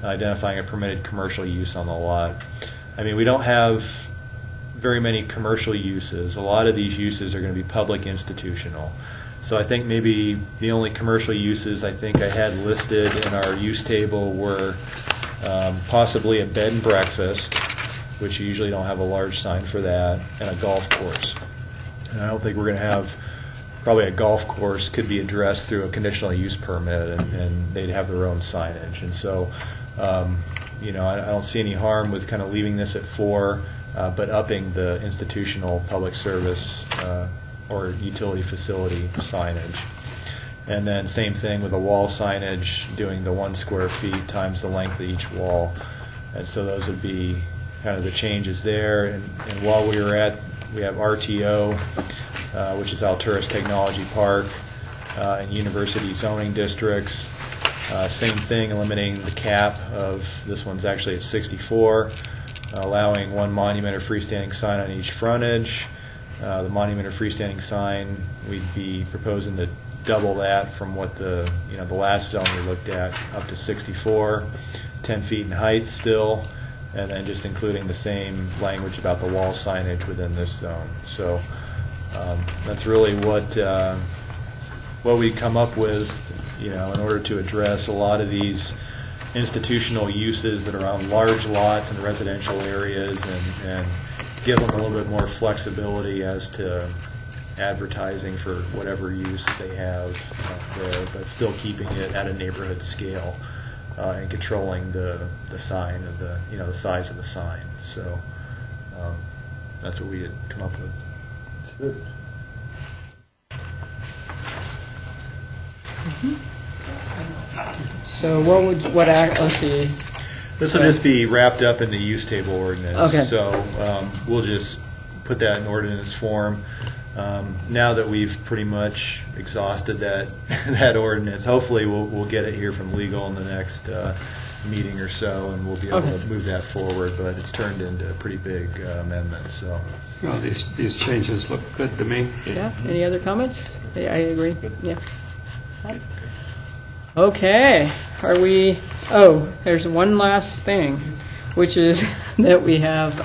identifying a permitted commercial use on the lot. I mean, we don't have very many commercial uses. A lot of these uses are going to be public institutional. So I think maybe the only commercial uses I think I had listed in our use table were possibly a bed and breakfast, which you usually don't have a large sign for that, and a golf course. And I don't think we're going to have, probably a golf course could be addressed through a conditional use permit, and they'd have their own signage. And so, I don't see any harm with kind of leaving this at 4, but upping the institutional public service or utility facility signage. And then same thing with the wall signage, doing the 1 square feet times the length of each wall. And so those would be kind of the changes there. And while we have RTO, which is Alturas Technology Park, and university zoning districts. Same thing, eliminating the cap of, this one's actually at 64, allowing 1 monument or freestanding sign on each frontage. The monument or freestanding sign, we'd be proposing to double that from what the last zone we looked at, up to 64, 10 feet in height still, and then just including the same language about the wall signage within this zone. So that's really what we come up with, in order to address a lot of these institutional uses that are on large lots in residential areas, and give them a little bit more flexibility as to advertising for whatever use they have there, but still keeping it at a neighborhood scale and controlling the sign of the size of the sign. So that's what we had come up with. Good. So let's see. This will just be wrapped up in the use table ordinance. Okay. So we'll just put that in ordinance form. Now that we've pretty much exhausted that ordinance, hopefully we'll get it here from legal in the next meeting or so, and we'll be able to move that forward. But it's turned into a pretty big amendment. So. Well, these changes look good to me. Yeah. Any other comments? I agree. Good. Yeah. Okay. Are we? Oh, there's one last thing, which is that we have.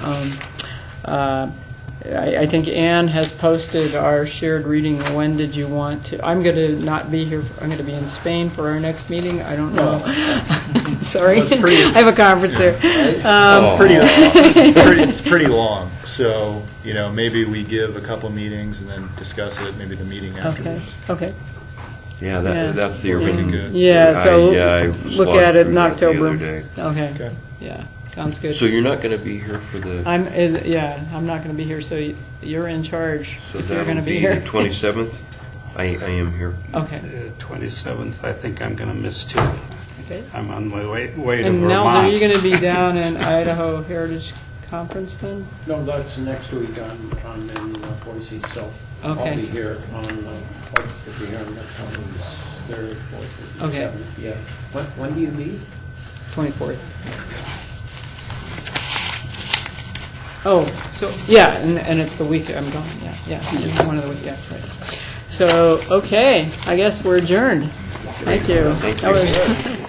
I think Ann has posted our shared reading. When did you want to? I'm going to not be here. I'm going to be in Spain for our next meeting. I don't know. Sorry, I have a conference there. It's pretty long. So maybe we give a couple meetings and then discuss it. Maybe the meeting afterwards. Okay. Yeah, that's the urban. Good. Yeah. So I look at it in October. the other day. Okay. Yeah. Sounds good. So you're not going to be here for the... I'm not going to be here, so you're in charge. So if you're that going to would be be here. the 27th? I am here. Okay. 27th, I think I'm going to miss too. Okay. I'm on my way to Vermont. And Nels, are you going to be down in Idaho Heritage Conference then? No, that's next week. I'm in Boise, so Okay. I'll be here on, if you're here on the 23rd, 4th, Okay. 7th, yeah. When do you leave? 24th. Oh, so, yeah, and it's the week I'm gone, yeah, it's one of the week, yeah, right. So, okay, I guess we're adjourned. Thank you. Thank That you. was